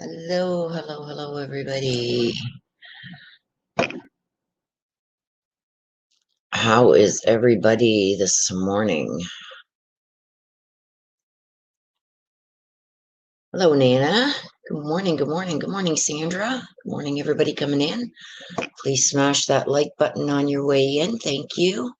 Hello, hello, hello, everybody. How is everybody this morning? Hello, Nana. Good morning, good morning, good morning, Sandra. Good morning, everybody coming in. Please smash that like button on your way in. Thank you.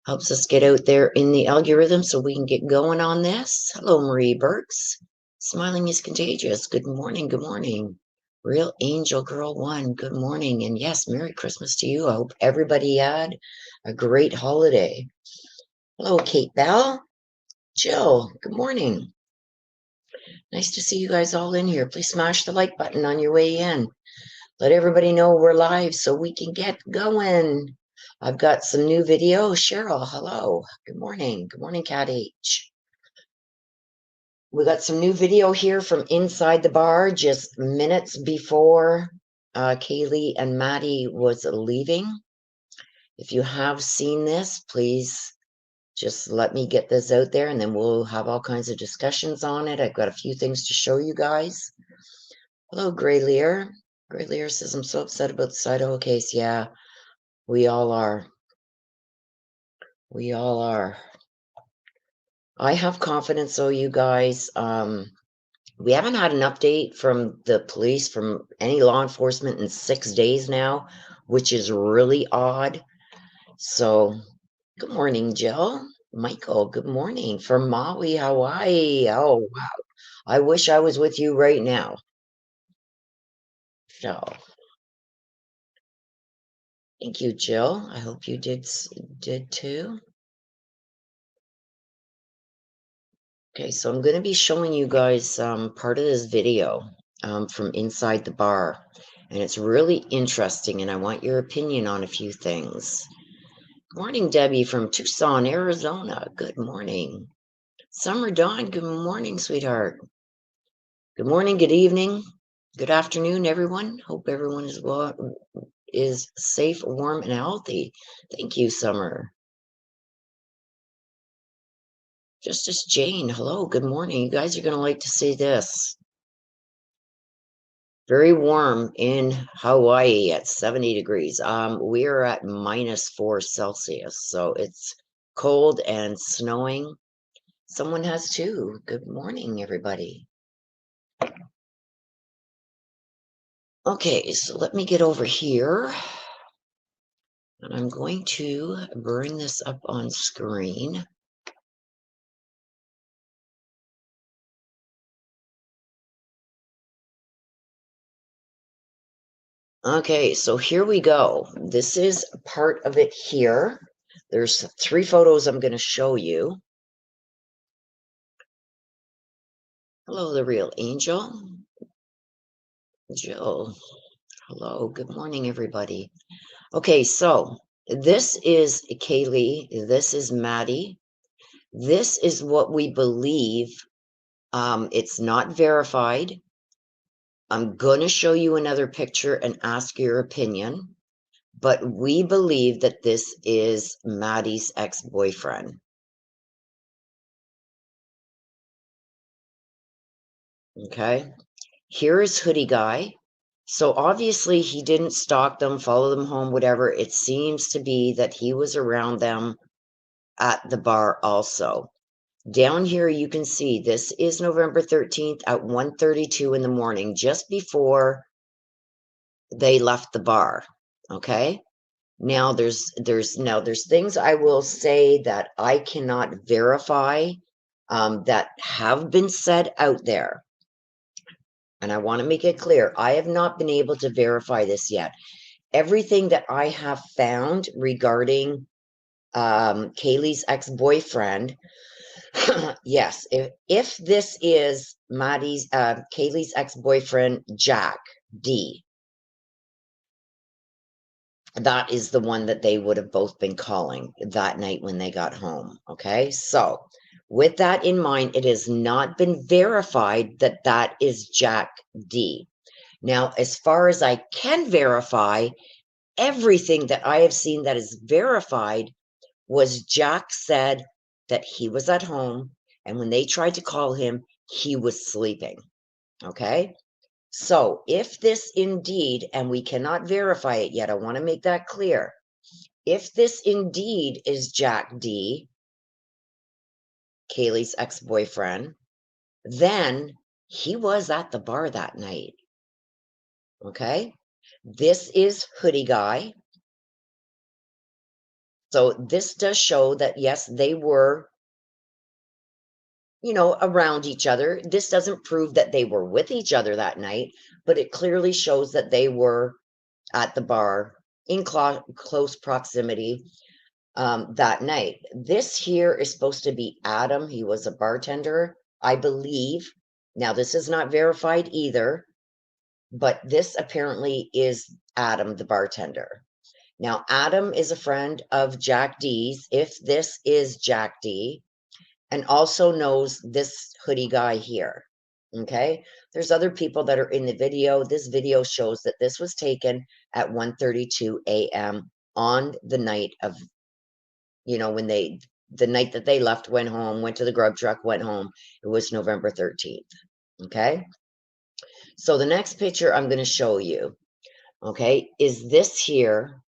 Helps us get out there in the algorithm so we can get going on this. Hello, Marie Burks. Smiling is contagious. Good morning, good morning. Real Angel Girl 1, good morning. And yes, Merry Christmas to you. I hope everybody had a great holiday. Hello, Kate Bell. Jill, good morning. Nice to see you guys all in here. Please smash the like button on your way in. Let everybody know we're live so we can get going. I've got some new video. Cheryl, hello. Good morning. Good morning, Cat H. We got some new video here from inside the bar just minutes before Kaylee and Maddie was leaving. If you have seen this, please just let me get this out there and then we'll have all kinds of discussions on it. I've got a few things to show you guys. Hello, Gray Lear. Gray Lear says, I'm so upset about the Idaho case. Yeah, we all are. We all are. I have confidence, though, you guys. We haven't had an update from the police, from any law enforcement in 6 days now, which is really odd. So, good morning, Jill. Michael, good morning from Maui, Hawaii. Oh, wow. I wish I was with you right now. So, thank you, Jill. I hope you did too. Okay, so I'm going to be showing you guys part of this video from inside the bar. And it's really interesting, and I want your opinion on a few things. Good morning, Debbie from Tucson, Arizona. Good morning. Summer Dawn, good morning, sweetheart. Good morning, good evening, good afternoon, everyone. Hope everyone is safe, warm, and healthy. Thank you, Summer. Justice Jane, hello, good morning. You guys are going to like to see this. Very warm in Hawaii at 70 degrees. We are at -4 Celsius, so it's cold and snowing. Someone has too. Good morning, everybody. Okay, so let me get over here. And I'm going to bring this up on screen. Okay, so here we go. This is part of it here. There's 3 photos I'm going to show you. Hello, the real angel. Jill. Hello, good morning, everybody. Okay, so this is Kaylee. This is Maddie. This is what we believe. It's not verified. I'm going to show you another picture and ask your opinion. But we believe that this is Maddie's ex-boyfriend. Okay. Here is Hoodie Guy. So obviously he didn't stalk them, follow them home, whatever. It seems to be that he was around them at the bar also. Down here you can see this is November 13th at 1:32 in the morning, just before they left the bar. Okay. Now there's things I will say that I cannot verify that have been said out there. And I want to make it clear, I have not been able to verify this yet. Everything that I have found regarding Kaylee's ex-boyfriend, yes, if this is Kaylee's ex-boyfriend, Jack D, that is the one that they would have both been calling that night when they got home. Okay, so with that in mind, it has not been verified that that is Jack D. Now, as far as I can verify, everything that I have seen that is verified was Jack said that he was at home, and when they tried to call him, he was sleeping. Okay. So if this indeed, and we cannot verify it yet, I want to make that clear. If this indeed is Jack D, Kaylee's ex-boyfriend, then he was at the bar that night. Okay. This is Hoodie Guy. So this does show that, yes, they were, around each other. This doesn't prove that they were with each other that night, but it clearly shows that they were at the bar in close proximity that night. This here is supposed to be Adam. He was a bartender, I believe. Now, this is not verified either, but this apparently is Adam, the bartender. Now, Adam is a friend of Jack D's, if this is Jack D, and also knows this Hoodie Guy here. Okay, there's other people that are in the video. This video shows that this was taken at 1:32 a.m. on the night of, when the night that they left, went home, went to the grub truck, went home. It was November 13th. Okay, so the next picture I'm going to show you, okay, is this here,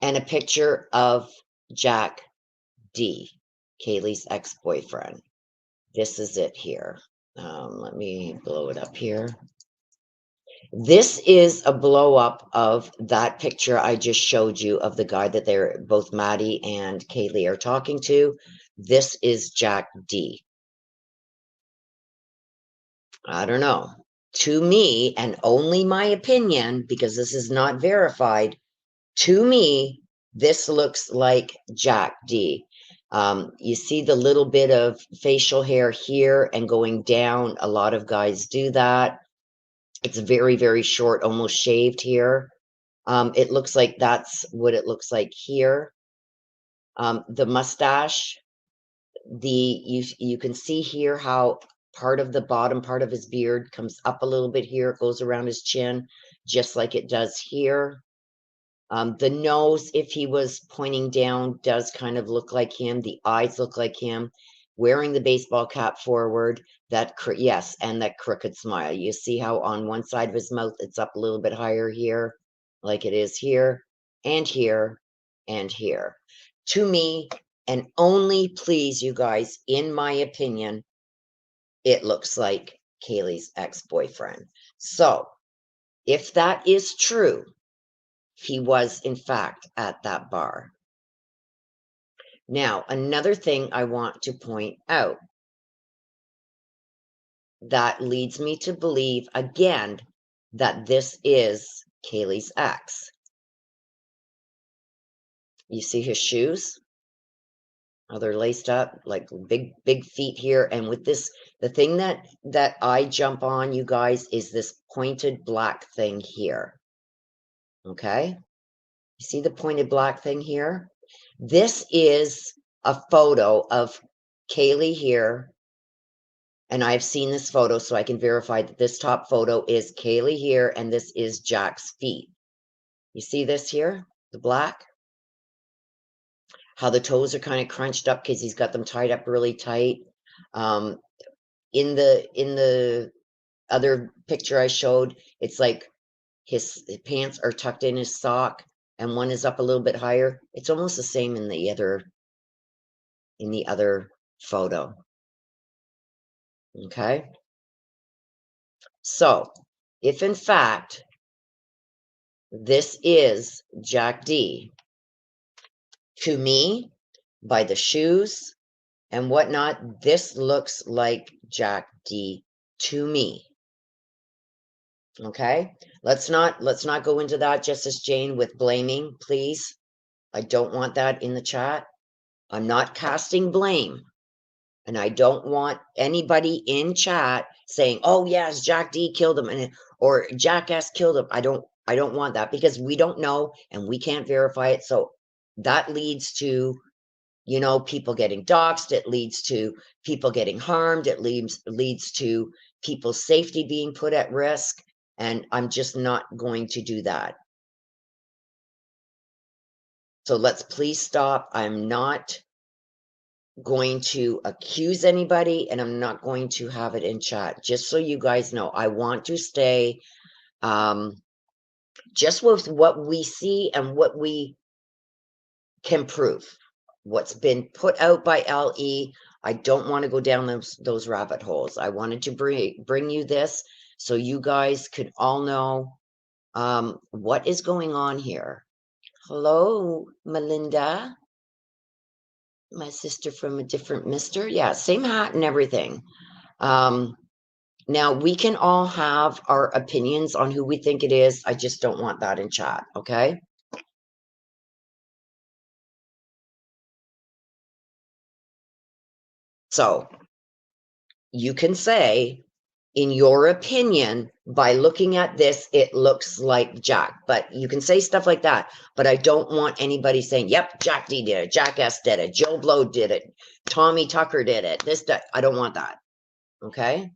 and a picture of Jack D, Kaylee's ex-boyfriend. This is it here. Let me blow it up here. This is a blow up of that picture I just showed you of the guy that they're both Maddie and Kaylee are talking to. This is Jack D. I don't know. To me, and only my opinion, because this is not verified, to me, this looks like Jack D. You see the little bit of facial hair here and going down. A lot of guys do that. It's very, very short, almost shaved here. It looks like that's what it looks like here. The mustache, you can see here how part of the bottom part of his beard comes up a little bit here. It goes around his chin, just like it does here. The nose, if he was pointing down, does kind of look like him. The eyes look like him. Wearing the baseball cap forward, yes, and that crooked smile. You see how on one side of his mouth, it's up a little bit higher here, like it is here, and here, and here. To me, and only please, you guys, in my opinion, it looks like Kaylee's ex-boyfriend. So, if that is true, he was, in fact, at that bar. Now, another thing I want to point out that leads me to believe, again, that this is Kaylee's ex. You see his shoes? Oh, they're laced up, like big, big feet here. And with this, the thing that I jump on, you guys, is this pointed black thing here. Okay? You see the pointed black thing here? This is a photo of Kaylee here, and I've seen this photo, so I can verify that this top photo is Kaylee here, and this is Jack's feet. You see this here, the black? How the toes are kind of crunched up because he's got them tied up really tight. In the other picture I showed, it's like his pants are tucked in his sock, and one is up a little bit higher. It's almost the same in the other photo. Okay? So, if in fact this is Jack D, to me, by the shoes and whatnot, this looks like Jack D to me. Okay? Let's not go into that, Justice Jane, with blaming, please. I don't want that in the chat. I'm not casting blame. And I don't want anybody in chat saying, "Oh yes, Jack D killed him," or "Jack S killed him." I don't want that, because we don't know and we can't verify it. So that leads to, people getting doxxed. It leads to people getting harmed. It leads to people's safety being put at risk. And I'm just not going to do that. So let's please stop. I'm not going to accuse anybody, and I'm not going to have it in chat. Just so you guys know, I want to stay just with what we see and what we can prove. What's been put out by LE, I don't want to go down those rabbit holes. I wanted to bring you this so you guys could all know what is going on here. Hello, Melinda, my sister from a different mister. Yeah, same hat and everything. Now, we can all have our opinions on who we think it is. I just don't want that in chat, okay? So, you can say, in your opinion, by looking at this, it looks like Jack. But you can say stuff like that. But I don't want anybody saying, yep, Jack D did it, Jack S did it, Joe Blow did it, Tommy Tucker did it, that. I don't want that, okay?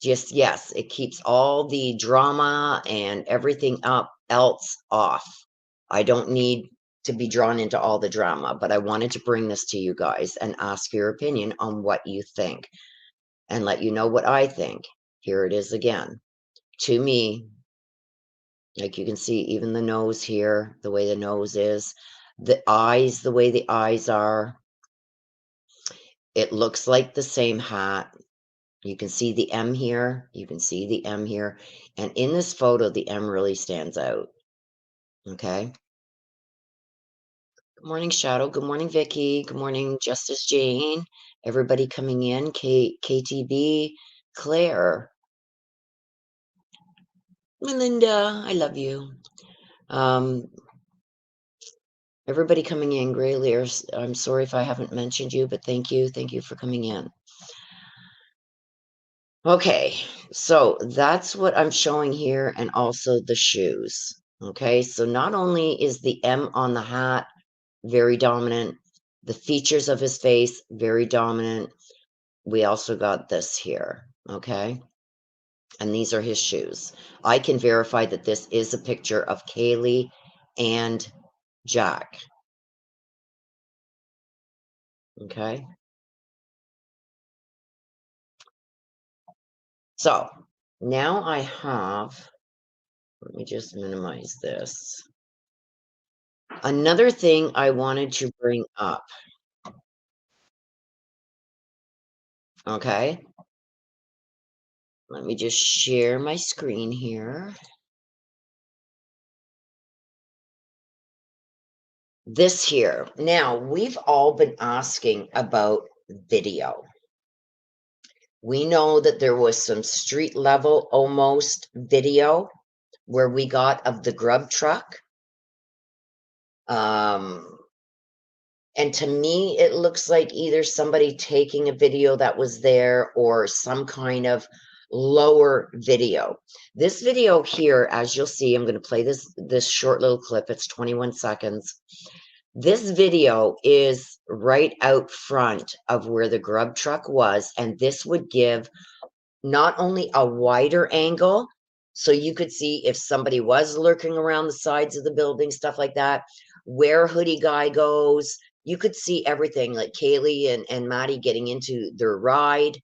Just, yes, it keeps all the drama and everything else off. I don't need to be drawn into all the drama, but I wanted to bring this to you guys and ask your opinion on what you think and let you know what I think. Here it is again. To me, like you can see, even the nose here, the way the nose is, the eyes, the way the eyes are, it looks like the same hat. You can see the M here. You can see the M here. And in this photo, the M really stands out. Okay. Good morning, Shadow. Good morning, Vicky. Good morning, Justice Jane. Everybody coming in. KTB, Claire, Melinda. I love you. Everybody coming in. Gray Lears. I'm sorry if I haven't mentioned you, but thank you. Thank you for coming in. Okay, so that's what I'm showing here, and also the shoes. Okay, so not only is the M on the hat very dominant, the features of his face very dominant. We also got this here, okay? And these are his shoes. I can verify that this is a picture of Kaylee and Jack, okay? So now I have, let me just minimize this. Another thing I wanted to bring up, okay? Let me just share my screen here. This here. Now, we've all been asking about video. We know that there was some street level almost video where we got of the grub truck. And to me, it looks like either somebody taking a video that was there or some kind of lower video. This video here, as you'll see, I'm going to play this short little clip. It's 21 seconds. This video is right out front of where the grub truck was, and this would give not only a wider angle, so you could see if somebody was lurking around the sides of the building, stuff like that, where Hoodie Guy goes. You could see everything, like Kaylee and Maddie getting into their ride.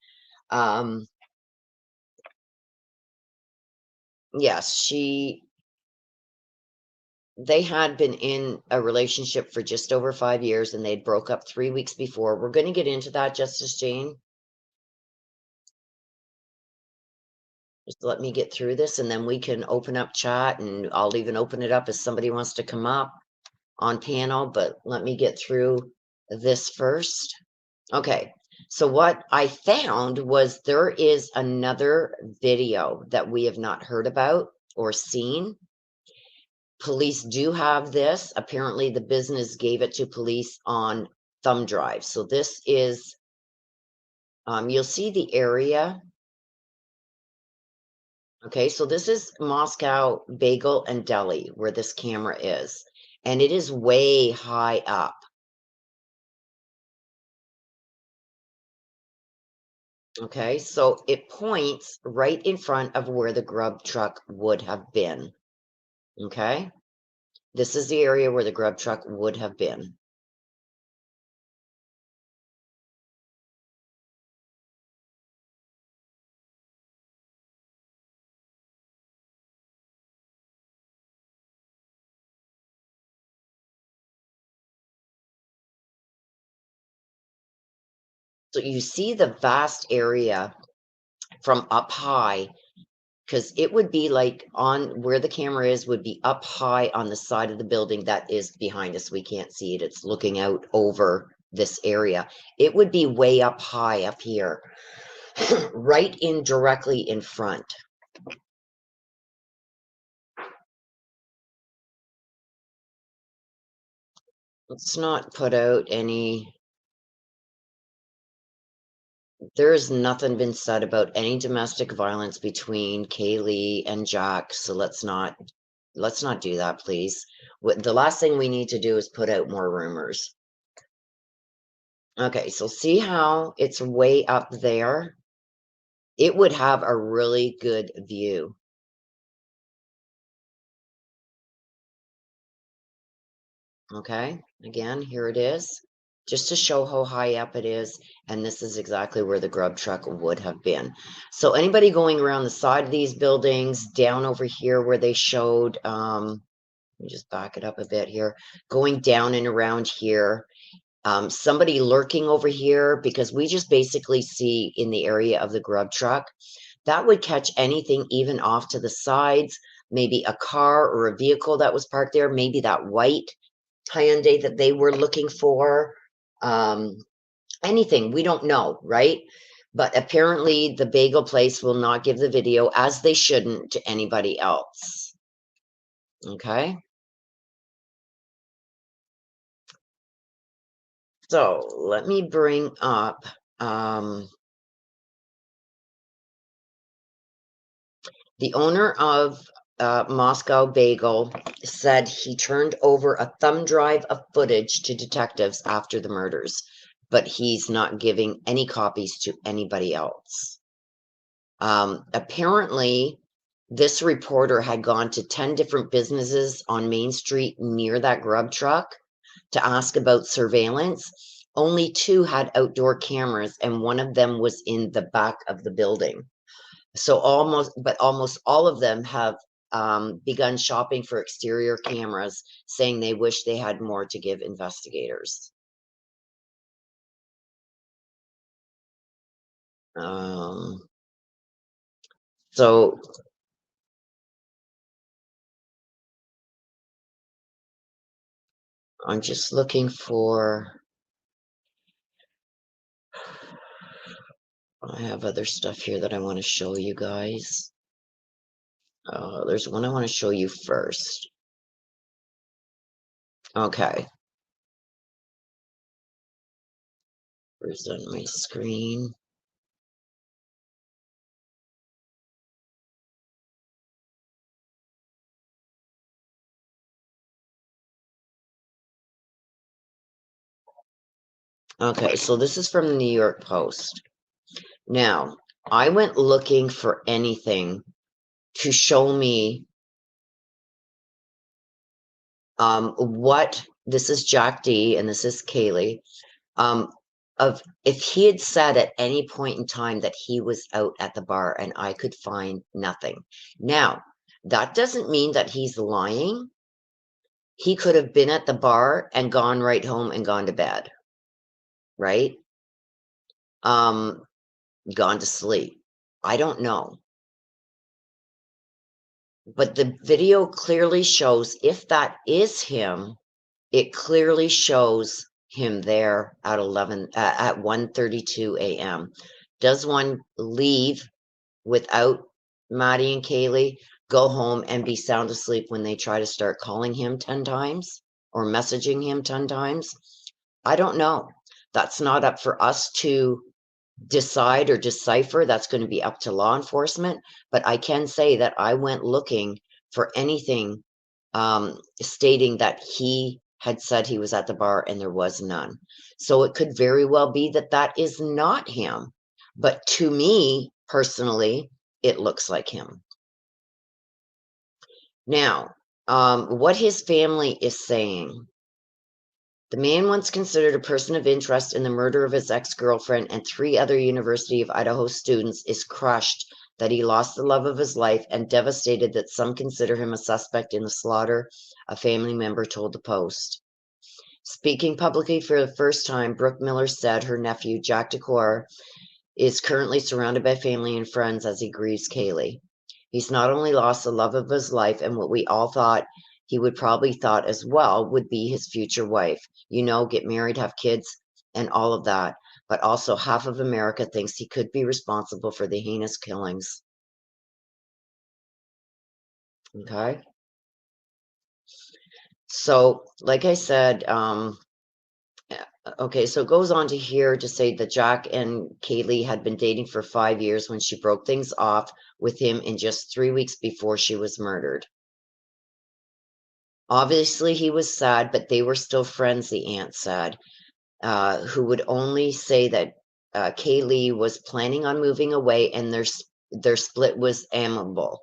Yes, they had been in a relationship for just over 5 years, and they'd broke up 3 weeks before. We're going to get into that, Justice Jane. Just let me get through this, and then we can open up chat, and I'll even open it up if somebody wants to come up on panel, but let me get through this first. Okay, so what I found was there is another video that we have not heard about or seen. Police do have this. Apparently, the business gave it to police on thumb drive. So this is, you'll see the area. Okay, so this is Moscow Bagel and Deli, where this camera is. And it is way high up. Okay, so it points right in front of where the grub truck would have been. Okay, this is the area where the grub truck would have been. So you see the vast area from up high, because it would be like on where the camera is would be up high on the side of the building that is behind us. We can't see it. It's looking out over this area. It would be way up high up here, right in directly in front. Let's not put out any. There has nothing been said about any domestic violence between Kaylee and Jack, so let's not do that, please. The last thing we need to do is put out more rumors. Okay, so see how it's way up there? It would have a really good view. Okay, again, here it is, just to show how high up it is. And this is exactly where the grub truck would have been. So anybody going around the side of these buildings, down over here where they showed, let me just back it up a bit here, going down and around here, somebody lurking over here, because we just basically see in the area of the grub truck, that would catch anything even off to the sides, maybe a car or a vehicle that was parked there, maybe that white Hyundai that they were looking for, anything, we don't know, right? But apparently the bagel place will not give the video, as they shouldn't, to anybody else. Okay. So let me bring up, the owner of Moscow Bagel said he turned over a thumb drive of footage to detectives after the murders, but he's not giving any copies to anybody else. Apparently, this reporter had gone to 10 different businesses on Main Street near that grub truck to ask about surveillance. Only 2 had outdoor cameras, and one of them was in the back of the building. So almost all of them have begun shopping for exterior cameras, saying they wish they had more to give investigators. So I'm just looking for, I have other stuff here that I want to show you guys. There's one I want to show you first. Okay. Where's on my screen? Okay, so this is from the New York Post. Now, I went looking for anything to show me what, this is Jack D and this is Kaylee, of if he had said at any point in time that he was out at the bar, and I could find nothing. Now, that doesn't mean that he's lying. He could have been at the bar and gone right home and gone to bed, right? Gone to sleep. I don't know. But the video clearly shows, if that is him, it clearly shows him there at 1:32 a.m. Does one leave without Maddie and Kaylee, go home and be sound asleep when they try to start calling him 10 times or messaging him 10 times? I don't know. That's not up for us to decide or decipher. That's going to be up to law enforcement. But I can say that I went looking for anything stating that he had said he was at the bar, and there was none. So it could very well be that that is not him. But to me, personally, it looks like him. Now, what his family is saying. The man, once considered a person of interest in the murder of his ex-girlfriend and 3 other University of Idaho students, is crushed that he lost the love of his life and devastated that some consider him a suspect in the slaughter, a family member told the Post. Speaking publicly for the first time, Brooke Miller said her nephew, Jack Decor, is currently surrounded by family and friends as he grieves Kaylee. He's not only lost the love of his life and what we all thought he would probably thought as well would be his future wife. You know, get married, have kids, and all of that. But also half of America thinks he could be responsible for the heinous killings. Okay. So, like I said, okay, so it goes on to here to say that Jack and Kaylee had been dating for 5 years when she broke things off with him in just 3 weeks before she was murdered. Obviously, he was sad, but they were still friends, the aunt said, who would only say that Kaylee was planning on moving away and their split was amicable.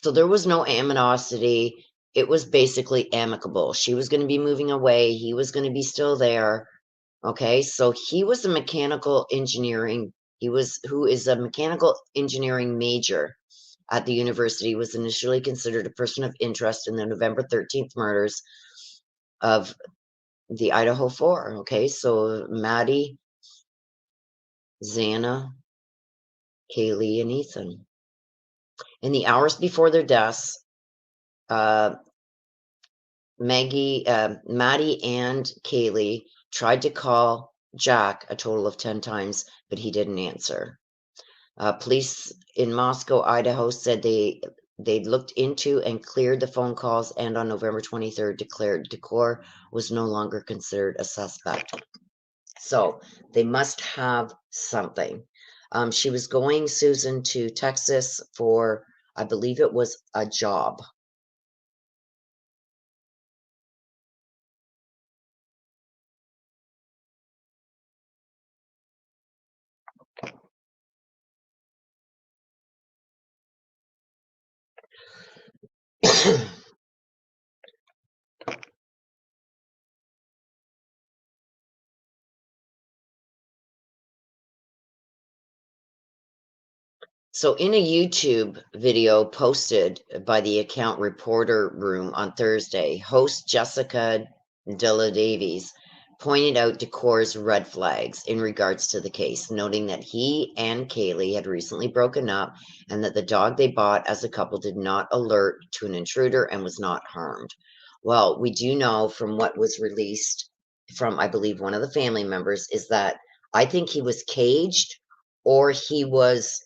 So there was no animosity. It was basically amicable. She was going to be moving away. He was going to be still there. Okay, so he was a mechanical engineering. Who is a mechanical engineering major at the university, was initially considered a person of interest in the November 13th murders of the Idaho Four. Okay, so Maddie, Xana, Kaylee, and Ethan. In the hours before their deaths, uh, Maddie and Kaylee tried to call Jack a total of 10 times, but he didn't answer. Police in Moscow, Idaho said they'd looked into and cleared the phone calls, and on November 23rd declared Decor was no longer considered a suspect. So they must have something. She was going, Susan, to Texas for, I believe it was a job. So, in a YouTube video posted by the account Reporter Room on Thursday, host Jessica Dilla Davies pointed out Decor's red flags in regards to the case, noting that he and Kaylee had recently broken up and that the dog they bought as a couple did not alert to an intruder and was not harmed. Well, we do know from what was released from, I believe, one of the family members is that I think he was caged or he was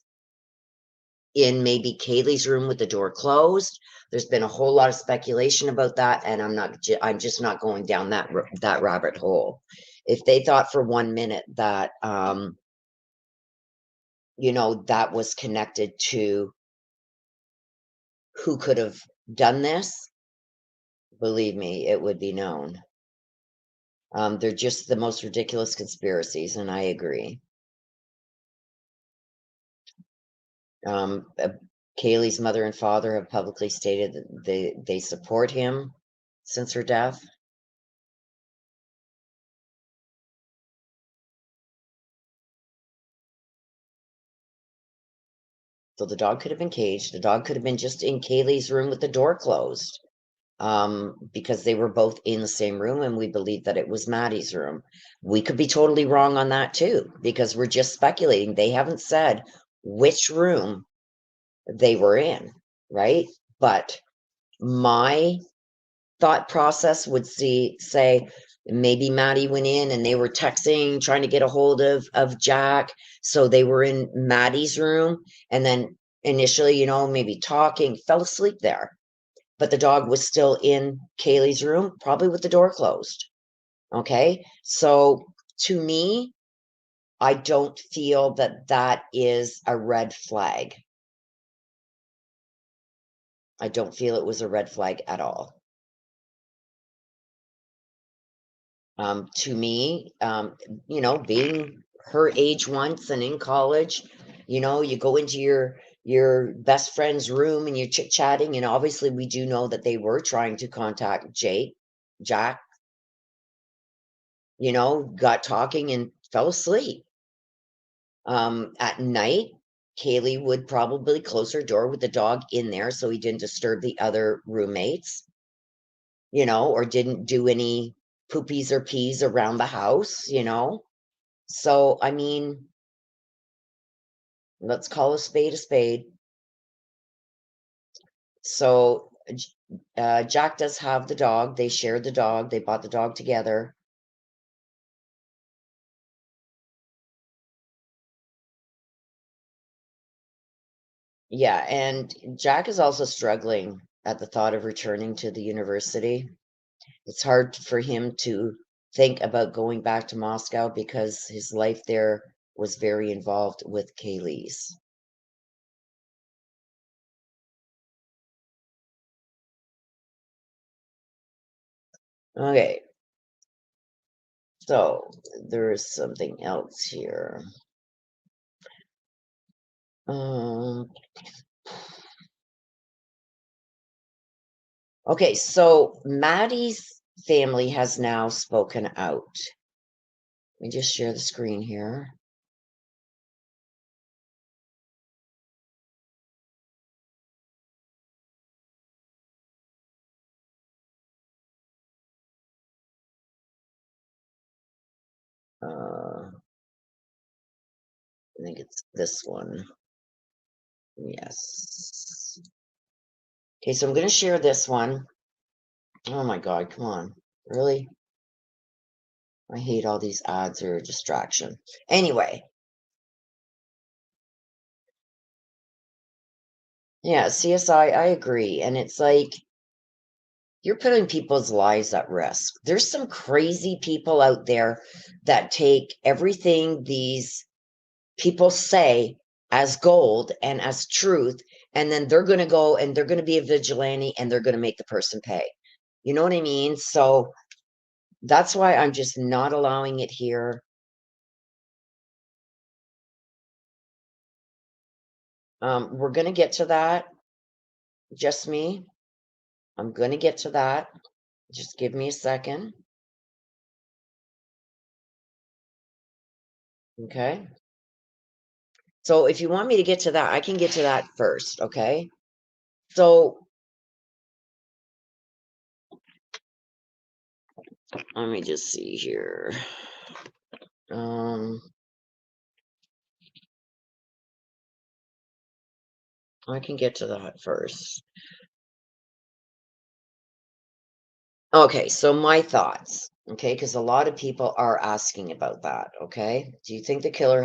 in maybe Kaylee's room with the door closed. There's been a whole lot of speculation about that, and I'm just not going down that rabbit hole. If they thought for 1 minute that that was connected to who could have done this, believe me, it would be known. They're just the most ridiculous conspiracies, and I agree. Kaylee's mother and father have publicly stated that they support him since her death. So the dog could have been caged. The dog could have been just in Kaylee's room with the door closed, because they were both in the same room, and we believe that it was Maddie's room. We could be totally wrong on that too, because we're just speculating. They haven't said which room they were in, right? But my thought process would say maybe Maddie went in and they were texting, trying to get a hold of Jack. So they were in Maddie's room and then initially, maybe talking, fell asleep there. But the dog was still in Kaylee's room, probably with the door closed. Okay. So to me, I don't feel that that is a red flag. I don't feel it was a red flag at all. To me, being her age once and in college, you go into your best friend's room and you're chit-chatting, and obviously we do know that they were trying to contact Jack, got talking and fell asleep. At night, Kaylee would probably close her door with the dog in there so he didn't disturb the other roommates, or didn't do any poopies or peas around the house, you know? So, I mean, let's call a spade a spade. So, Jack does have the dog. They shared the dog. They bought the dog together. Yeah, and Jack is also struggling at the thought of returning to the university. It's hard for him to think about going back to Moscow because his life there was very involved with Kaylee's. Okay, so there is something else here. Um, okay, so Maddie's family has now spoken out. Let me just share the screen here. I think it's this one. Yes. Okay, so I'm going to share this one. Oh my God, come on. Really? I hate all these ads or a distraction. Anyway, yeah, CSI, I agree. And it's like you're putting people's lives at risk. There's some crazy people out there that take everything these people say as gold and as truth, and then they're going to go and they're going to be a vigilante and they're going to make the person pay. You know what I mean? So that's why I'm just not allowing it here. We're going to get to that. Just me. I'm going to get to that. Just give me a second. Okay. So if you want me to get to that, I can get to that first. Okay. So let me just see here. I can get to that first. Okay, so my thoughts. Okay, because a lot of people are asking about that. Okay, do you think the killer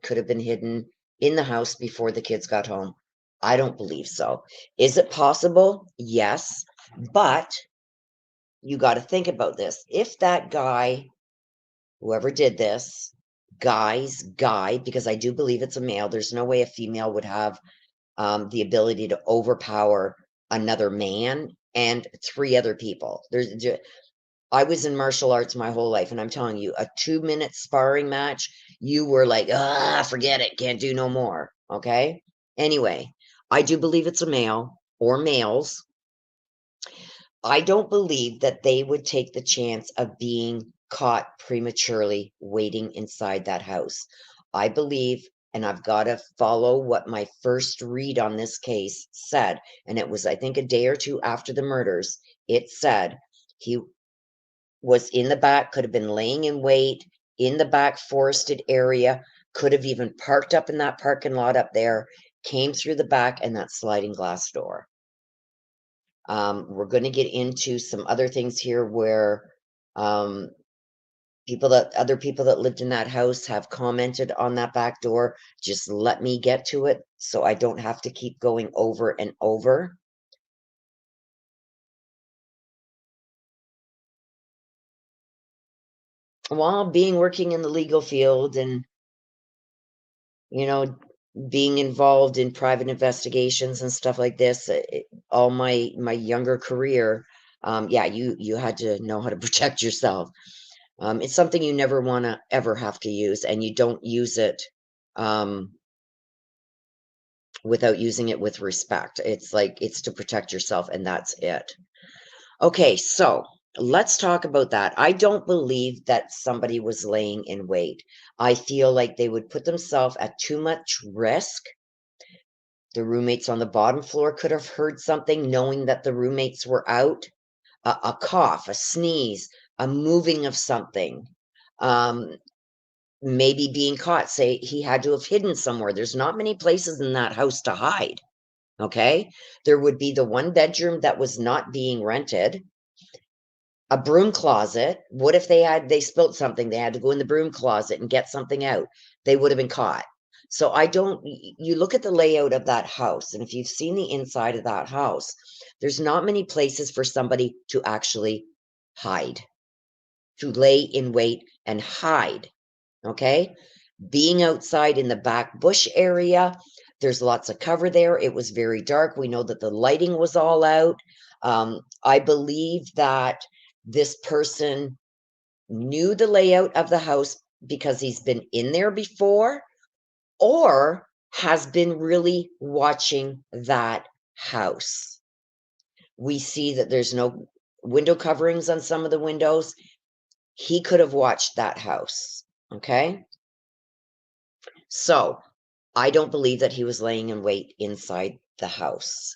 could have been hidden in the house before the kids got home? I don't believe so. Is it possible? Yes, but you got to think about this. If that guy, whoever did this, guy, because I do believe it's a male, there's no way a female would have the ability to overpower another man and three other people. I was in martial arts my whole life, and I'm telling you, a 2-minute sparring match, you were like, ah, forget it, can't do no more. Okay. Anyway, I do believe it's a male or males. I don't believe that they would take the chance of being caught prematurely waiting inside that house. I believe, and I've got to follow what my first read on this case said, and it was, I think, a day or two after the murders. It said he was in the back, could have been laying in wait in the back forested area, could have even parked up in that parking lot up there, came through the back and that sliding glass door. We're going to get into some other things here where um, other people that lived in that house have commented on that back door. Just let me get to it so I don't have to keep going over and over. While being working in the legal field and, you know, being involved in private investigations and stuff like this, all my younger career, yeah, you had to know how to protect yourself. It's something you never want to ever have to use, and you don't use it um, without using it with respect. It's like it's to protect yourself, and that's it. Okay, so let's talk about that. I don't believe that somebody was laying in wait. I feel like they would put themselves at too much risk. The roommates on the bottom floor could have heard something, knowing that the roommates were out. A cough, a sneeze, a moving of something, maybe being caught. Say he had to have hidden somewhere. There's not many places in that house to hide. Okay. There would be the one bedroom that was not being rented, a broom closet. What if they spilt something? They had to go in the broom closet and get something out. They would have been caught. So you look at the layout of that house, and if you've seen the inside of that house, there's not many places for somebody to actually hide, to lay in wait and hide. Okay. Being outside in the back bush area, there's lots of cover there. It was very dark. We know that the lighting was all out. I believe that this person knew the layout of the house because he's been in there before, or has been really watching that house. We see that there's no window coverings on some of the windows. He could have watched that house. Okay. So I don't believe that he was laying in wait inside the house.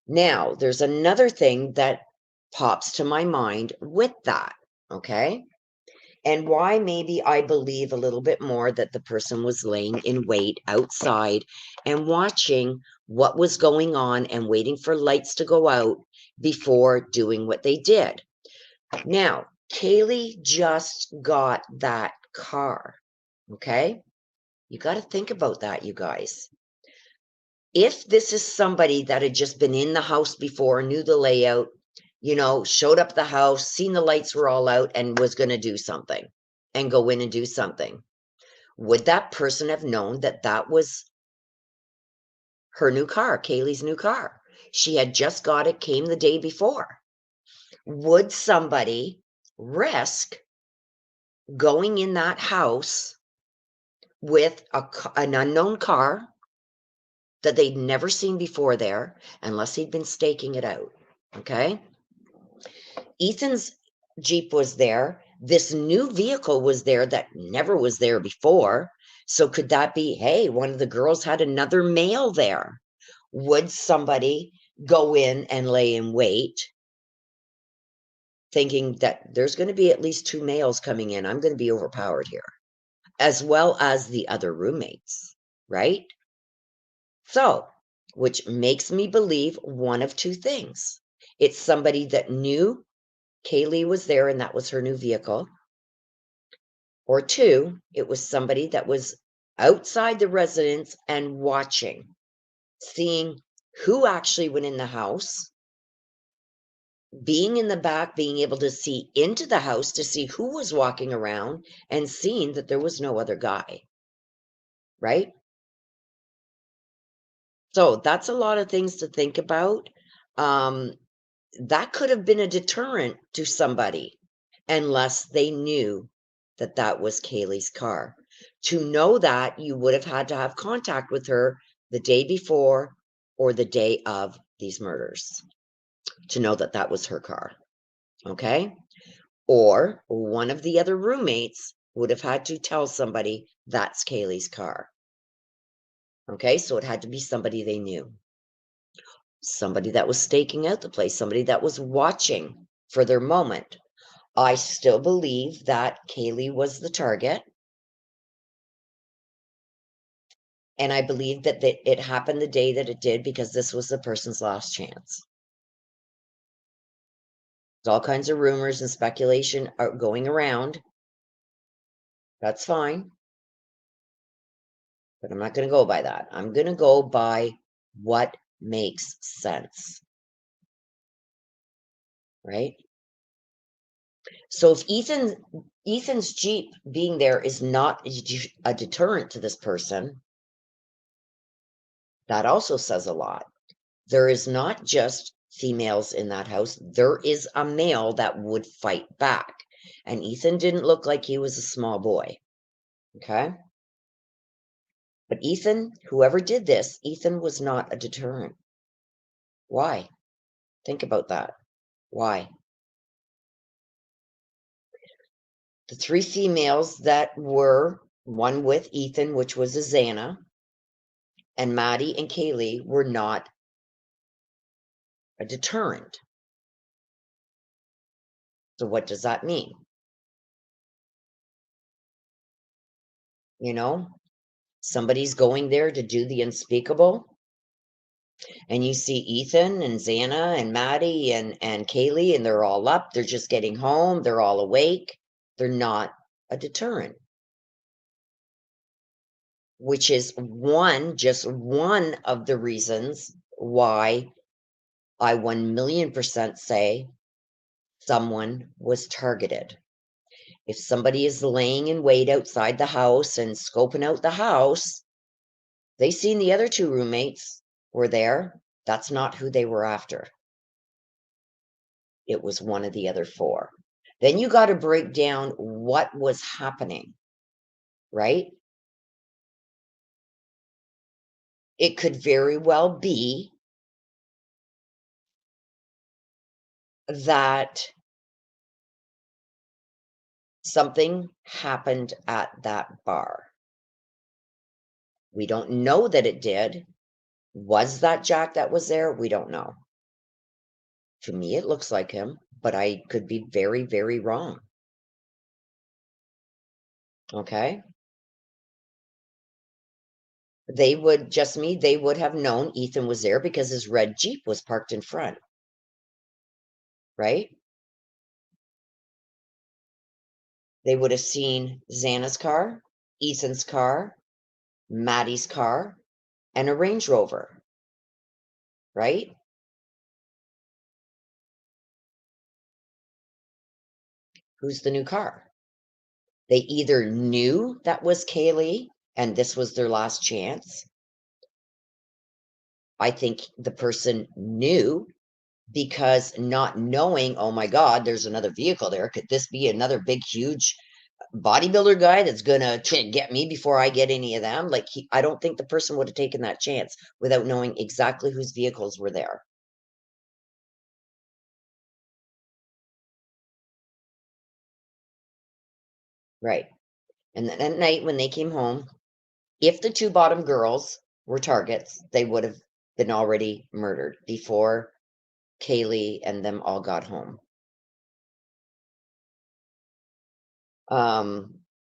Now, there's another thing that pops to my mind with that. Okay. And why maybe I believe a little bit more that the person was laying in wait outside and watching what was going on and waiting for lights to go out before doing what they did. Now, Kaylee just got that car. Okay. You got to think about that, you guys. If this is somebody that had just been in the house before, knew the layout, showed up at the house, seen the lights were all out, and was going to do something and go in and do something, would that person have known that that was her new car, Kaylee's new car? She had just got it, came the day before. Would somebody risk going in that house with an unknown car that they'd never seen before there, unless he'd been staking it out? Okay. Ethan's Jeep was there. This new vehicle was there that never was there before. So could that be, hey, one of the girls had another male there? Would somebody go in and lay in wait, thinking that there's going to be at least two males coming in? I'm going to be overpowered here, as well as the other roommates, right? So, which makes me believe one of two things. It's somebody that knew Kaylee was there and that was her new vehicle. Or two, it was somebody that was outside the residence and watching, seeing who actually went in the house, being in the back, being able to see into the house to see who was walking around, and seeing that there was no other guy, right? So that's a lot of things to think about. That could have been a deterrent to somebody, unless they knew that that was Kaylee's car. To know that, you would have had to have contact with her the day before or the day of these murders to know that that was her car. Okay. Or one of the other roommates would have had to tell somebody that's Kaylee's car. Okay. So it had to be somebody they knew, somebody that was staking out the place, somebody that was watching for their moment. I still believe that Kaylee was the target. And I believe that it happened the day that it did because this was the person's last chance. There's all kinds of rumors and speculation are going around. That's fine. But I'm not going to go by that. I'm going to go by what makes sense. Right? So if Ethan's Jeep being there is not a deterrent to this person, that also says a lot. There is not just females in that house. There is a male that would fight back. And Ethan didn't look like he was a small boy. Okay? But Ethan, whoever did this, Ethan was not a deterrent. Why? Think about that. Why? The three females that were one with Ethan, which was Azana, and Maddie and Kaylee were not a deterrent. So what does that mean? You know, somebody's going there to do the unspeakable, and you see Ethan and Xana and Maddie and Kaylee, and they're all up. They're just getting home. They're all awake. They're not a deterrent, which is just one of the reasons why I 1,000,000% say someone was targeted. If somebody is laying in wait outside the house and scoping out the house, they seen the other two roommates were there. That's not who they were after. It was one of the other four. Then you got to break down what was happening, right? It could very well be that something happened at that bar. We don't know that it did. Was that Jack that was there? We don't know. To me, it looks like him, but I could be very, very wrong. Okay. They would have known Ethan was there because his red Jeep was parked in front, right? They would have seen Xana's car, Ethan's car, Maddie's car, and a Range Rover, right? Who's the new car? They either knew that was Kaylee and this was their last chance. I think the person knew because not knowing, oh my God, there's another vehicle there. Could this be another big, huge bodybuilder guy that's gonna try and get me before I get any of them? Like, I don't think the person would have taken that chance without knowing exactly whose vehicles were there. Right. And then at night when they came home, if the two bottom girls were targets, they would have been already murdered before Kaylee and them all got home.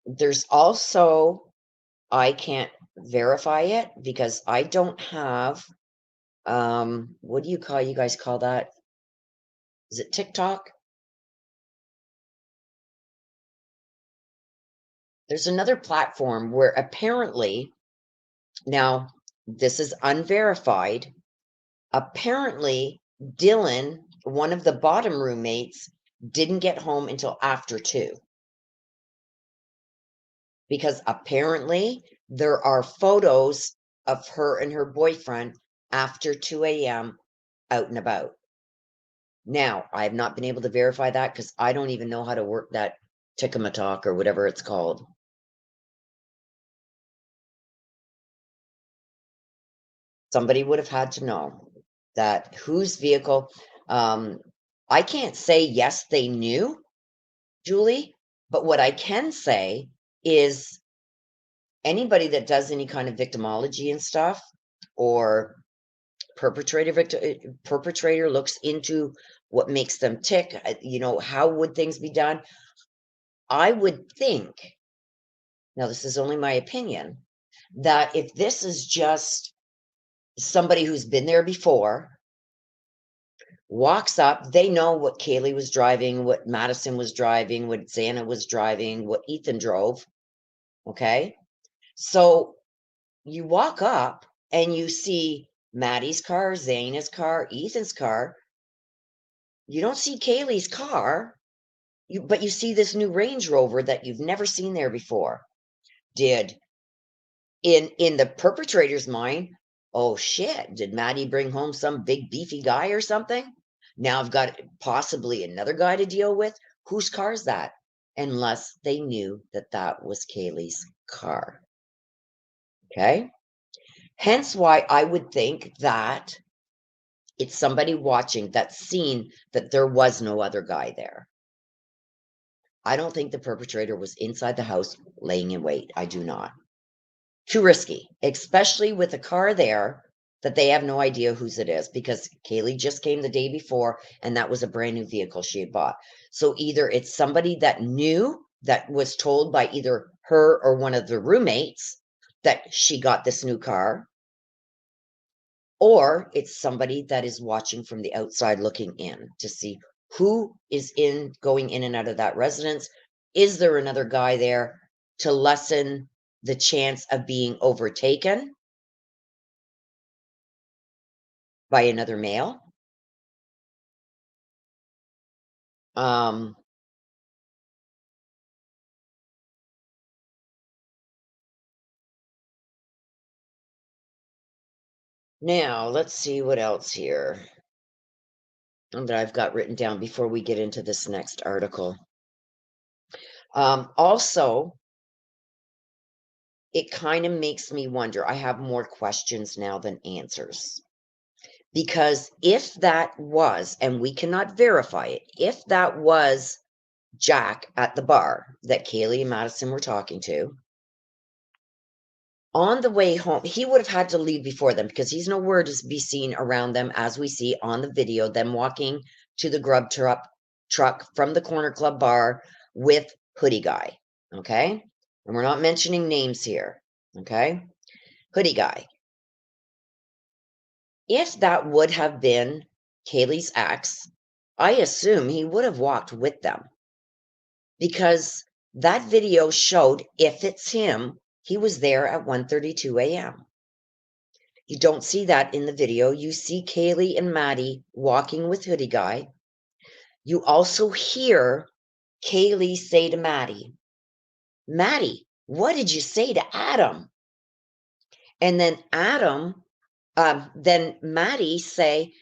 There's also, I can't verify it because I don't have, what do you guys call that? Is it TikTok? There's another platform where apparently, now this is unverified, apparently Dylan, one of the bottom roommates, didn't get home until after 2. Because apparently there are photos of her and her boyfriend after 2 a.m. out and about. Now, I have not been able to verify that because I don't even know how to work that Tikamatalk or whatever it's called. Somebody would have had to know that whose vehicle. I can't say yes, they knew, Julie, but what I can say is anybody that does any kind of victimology and stuff, or perpetrator looks into what makes them tick, how would things be done? I would think, now this is only my opinion, that if this is just somebody who's been there before, walks up, they know what Kaylee was driving, what Madison was driving, what Xana was driving, what Ethan drove. Okay. So you walk up and you see Maddie's car, Xana's car, Ethan's car. You don't see Kaylee's car, but you see this new Range Rover that you've never seen there before. Did in the perpetrator's mind, oh shit, did Maddie bring home some big beefy guy or something? Now I've got possibly another guy to deal with. Whose car is that? Unless they knew that that was Kaylee's car. Okay. Hence why I would think that it's somebody watching that's seen that there was no other guy there. I don't think the perpetrator was inside the house laying in wait. I do not. Too risky, especially with a car there that they have no idea whose it is because Kaylee just came the day before and that was a brand new vehicle she had bought. So either it's somebody that knew, that was told by either her or one of the roommates that she got this new car, or it's somebody that is watching from the outside looking in to see who is going in and out of that residence. Is there another guy there to lessen the chance of being overtaken by another male? Um, Now let's see what else here that I've got written down before we get into this next article. Also, it kind of makes me wonder. I have more questions now than answers. Because if that was, and we cannot verify it, if that was Jack at the bar that Kaylee and Madison were talking to, on the way home, he would have had to leave before them because he's nowhere to be seen around them, as we see on the video, them walking to the grub truck from the corner club bar with Hoodie Guy. Okay. And we're not mentioning names here. Okay. Hoodie Guy. If that would have been Kaylee's ex, I assume he would have walked with them because that video showed if it's him, he was there at 1:32 a.m. You don't see that in the video. You see Kaylee and Maddie walking with Hoodie Guy. You also hear Kaylee say to Maddie, Maddie, what did you say to Adam? And then Maddie say,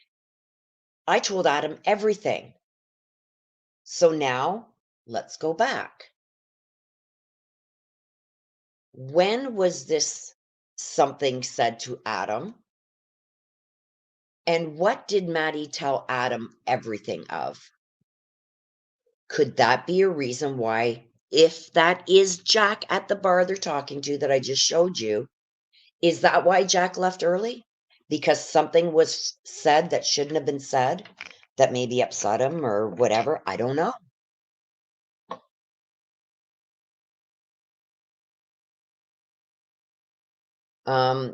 I told Adam everything. So now let's go back. When was this something said to Adam? And what did Maddie tell Adam everything of? Could that be a reason why, if that is Jack at the bar they're talking to that I just showed you, is that why Jack left early? Because something was said that shouldn't have been said, that maybe upset him or whatever? I don't know. Um,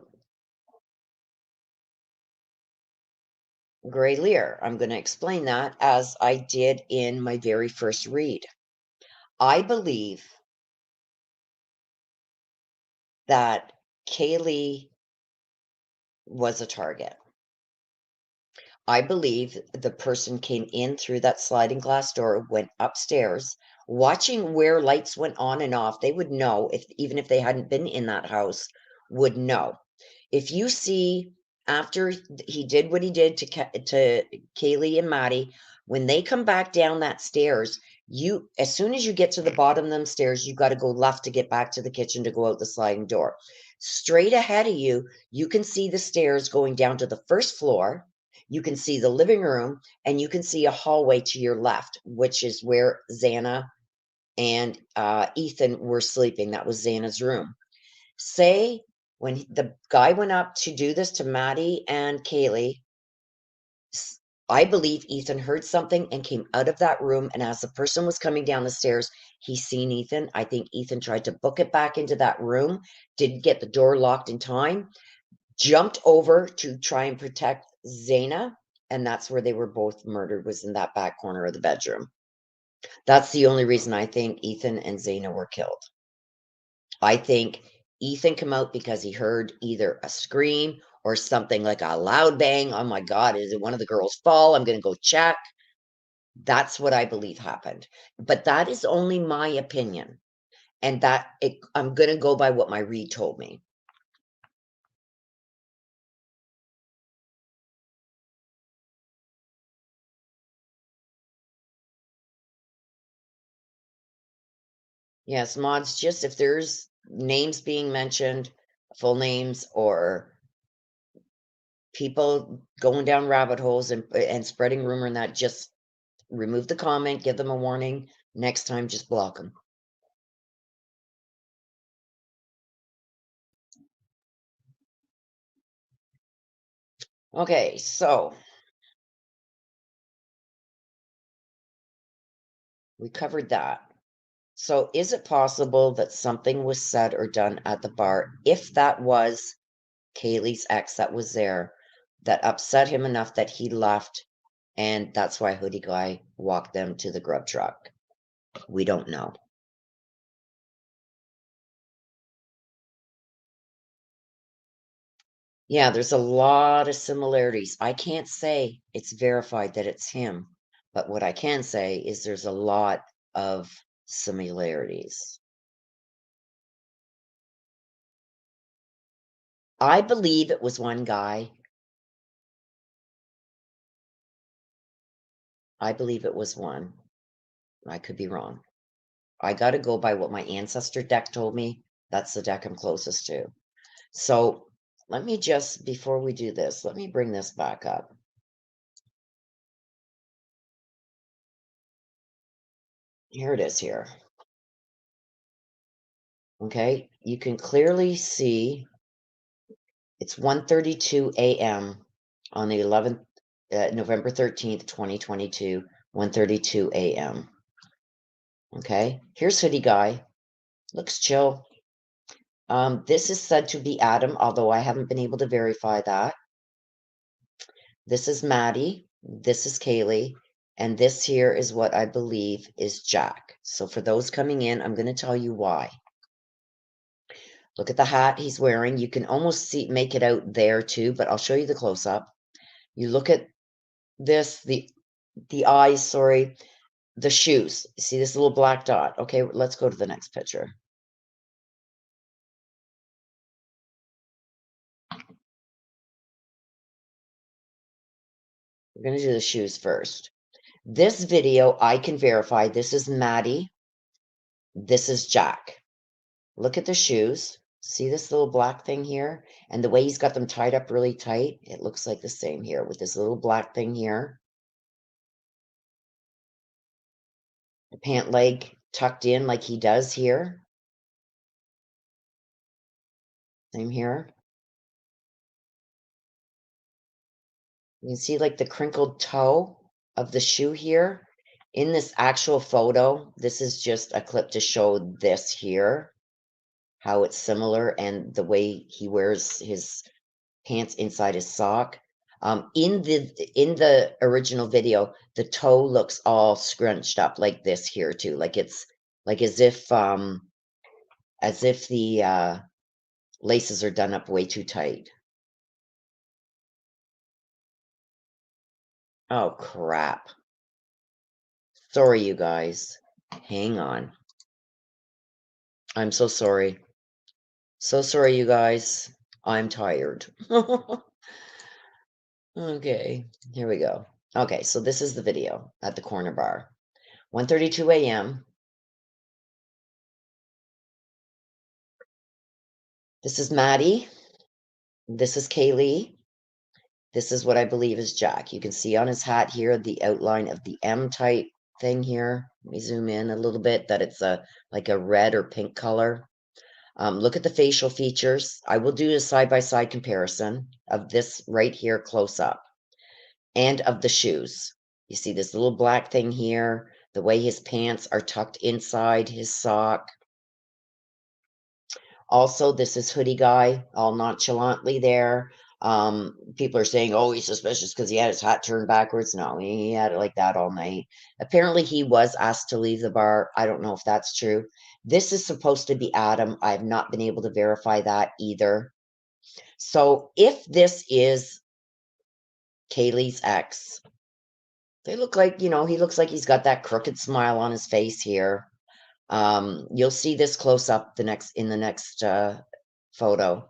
Gray Lear, I'm going to explain that as I did in my very first read. I believe that Kaylee was a target. I believe the person came in through that sliding glass door, went upstairs, watching where lights went on and off. They would know, if even if they hadn't been in that house, would know. If you see after he did what he did to Kaylee and Maddie, when they come back down that stairs, you, as soon as you get to the bottom of them stairs, you got to go left to get back to the kitchen to go out the sliding door. Straight ahead of you, you can see the stairs going down to the first floor. You can see the living room, and you can see a hallway to your left, which is where Xana and Ethan were sleeping. That was Xana's room. Say when the guy went up to do this to Maddie and Kaylee, I believe Ethan heard something and came out of that room. And as the person was coming down the stairs, he seen Ethan. I think Ethan tried to book it back into that room, didn't get the door locked in time, jumped over to try and protect Xana, and that's where they were both murdered, was in that back corner of the bedroom. That's the only reason I think Ethan and Xana were killed. I think Ethan came out because he heard either a scream or something like a loud bang. Oh my God, is it one of the girls fall? I'm going to go check. That's what I believe happened. But that is only my opinion. And I'm going to go by what my read told me. Yes, mods, just if there's names being mentioned, full names, or people going down rabbit holes and spreading rumor and that, just remove the comment, give them a warning. Next time, just block them. Okay, so we covered that. So is it possible that something was said or done at the bar, if that was Kaylee's ex that was there, that upset him enough that he left, and that's why Hoodie Guy walked them to the grub truck? We don't know. Yeah, there's a lot of similarities. I can't say it's verified that it's him, but what I can say is there's a lot of similarities. I believe it was one guy. I believe it was one. I could be wrong. I got to go by what my ancestor deck told me. That's the deck I'm closest to. So let me just, before we do this, let me bring this back up. Here it is here. Okay, you can clearly see it's 1:32 a.m. on the 11th, November 13th, 2022, 1:32 a.m. Okay, here's Hoodie Guy. Looks chill. This is said to be Adam, although I haven't been able to verify that. This is Maddie. This is Kaylee. And this here is what I believe is Jack. So for those coming in, I'm going to tell you why. Look at the hat he's wearing. You can almost see make it out there too, but I'll show you the close-up. You look at this, the eyes, sorry, the shoes. See this little black dot? Okay, let's go to the next picture. We're going to do the shoes first. This video, I can verify. This is Maddie. This is Jack. Look at the shoes. See this little black thing here? And the way he's got them tied up really tight, it looks like the same here with this little black thing here. The pant leg tucked in like he does here. Same here. You can see like the crinkled toe of the shoe here. In this actual photo, this is just a clip to show this here, how it's similar, and the way he wears his pants inside his sock. In the original video, the toe looks all scrunched up like this here too, like it's like as if the laces are done up way too tight. Oh crap! Sorry, you guys. Hang on. I'm so sorry. So sorry, you guys. I'm tired. Okay, here we go. Okay, so this is the video at the corner bar. 1:32 a.m. This is Maddie. This is Kaylee. This is what I believe is Jack. You can see on his hat here the outline of the M type thing here. Let me zoom in a little bit that it's like a red or pink color. Look at the facial features. I will do a side-by-side comparison of this right here close up and of the shoes. You see this little black thing here, the way his pants are tucked inside his sock. Also, this is Hoodie Guy, all nonchalantly there. People are saying, oh, he's suspicious because he had his hat turned backwards. No, he had it like that all night. Apparently, he was asked to leave the bar. I don't know if that's true. This is supposed to be Adam. I've not been able to verify that either. So if this is Kaylee's ex, they look like, he looks like he's got that crooked smile on his face here. You'll see this close up in the next photo.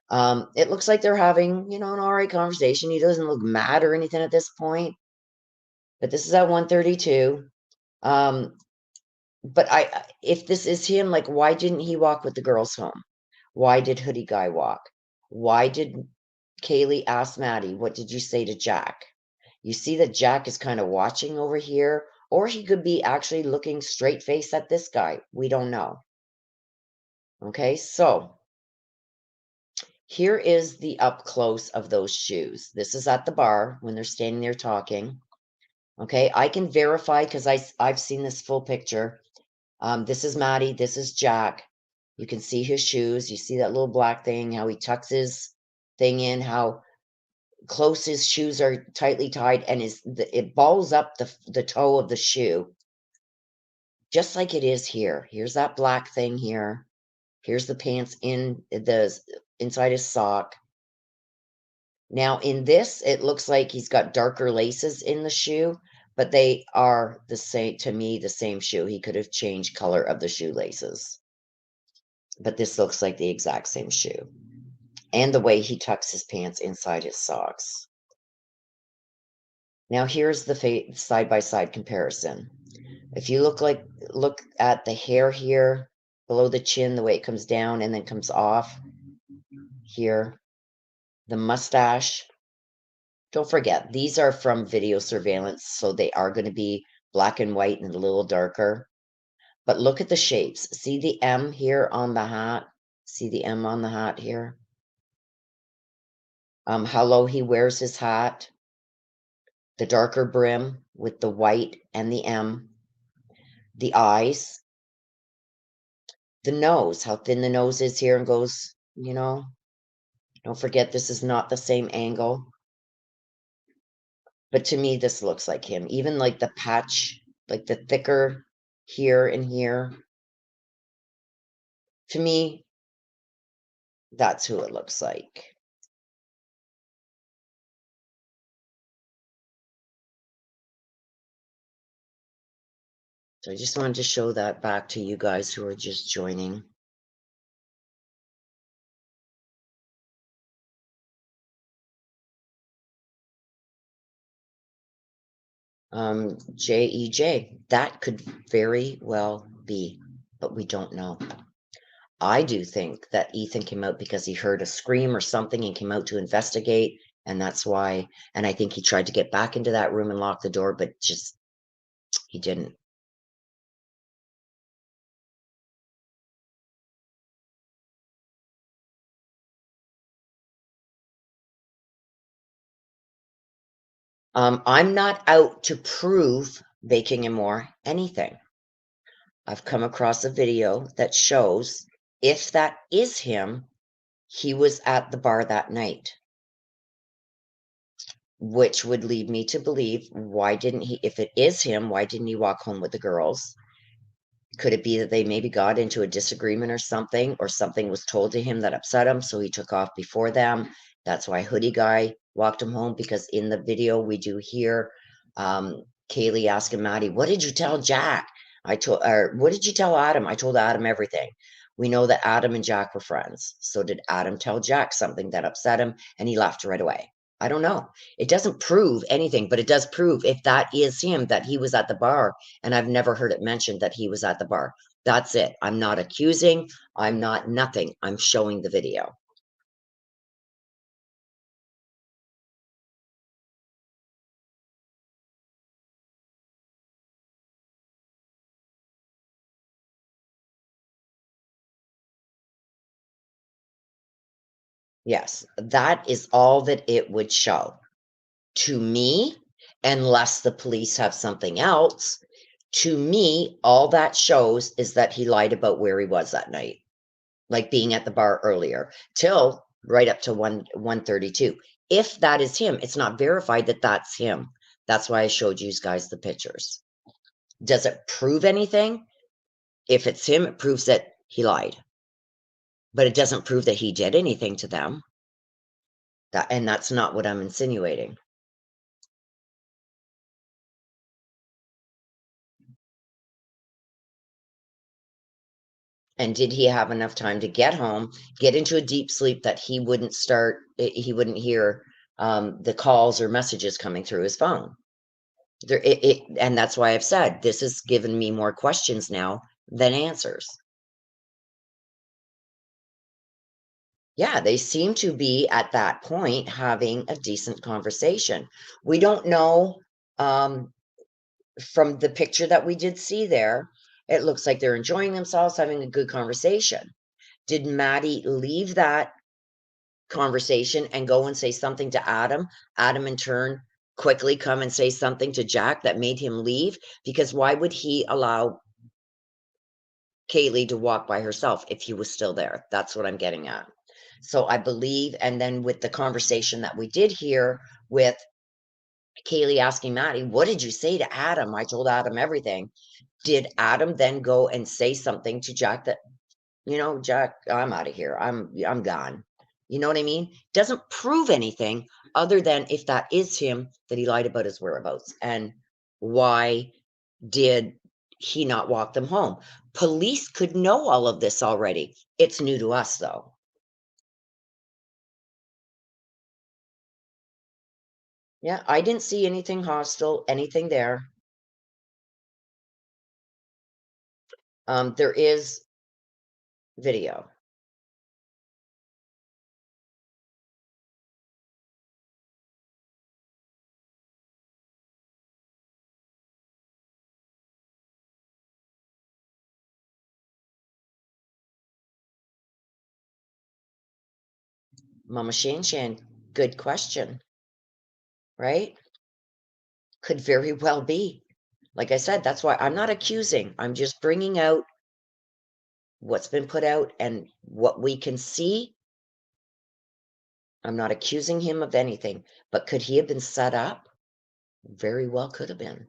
It looks like they're having, an all right conversation. He doesn't look mad or anything at this point. But this is at 1:32. But if this is him, like, why didn't he walk with the girls home? Why did Hoodie Guy walk? Why did Kaylee ask Maddie, what did you say to Jack? You see that Jack is kind of watching over here, or he could be actually looking straight face at this guy. We don't know. Okay, so Here is the up close of those shoes. This is at the bar when they're standing there talking. Okay, I can verify because I've seen this full picture. This is Maddie. This is Jack. You can see his shoes. You see that little black thing, how he tucks his thing in, how close his shoes are tightly tied, and it balls up the toe of the shoe, just like it is here. Here's that black thing here. Here's the pants inside his sock. Now in this, it looks like he's got darker laces in the shoe, but they are the same, to me, the same shoe. He could have changed color of the shoelaces, but this looks like the exact same shoe. And the way he tucks his pants inside his socks. Now here's the side-by-side comparison. If you look at the hair here below the chin, the way it comes down and then comes off here, the mustache. Don't forget, these are from video surveillance, so they are going to be black and white and a little darker. But look at the shapes. See the M here on the hat? See the M on the hat here? How low he wears his hat. The darker brim with the white and the M. The eyes. The nose, how thin the nose is here and goes, you know. Don't forget, this is not the same angle. But to me, this looks like him. Even like the patch, like the thicker here and here. To me, that's who it looks like. So I just wanted to show that back to you guys who are just joining. JEJ, that could very well be, but we don't know. I do think that Ethan came out because he heard a scream or something and came out to investigate, and that's why. And I think he tried to get back into that room and lock the door, but just he didn't. I'm not out to prove Baking and More anything. I've come across a video that shows if that is him, he was at the bar that night, which would lead me to believe, why didn't he, if it is him, why didn't he walk home with the girls? Could it be that they maybe got into a disagreement or something was told to him that upset him, so he took off before them? That's why Hoodie Guy walked him home, because in the video we do hear Kaylee asking Maddie, what did you tell Jack? Or what did you tell Adam? I told Adam everything. We know that Adam and Jack were friends. So did Adam tell Jack something that upset him and he left right away? I don't know. It doesn't prove anything, but it does prove, if that is him, that he was at the bar, and I've never heard it mentioned that he was at the bar. That's it. I'm not accusing. I'm not nothing. I'm showing the video. Yes, that is all that it would show to me, unless the police have something else. To me, all that shows is that he lied about where he was that night, like being at the bar earlier, till right up to 1:32. If that is him, it's not verified that that's him. That's why I showed you guys the pictures. Does it prove anything? If it's him, it proves that he lied. But it doesn't prove that he did anything to them. And that's not what I'm insinuating. And did he have enough time to get home, get into a deep sleep that he wouldn't hear the calls or messages coming through his phone? And that's why I've said this has given me more questions now than answers. Yeah, they seem to be at that point having a decent conversation. We don't know, from the picture that we did see there, it looks like they're enjoying themselves, having a good conversation. Did Maddie leave that conversation and go and say something to Adam, Adam in turn quickly come and say something to Jack that made him leave? Because why would he allow Kaylee to walk by herself if he was still there? That's what I'm getting at. So I believe, and then with the conversation that we did here with Kaylee asking Maddie, what did you say to Adam? I told Adam everything. Did Adam then go and say something to Jack that, Jack, I'm out of here. I'm gone. You know what I mean? Doesn't prove anything other than if that is him, that he lied about his whereabouts. And why did he not walk them home? Police could know all of this already. It's new to us, though. Yeah, I didn't see anything hostile, anything there. There is video. Mama Shan, good question, right? Could very well be. Like I said, that's why I'm not accusing. I'm just bringing out what's been put out and what we can see. I'm not accusing him of anything, but could he have been set up? Very well could have been.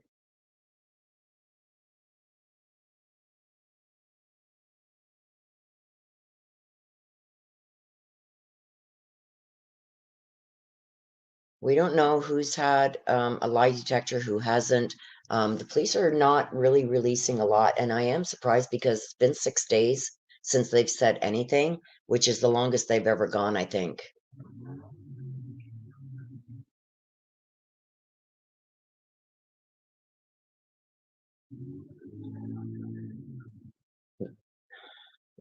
We don't know who's had a lie detector, who hasn't. The police are not really releasing a lot, and I am surprised because it's been 6 days since they've said anything, which is the longest they've ever gone, I think.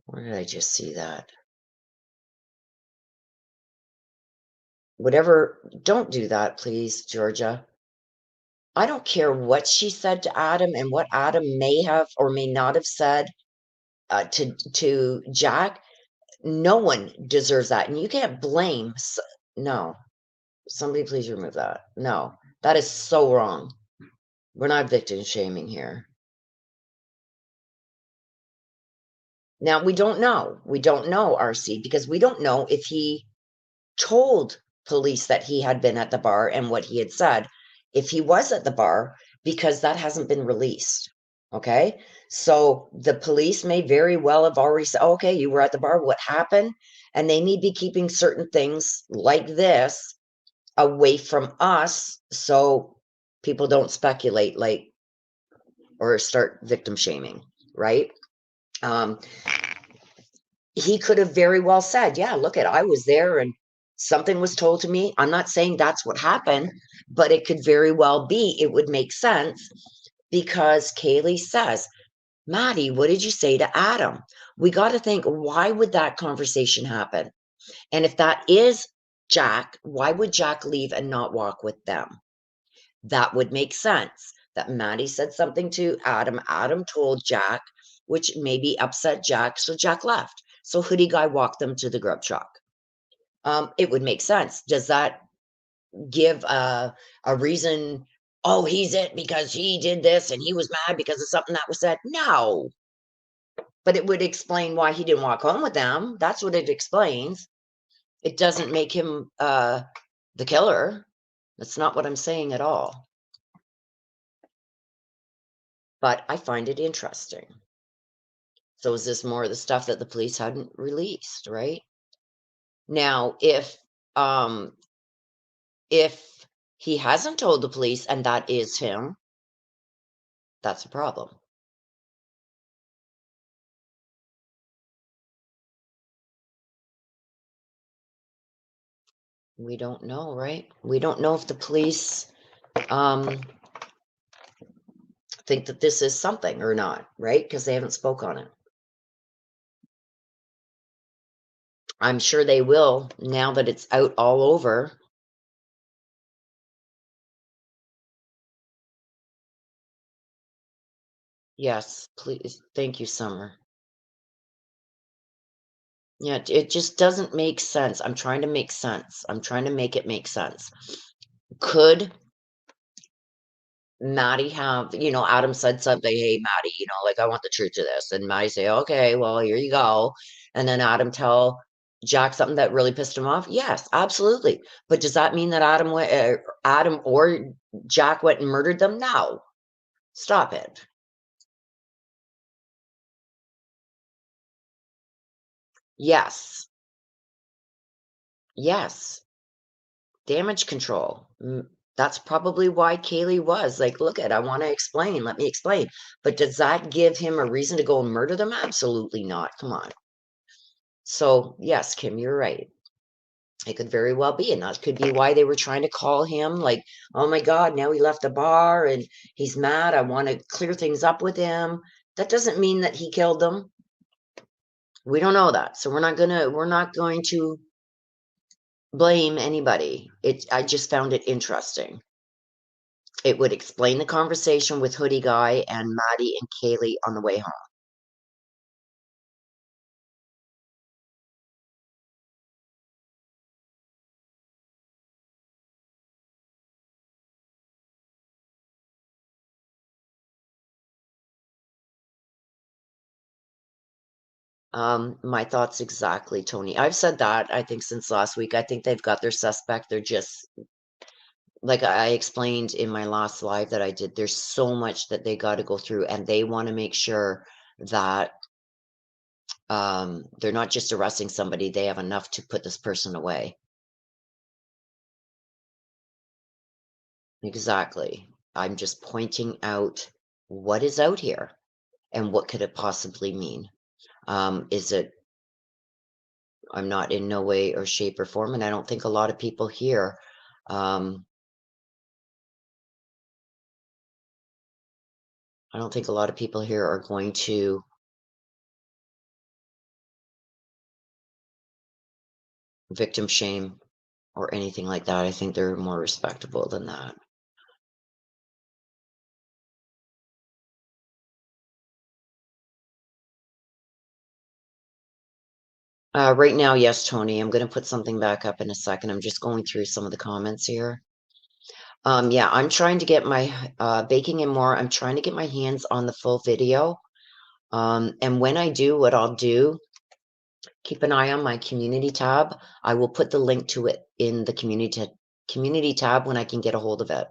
Where did I just see that? Whatever, don't do that, please, Georgia. I don't care what she said to Adam and what Adam may have or may not have said to Jack. No one deserves that, and you can't blame. No, somebody please remove that. No, that is so wrong. We're not victim shaming here. Now we don't know. We don't know, RC, because we don't know if he told police that he had been at the bar and what he had said. If he was at the bar, because that hasn't been released. Okay. So the police may very well have already said, okay, you were at the bar. What happened? And they may be keeping certain things like this away from us so people don't speculate like or start victim shaming, right? Um, he could have very well said, yeah, look at, I was there and something was told to me. I'm not saying that's what happened, but it could very well be, it would make sense because Kaylee says, Maddie, what did you say to Adam? We got to think, why would that conversation happen? And if that is Jack, why would Jack leave and not walk with them? That would make sense. That Maddie said something to Adam. Adam told Jack, which maybe upset Jack. So Jack left. So Hoodie Guy walked them to the grub truck. It would make sense. Does that give a reason? Oh, he's it because he did this and he was mad because of something that was said. No, but it would explain why he didn't walk home with them. That's what it explains. It doesn't make him the killer. That's not what I'm saying at all. But I find it interesting. So is this more of the stuff that the police hadn't released, right? Now, if he hasn't told the police and that is him, that's a problem. We don't know, right? We don't know if the police um think that this is something or not, right? Because they haven't spoke on it. I'm sure they will now that it's out all over. Yes, please. Thank you, Summer. Yeah, it just doesn't make sense. I'm trying to make sense. I'm trying to make it make sense. Could Maddie have, Adam said something, "Hey, Maddie, like, I want the truth to this." And Maddie say, "Okay, well, here you go." And then Adam tell Jack something that really pissed him off? Yes, absolutely. But does that mean that Adam or Jack went and murdered them? No. Stop it. Yes. Yes. Damage control. That's probably why Kaylee was like, "Look I wanna explain, let me explain." But does that give him a reason to go and murder them? Absolutely not, come on. So, yes, Kim, you're right. It could very well be, and that could be why they were trying to call him, like, "Oh my god, now he left the bar and he's mad, I wanna clear things up with him." That doesn't mean that he killed them. We don't know that, so we're not going to blame anybody. I just found it interesting. It would explain the conversation with Hoodie Guy and Maddie and Kaylee on the way home. My thoughts exactly, Tony. I've said that, I think, since last week. I think they've got their suspect. They're just like I explained in my last live that I did, there's so much that they got to go through, and they want to make sure that they're not just arresting somebody, they have enough to put this person away. Exactly. I'm just pointing out what is out here and what could it possibly mean. Is it I'm not in no way or shape or form, and I don't think a lot of people here, um, I don't think a lot of people here are going to victim shame or anything like that. I think they're more respectable than that. Right now, yes, Tony. I'm going to put something back up in a second. I'm just going through some of the comments here. Yeah, I'm trying to get my baking and more. I'm trying to get my hands on the full video. And when I do, what I'll do, keep an eye on my community tab. I will put the link to it in the community tab when I can get a hold of it.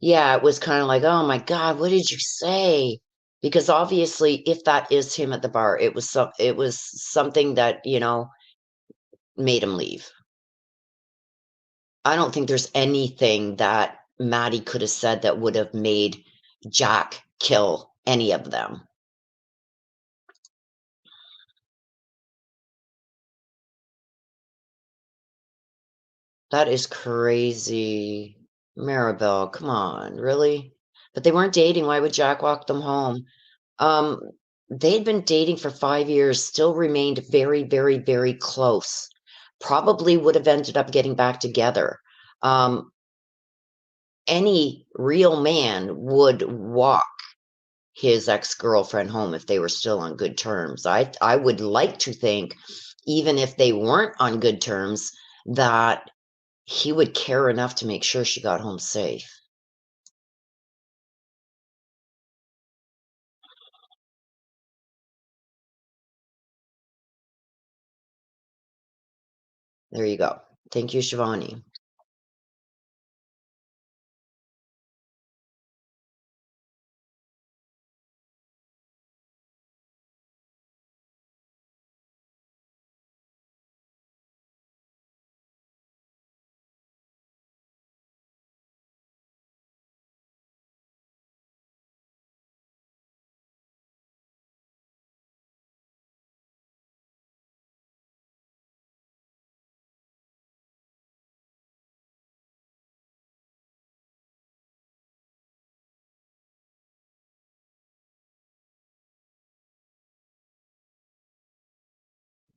Yeah, it was kinda like, "Oh my god, what did you say?" Because obviously, if that is him at the bar, it was something that, made him leave. I don't think there's anything that Maddie could have said that would have made Jack kill any of them. That is crazy. Maribel, come on, really? But they weren't dating, why would Jack walk them home? Um, they'd been dating for 5 years, still remained very, very, very close. Probably would have ended up getting back together. Um, any real man would walk his ex-girlfriend home if they were still on good terms. I would like to think, even if they weren't on good terms, that he would care enough to make sure she got home safe. There you go. Thank you, Shivani.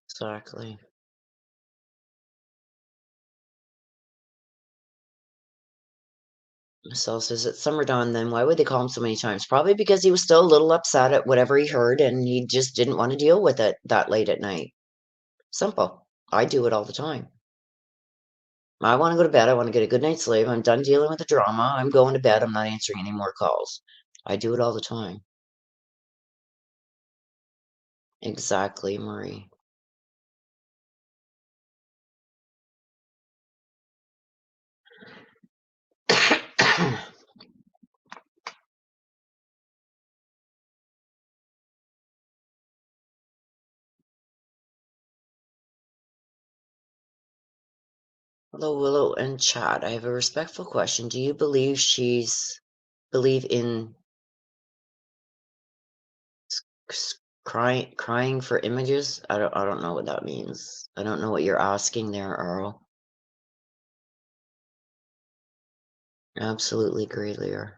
Exactly. Michelle says it's summer dawn. Then why would they call him so many times? Probably because he was still a little upset at whatever he heard and he just didn't want to deal with it that late at night. Simple. I do it all the time. I want to go to bed. I want to get a good night's sleep. I'm done dealing with the drama. I'm going to bed. I'm not answering any more calls. I do it all the time. Exactly, Marie. Hello, Willow and Chad. I have a respectful question. Do you believe believe in crying for images? I don't know what that means. I don't know what you're asking there, Earl. Absolutely agree, Lear.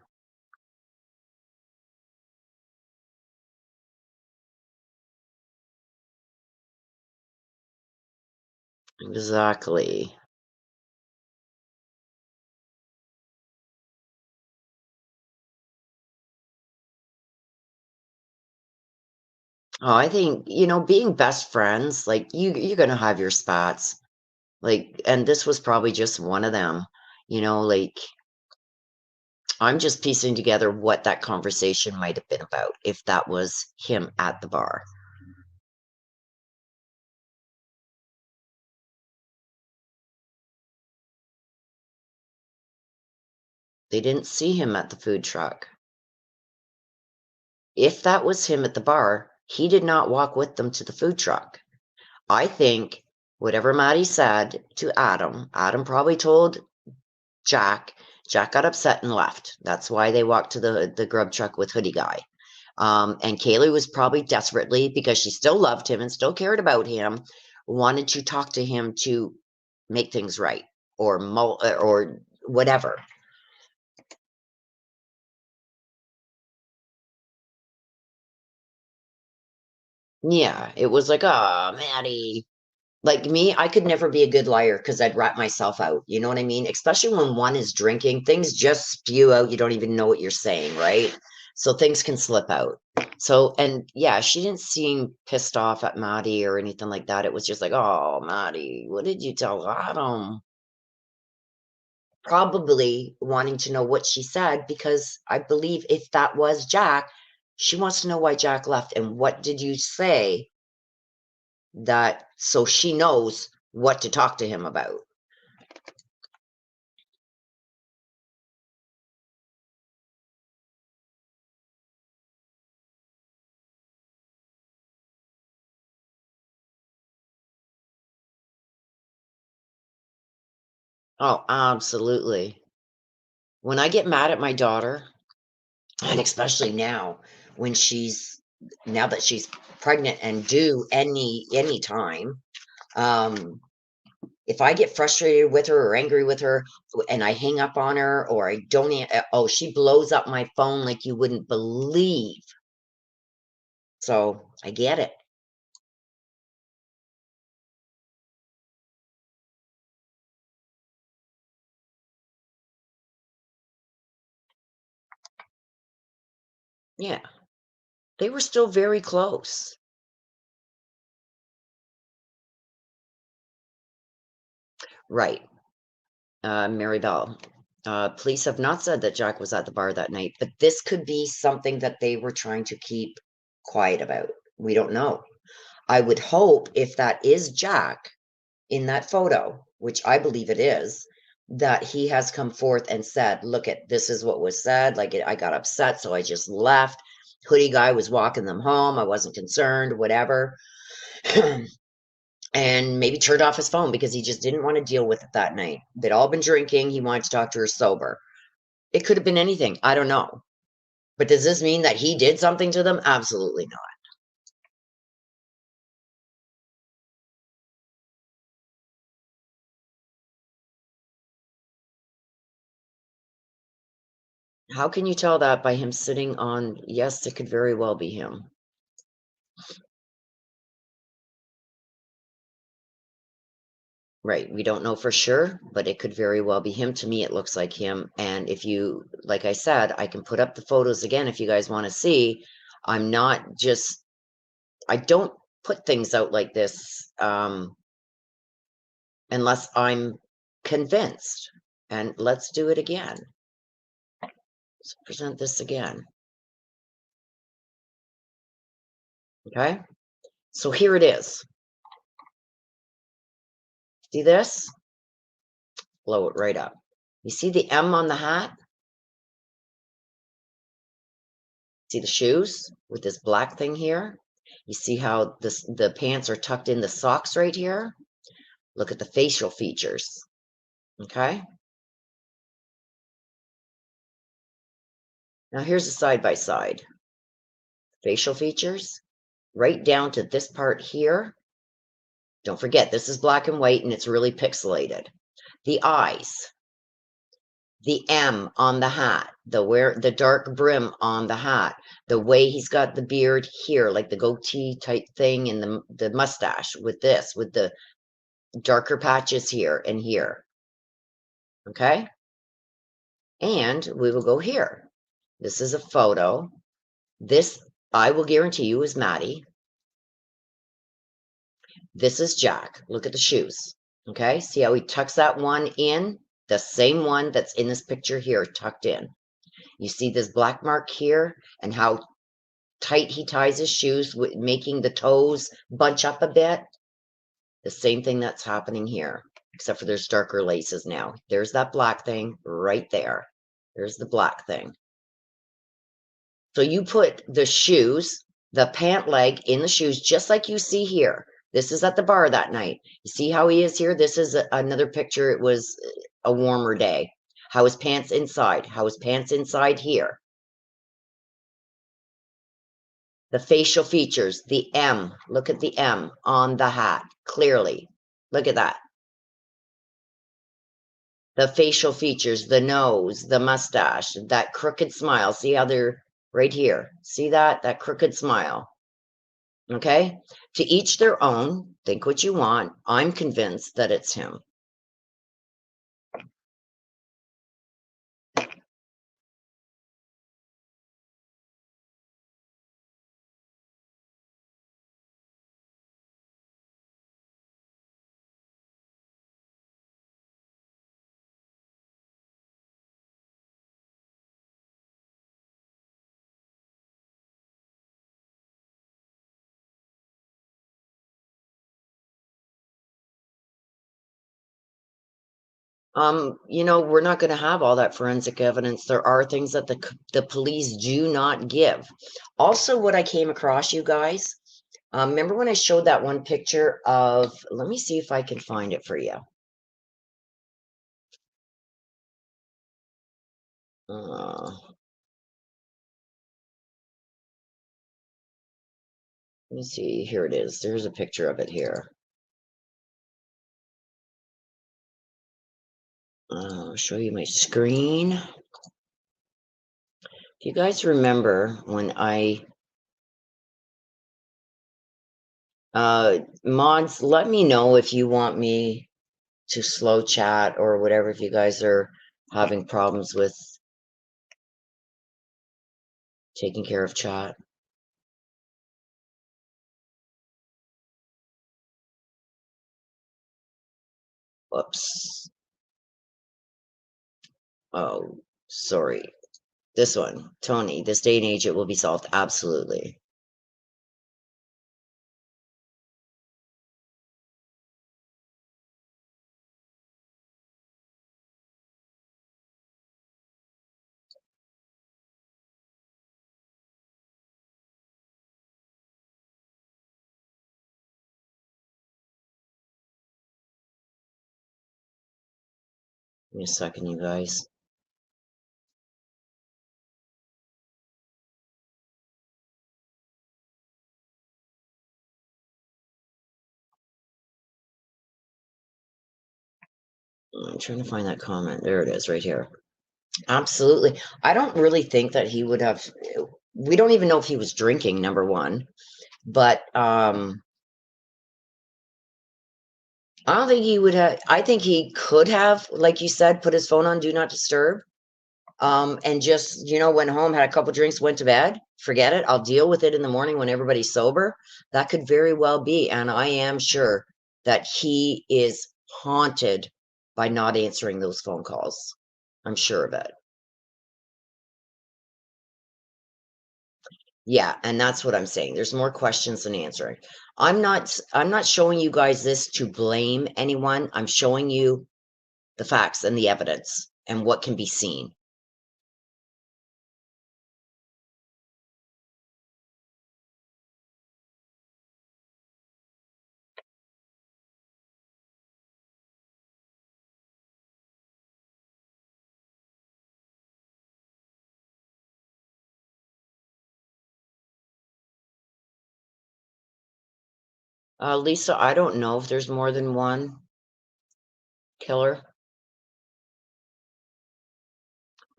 Exactly. Oh, I think, being best friends, like you're gonna have your spats. Like, and this was probably just one of them. Like I'm just piecing together what that conversation might have been about if that was him at the bar. They didn't see him at the food truck. If that was him at the bar, he did not walk with them to the food truck. I think whatever Maddie said to Adam, Adam probably told Jack. Jack got upset and left. That's why they walked to the grub truck with Hoodie Guy. And Kaylee was probably desperately, because she still loved him and still cared about him, wanted to talk to him to make things right or whatever. Yeah, it was like, oh, Maddie. Like me, I could never be a good liar because I'd rat myself out. You know what I mean? Especially when one is drinking, things just spew out. You don't even know what you're saying, right? So things can slip out. So, and yeah, she didn't seem pissed off at Maddie or anything like that. It was just like, oh, Maddie, what did you tell Adam? Probably wanting to know what she said because I believe if that was Jack, she wants to know why Jack left and what did you say that so she knows what to talk to him about. Oh, absolutely. When I get mad at my daughter, and especially now when now that she's pregnant and due any time, um, if I get frustrated with her or angry with her and I hang up on her or I don't, oh, she blows up my phone like you wouldn't believe. So I get it. Yeah, they were still very close. Right. Mary Bell. Police have not said that Jack was at the bar that night, but this could be something that they were trying to keep quiet about. We don't know. I would hope if that is Jack in that photo, which I believe it is, that he has come forth and said, look at this is what was said. Like I got upset, so I just left. Hoodie guy was walking them home. I wasn't concerned, whatever. And maybe turned off his phone because he just didn't want to deal with it that night. They'd all been drinking. He wanted to talk to her sober. It could have been anything. I don't know. But does this mean that he did something to them? Absolutely not. How can you tell that by him sitting on? Yes, it could very well be him. Right. We don't know for sure, but it could very well be him. To me, it looks like him. And if you, like I said, I can put up the photos again if you guys want to see. I'm not just, I don't put things out like this unless I'm convinced. And let's do it again. Let's present this again. Okay. So here it is. See this? Blow it right up. You see the M on the hat? See the shoes with this black thing here? You see how the pants are tucked in the socks right here? Look at the facial features. Okay. Now here's a side by side. Facial features, right down to this part here. Don't forget, this is black and white and it's really pixelated. The eyes, the M on the hat, the dark brim on the hat, the way he's got the beard here, like the goatee type thing, and the mustache with this, with the darker patches here and here. Okay. And we will go here. This is a photo. This, I will guarantee you, is Maddie. This is Jack. Look at the shoes. Okay. See how he tucks that one in? The same one that's in this picture here, tucked in. You see this black mark here and how tight he ties his shoes, making the toes bunch up a bit. The same thing that's happening here, except for there's darker laces now. There's that black thing right there. There's the black thing. So you put the shoes, the pant leg in the shoes, just like you see here. This is at the bar that night. You see how he is here? This is another picture. It was a warmer day. How his pants inside? How his pants inside here? The facial features, the M. Look at the M on the hat, clearly. Look at that. The facial features, the nose, the mustache, that crooked smile. See how they're right here? See that? That crooked smile. Okay? To each their own. Think what you want. I'm convinced that it's him. You know, we're not going to have all that forensic evidence. There are things that the police do not give. Also, what I came across, you guys, remember when I showed that one picture of, let me see if I can find it for you. Let me see. Here it is. There's a picture of it here. I'll show you my screen. If you guys remember when mods, let me know if you want me to slow chat or whatever, if you guys are having problems with taking care of chat. Whoops. Oh, sorry. This one, Tony, this day and age, it will be solved. Absolutely. Give me a second, you guys. I'm trying to find that comment. There it is, right here. Absolutely. I don't really think that he would have, we don't even know if he was drinking, number one. But I don't think he would have. I think he could have, like you said, put his phone on do not disturb. And just, went home, had a couple drinks, went to bed. Forget it. I'll deal with it in the morning when everybody's sober. That could very well be. And I am sure that he is haunted by not answering those phone calls. I'm sure of it. Yeah, and that's what I'm saying. There's more questions than answering. I'm not showing you guys this to blame anyone. I'm showing you the facts and the evidence and what can be seen. Lisa, I don't know if there's more than one killer.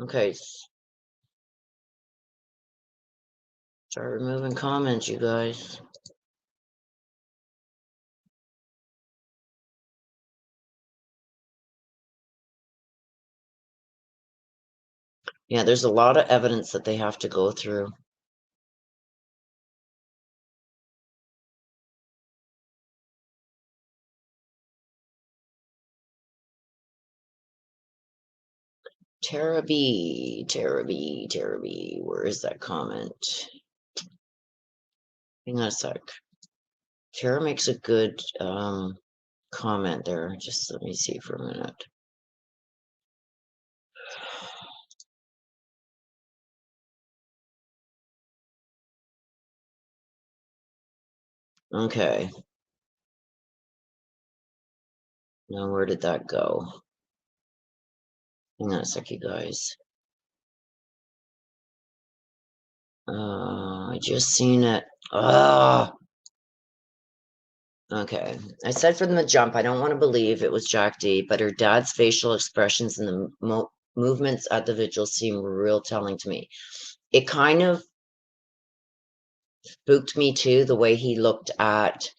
Okay, start removing comments, you guys. Yeah, there's a lot of evidence that they have to go through. Tara B, Tara B, Tara B. Where is that comment? Hang on a sec. Tara makes a good comment there. Just let me see for a minute. Okay. Now where did that go? Hang on a sec, you guys. I just seen it. Okay. I said from the jump, I don't want to believe it was Jack D, but her dad's facial expressions and the movements at the vigil seem real telling to me. It kind of spooked me too, the way he looked at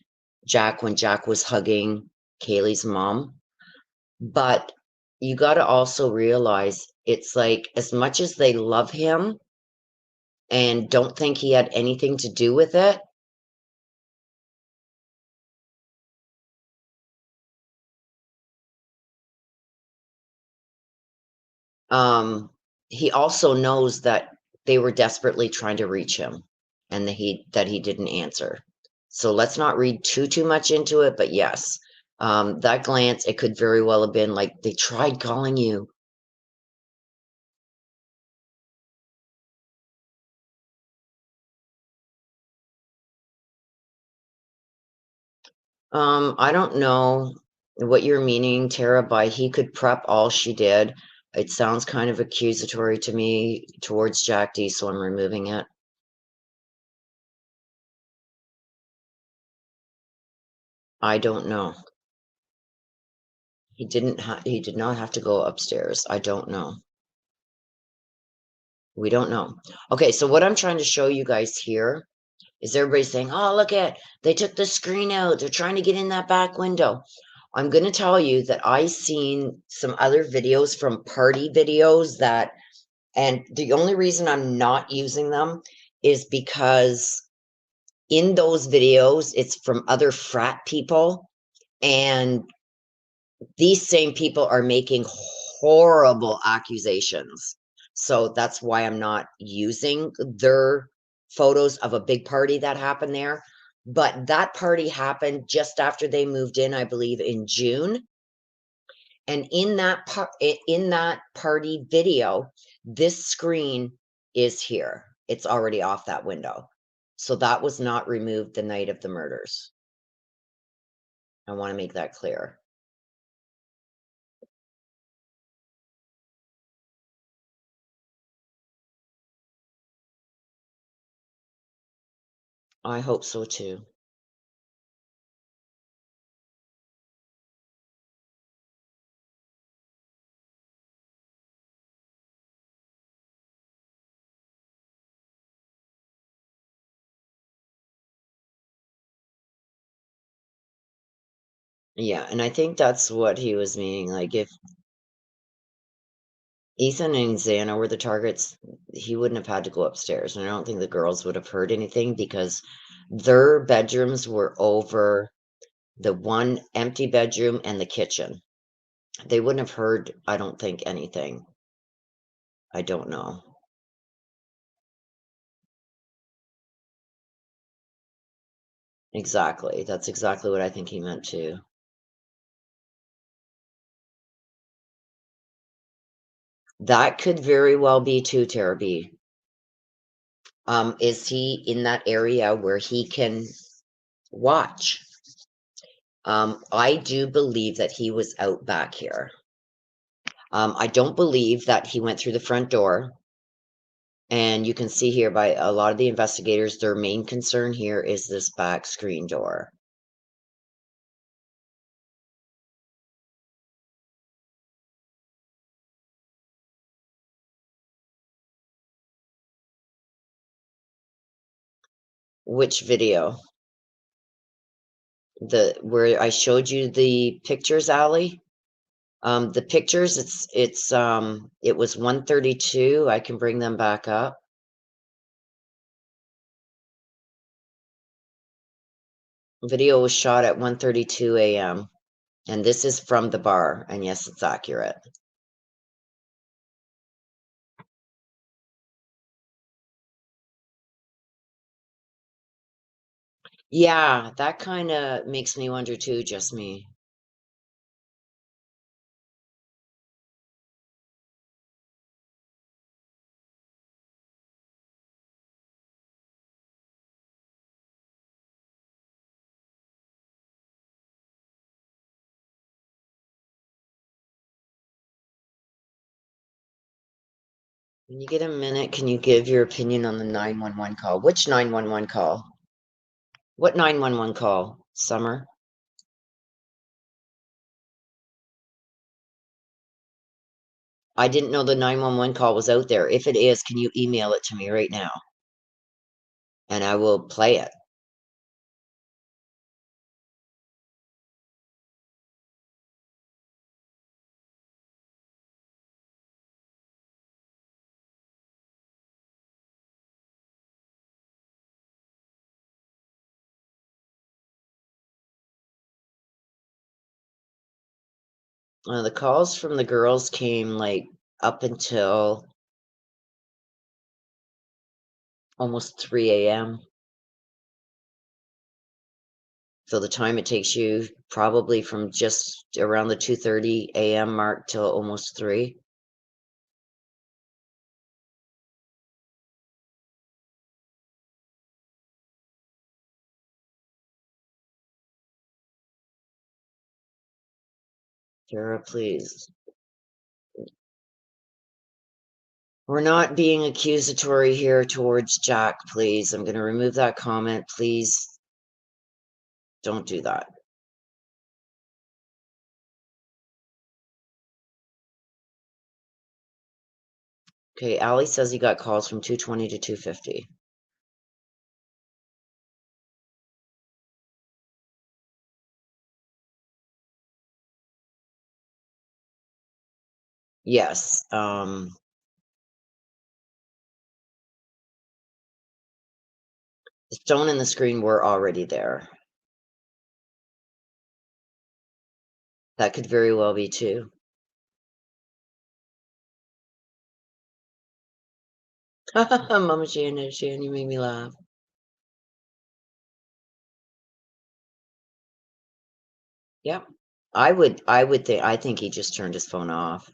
Jack when Jack was hugging Kaylee's mom. But you got to also realize it's like as much as they love him and don't think he had anything to do with it, he also knows that they were desperately trying to reach him and that he didn't answer. So let's not read too much into it, but yes, that glance, it could very well have been like they tried calling you. I don't know what you're meaning, Tara, by he could prep all she did. It sounds kind of accusatory to me towards Jack D, so I'm removing it. I don't know. He did not have to go upstairs. I don't know. We don't know. Okay, so what I'm trying to show you guys here is everybody's saying, oh, look they took the screen out. They're trying to get in that back window. I'm going to tell you that I've seen some other videos from party videos and the only reason I'm not using them is because in those videos, it's from other frat people, and these same people are making horrible accusations. So that's why I'm not using their photos of a big party that happened there. But that party happened just after they moved in, I believe, in June. And in that party video, this screen is here. It's already off that window. So that was not removed the night of the murders. I want to make that clear. I hope so too. Yeah, and I think that's what he was meaning. Like, if Ethan and Xana were the targets, he wouldn't have had to go upstairs. And I don't think the girls would have heard anything because their bedrooms were over the one empty bedroom and the kitchen. They wouldn't have heard, I don't think, anything. I don't know. Exactly. That's exactly what I think he meant too. That could very well be too, Tara B. Is he in that area where he can watch? I do believe that he was out back here. I don't believe that he went through the front door. And you can see here by a lot of the investigators, their main concern here is this back screen door. Which video? The where I showed you the pictures, Allie? The pictures, it was 1:32. I can bring them back up. Video was shot at 1:32 a.m. And this is from the bar, and yes, it's accurate. Yeah, that kind of makes me wonder too, just me. When you get a minute, can you give your opinion on the 911 call? Which 911 call? What 911 call, Summer? I didn't know the 911 call was out there. If it is, can you email it to me right now? And I will play it. The calls from the girls came like up until almost 3 a.m. So the time it takes you probably from just around the 2:30 a.m. mark till almost 3. Tara, please. We're not being accusatory here towards Jack, please. I'm going to remove that comment. Please don't do that. Okay, Allie says he got calls from 2:20 to 2:50. Yes. The stone and the screen were already there. That could very well be too. Mama Shannon, you made me laugh. Yep. I think he just turned his phone off.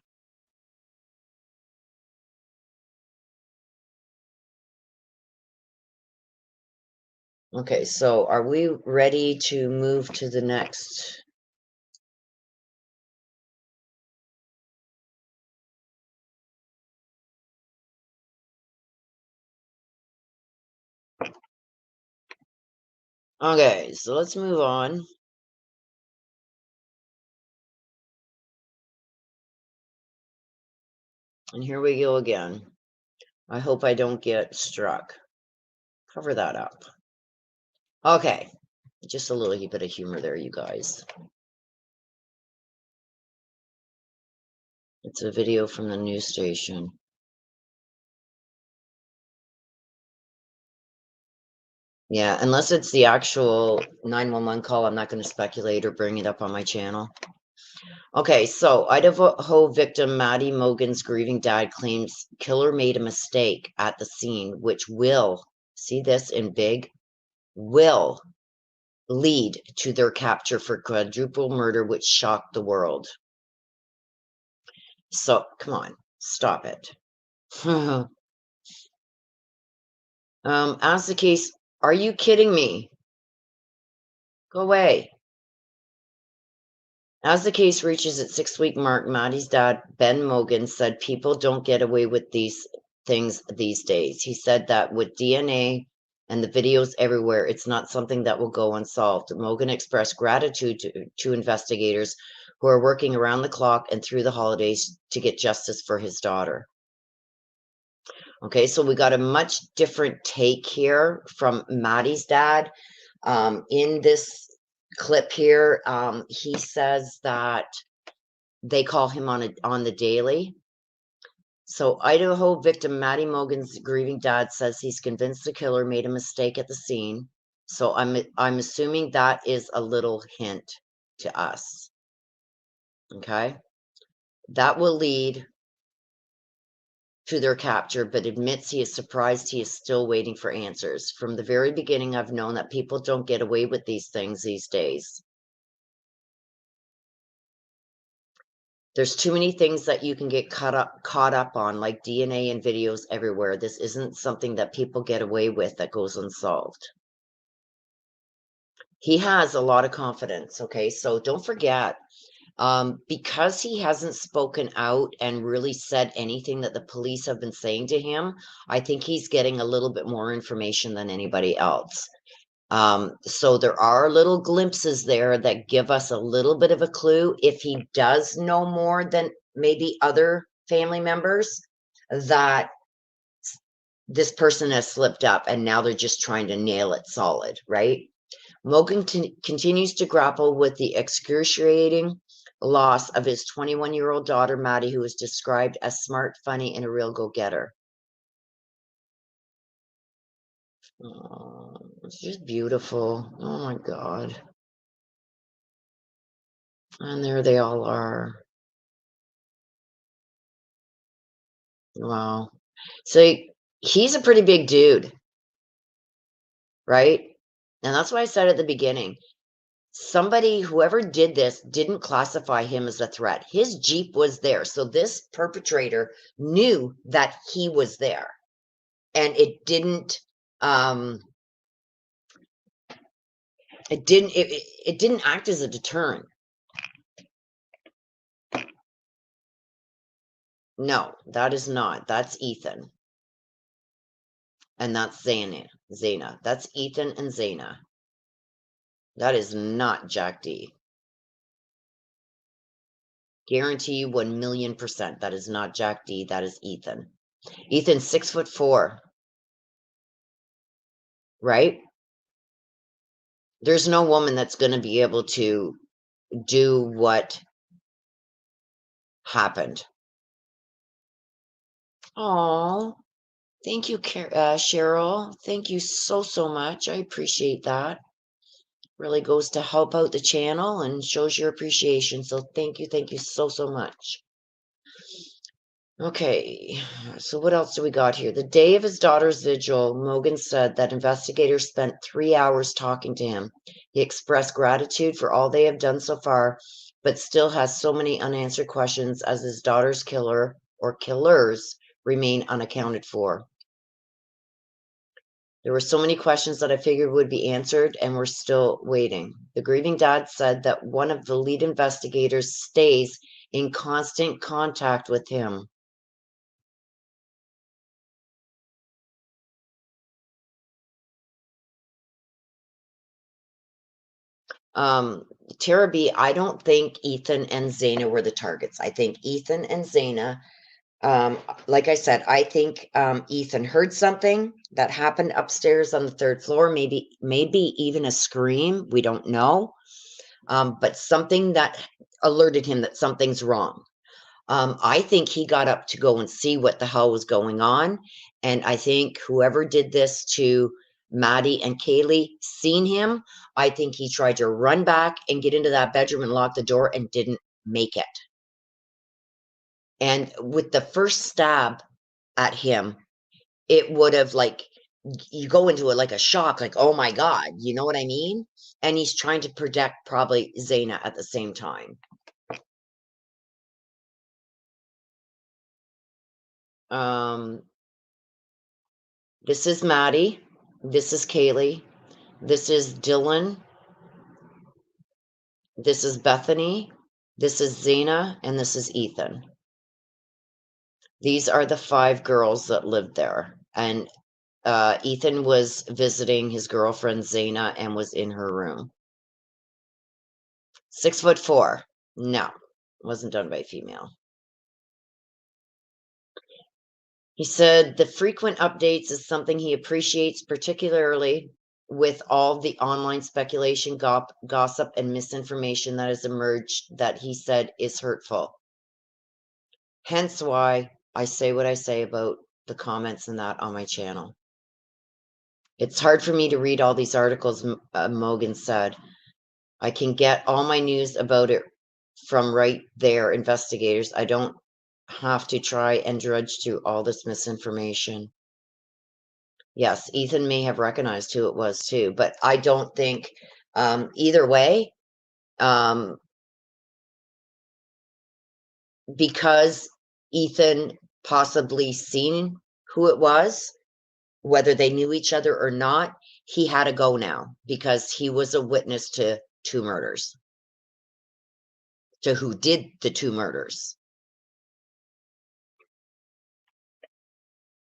Okay, so are we ready to move to the next? Okay, so let's move on. And here we go again. I hope I don't get struck. Cover that up. Okay, just a little bit of humor there, you guys. It's a video from the news station. Yeah, unless it's the actual 911 call, I'm not going to speculate or bring it up on my channel. Okay, so Idaho victim Maddie Mogen's grieving dad claims killer made a mistake at the scene, which will, see this in big, will lead to their capture for quadruple murder, which shocked the world. So, come on, stop it. As the case, are you kidding me? Go away. As the case reaches its 6-week mark, Maddie's dad, Ben Mogen, said people don't get away with these things these days. He said that with DNA and the videos everywhere, it's not something that will go unsolved. Mogen expressed gratitude to investigators who are working around the clock and through the holidays to get justice for his daughter. Okay, so we got a much different take here from Maddie's dad. In this clip here, he says that they call him on the daily. So Idaho victim Maddie Mogen's grieving dad says he's convinced the killer made a mistake at the scene. So I'm assuming that is a little hint to us. Okay, that will lead to their capture, but admits he is surprised he is still waiting for answers. From the very beginning, I've known that people don't get away with these things these days. There's too many things that you can get caught up on, like DNA and videos everywhere. This isn't something that people get away with that goes unsolved. He has a lot of confidence, okay? So don't forget, because he hasn't spoken out and really said anything that the police have been saying to him, I think he's getting a little bit more information than anybody else. So there are little glimpses there that give us a little bit of a clue. If he does know more than maybe other family members, that this person has slipped up and now they're just trying to nail it solid, right? Mogen continues to grapple with the excruciating loss of his 21-year-old daughter, Maddie, who is described as smart, funny, and a real go-getter. Oh, it's just beautiful. Oh my God. And there they all are. Wow. So he's a pretty big dude, right? And that's why I said at the beginning, somebody, whoever did this, didn't classify him as a threat. His Jeep was there. So this perpetrator knew that he was there. And it didn't act as a deterrent. No, that is not. That's Ethan. And that's Zana. That's Ethan and Zana. That is not Jack D. Guarantee you 1,000,000% that is not Jack D. That is Ethan. Ethan's 6'4", right? There's no woman that's going to be able to do what happened. Oh, thank you, Cheryl. Thank you so much. I appreciate that. Really goes to help out the channel and shows your appreciation. So thank you so much. Okay, so what else do we got here? The day of his daughter's vigil, Mogen said that investigators spent 3 hours talking to him. He expressed gratitude for all they have done so far, but still has so many unanswered questions as his daughter's killer or killers remain unaccounted for. There were so many questions that I figured would be answered, and we're still waiting. The grieving dad said that one of the lead investigators stays in constant contact with him. Tara B, I don't think Ethan and Zana were the targets. I think Ethan and Zana, like I said, I think Ethan heard something that happened upstairs on the 3rd floor, maybe even a scream. We don't know. But something that alerted him that something's wrong. I think he got up to go and see what the hell was going on. And I think whoever did this to Maddie and Kaylee seen him. I think he tried to run back and get into that bedroom and lock the door and didn't make it. And with the first stab at him, it would have like you go into it like a shock, like, oh my God, you know what I mean? And he's trying to protect probably Zaina at the same time. This is Maddie. This is Kaylee. This is Dylan. This is Bethany. This is Zaina. And this is Ethan. These are the 5 girls that lived there. And Ethan was visiting his girlfriend Zaina and was in her room. 6'4". No, wasn't done by a female. He said the frequent updates is something he appreciates, particularly with all the online speculation, gossip, and misinformation that has emerged that he said is hurtful. Hence why I say what I say about the comments and that on my channel. It's hard for me to read all these articles, Mogen said. I can get all my news about it from right there, investigators. I don't have to try and drudge through all this misinformation. Yes, Ethan may have recognized who it was too, but I don't think either way, because Ethan possibly seen who it was, whether they knew each other or not, he had to go now because he was a witness to 2 murders, to who did the 2 murders.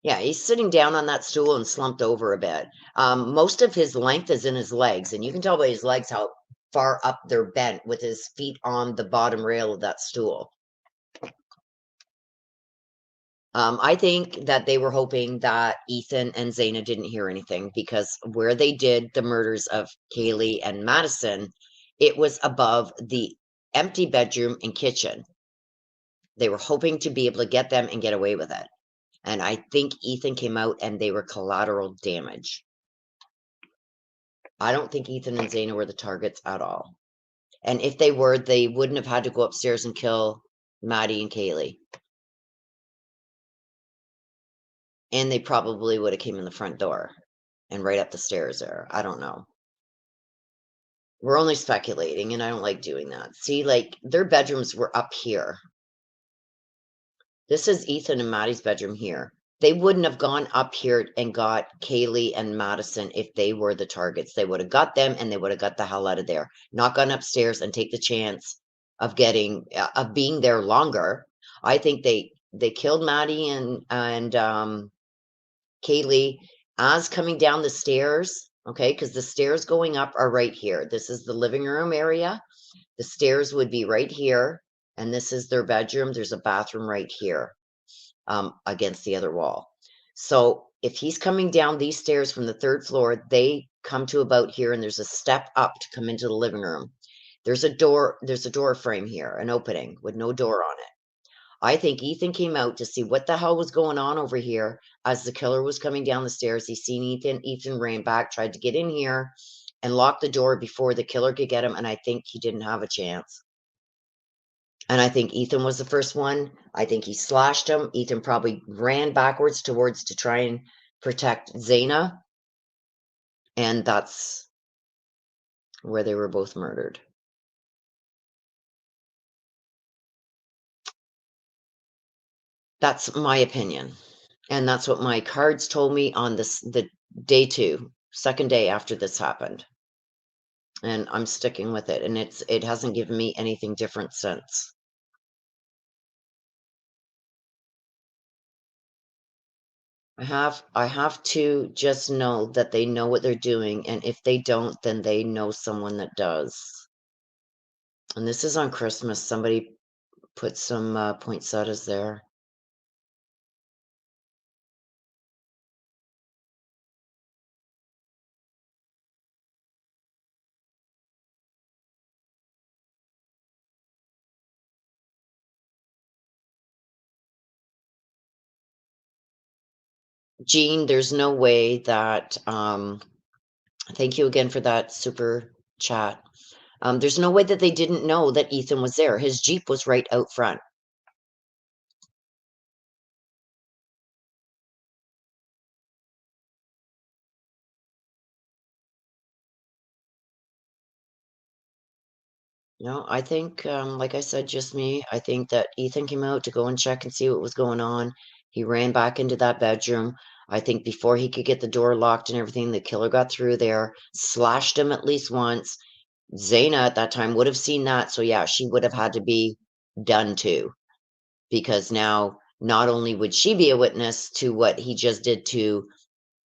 Yeah, he's sitting down on that stool and slumped over a bit. Most of his length is in his legs, and you can tell by his legs how far up they're bent with his feet on the bottom rail of that stool. I think that they were hoping that Ethan and Zaina didn't hear anything because where they did the murders of Kaylee and Madison, it was above the empty bedroom and kitchen. They were hoping to be able to get them and get away with it. And I think Ethan came out and they were collateral damage. I don't think Ethan and Zaina were the targets at all. And if they were, they wouldn't have had to go upstairs and kill Maddie and Kaylee. And they probably would have came in the front door and right up the stairs there. I don't know. We're only speculating, and I don't like doing that. See, like, their bedrooms were up here. This is Ethan and Maddie's bedroom here. They wouldn't have gone up here and got Kaylee and Madison if they were the targets. They would have got them, and they would have got the hell out of there. Not gone upstairs and take the chance of getting of being there longer. I think they killed Maddie and Kaylee as coming down the stairs. Okay, because the stairs going up are right here. This is the living room area. The stairs would be right here, and this is their bedroom. There's a bathroom right here against the other wall. So if he's coming down these stairs from the 3rd floor, they come to about here, and there's a step up to come into the living room. There's a door frame here, an opening with no door on it. I think Ethan came out to see what the hell was going on over here as the killer was coming down the stairs. He seen Ethan. Ethan ran back, tried to get in here and lock the door before the killer could get him. And I think he didn't have a chance. And I think Ethan was the first one. I think he slashed him. Ethan probably ran backwards towards to try and protect Zaina. And that's where they were both murdered. That's my opinion. And that's what my cards told me on the day 2, second day after this happened. And I'm sticking with it. And it hasn't given me anything different since. I have to just know that they know what they're doing, and if they don't, then they know someone that does. And this is on Christmas. Somebody put some poinsettias there. Jean, there's no way that, thank you again for that super chat. There's no way that they didn't know that Ethan was there. His Jeep was right out front. No, I think, like I said, just me. I think that Ethan came out to go and check and see what was going on. He ran back into that bedroom. I think before he could get the door locked and everything, the killer got through there, slashed him at least once. Zaina at that time would have seen that. So, yeah, she would have had to be done too, because now not only would she be a witness to what he just did to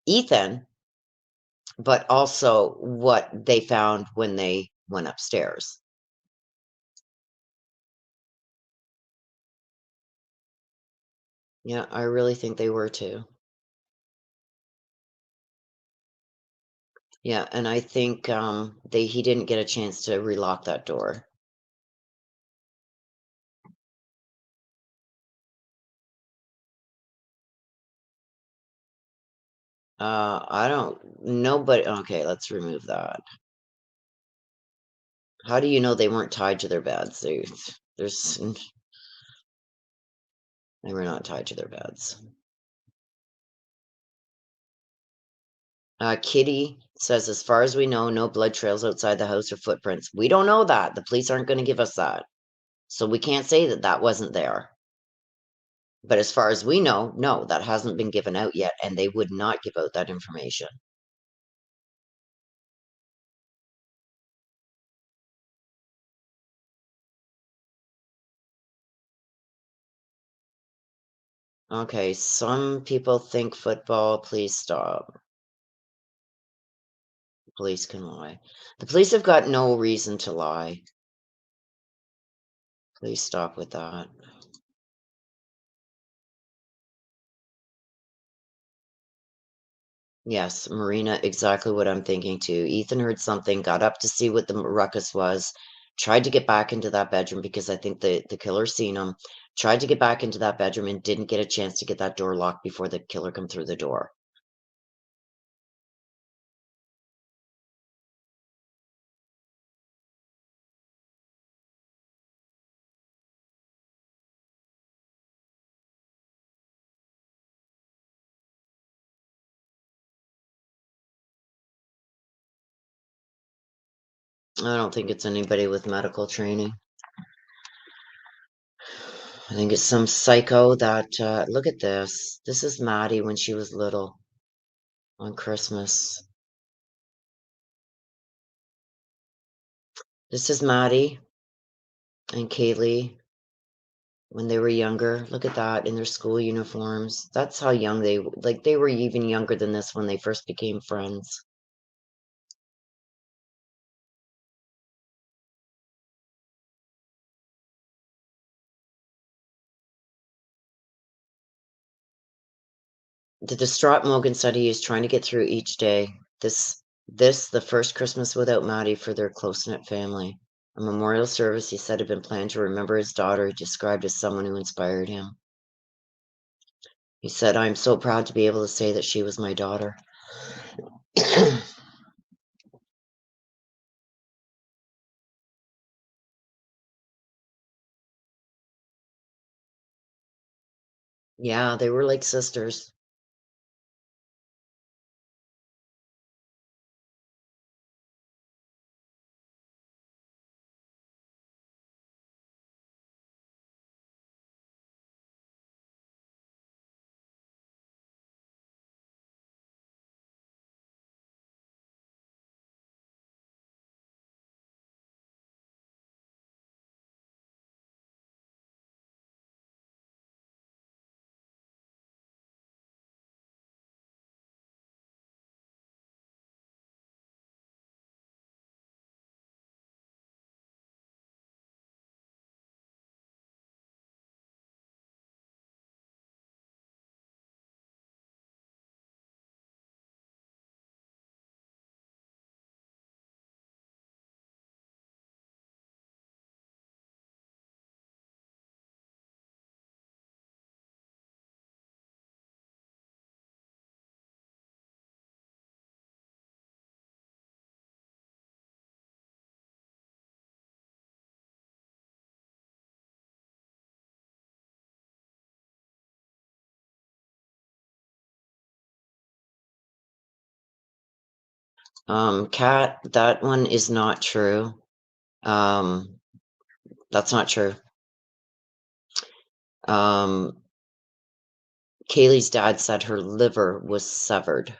Ethan, but also what they found when they went upstairs. Yeah, I really think they were too. Yeah, and I think, he didn't get a chance to relock that door. I don't know, but okay, let's remove that. How do you know they weren't tied to their beds? There's they were not tied to their beds. Kitty says, as far as we know, no blood trails outside the house or footprints. We don't know that. The police aren't going to give us that. So we can't say that that wasn't there. But as far as we know, no, that hasn't been given out yet, and they would not give out that information. Okay, some people think football. Please stop. Police can lie. The police have got no reason to lie. Please stop with that. Yes, Marina, exactly what I'm thinking too. Ethan heard something, got up to see what the ruckus was, tried to get back into that bedroom because I think the killer seen him, tried to get back into that bedroom and didn't get a chance to get that door locked before the killer come through the door. I don't think it's anybody with medical training. I think it's some psycho that, look at this. This is Maddie when she was little on Christmas. This is Maddie and Kaylee when they were younger. Look at that in their school uniforms. That's how young they were even younger than this when they first became friends. The distraught Mogen said he is trying to get through each day. The first Christmas without Maddie for their close-knit family. A memorial service he said had been planned to remember his daughter, he described as someone who inspired him. He said, I'm so proud to be able to say that she was my daughter. Yeah, they were like sisters. Kat, that one is not true. That's not true. Um, Kaylee's dad said her liver was severed.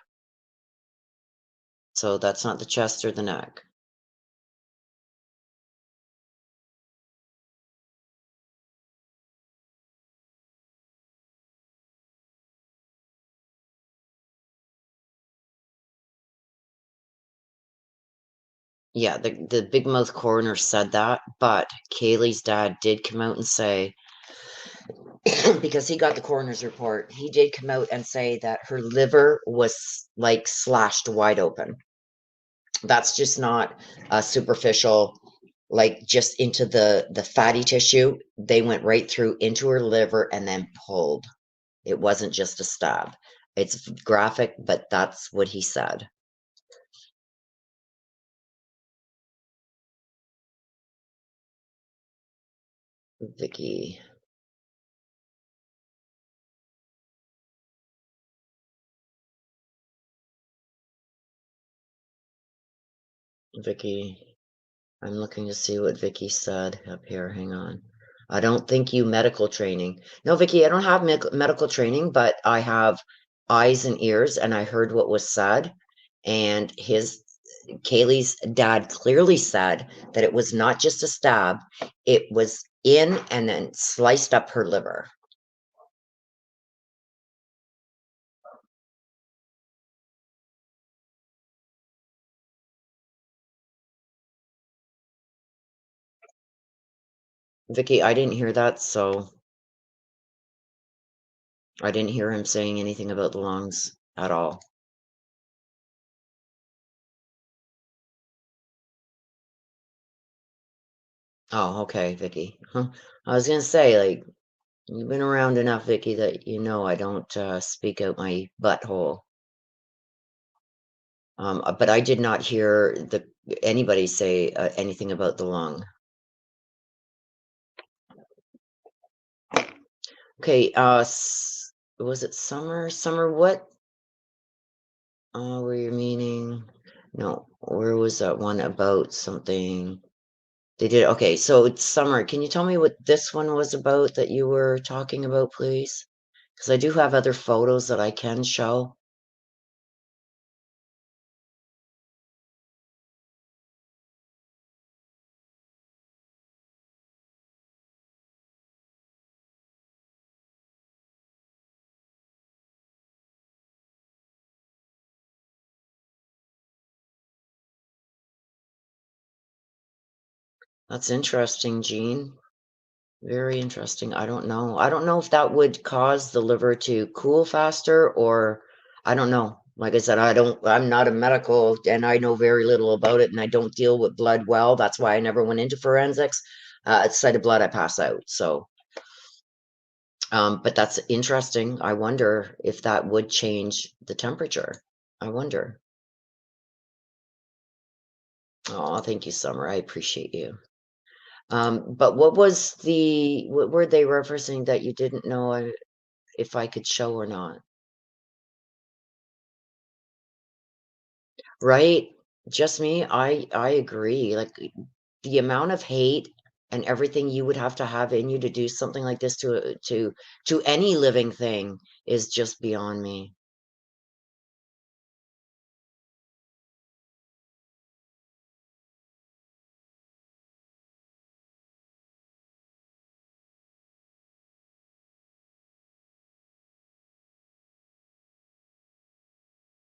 So that's not the chest or the neck. Yeah, the big mouth coroner said that, but Kaylee's dad did come out and say, because he got the coroner's report, he did come out and say that her liver was like slashed wide open. That's just not superficial, like just into the fatty tissue. They went right through into her liver and then pulled. It wasn't just a stab. It's graphic, but that's what he said. Vicky, Vicky. I'm looking to see what Vicky said up here. Hang on. I don't think you medical training. No, Vicky, I don't have medical training, but I have eyes and ears, and I heard what was said. And Kaylee's dad clearly said that it was not just a stab, it was in and then sliced up her liver. Vicky, I didn't hear that, so I didn't hear him saying anything about the lungs at all. Oh, okay, Vicky. Huh. I was gonna say, like, you've been around enough, Vicky, that you know I don't speak out my butthole. But I did not hear anybody say anything about the lung. Okay, was it Summer? Summer, what were you meaning? No, where was that one about something? They did, okay, so it's Summer. Can you tell me what this one was about that you were talking about, please? Because I do have other photos that I can show. That's interesting, Jean. Very interesting. I don't know. I don't know if that would cause the liver to cool faster or I don't know. Like I said, I'm not a medical and I know very little about it and I don't deal with blood well. That's why I never went into forensics. At sight of blood, I pass out. So, but that's interesting. I wonder if that would change the temperature. I wonder. Oh, thank you, Summer. I appreciate you. But what were they referencing that you didn't know if I could show or not? Right? Just me? I agree. Like the amount of hate and everything you would have to have in you to do something like this to any living thing is just beyond me.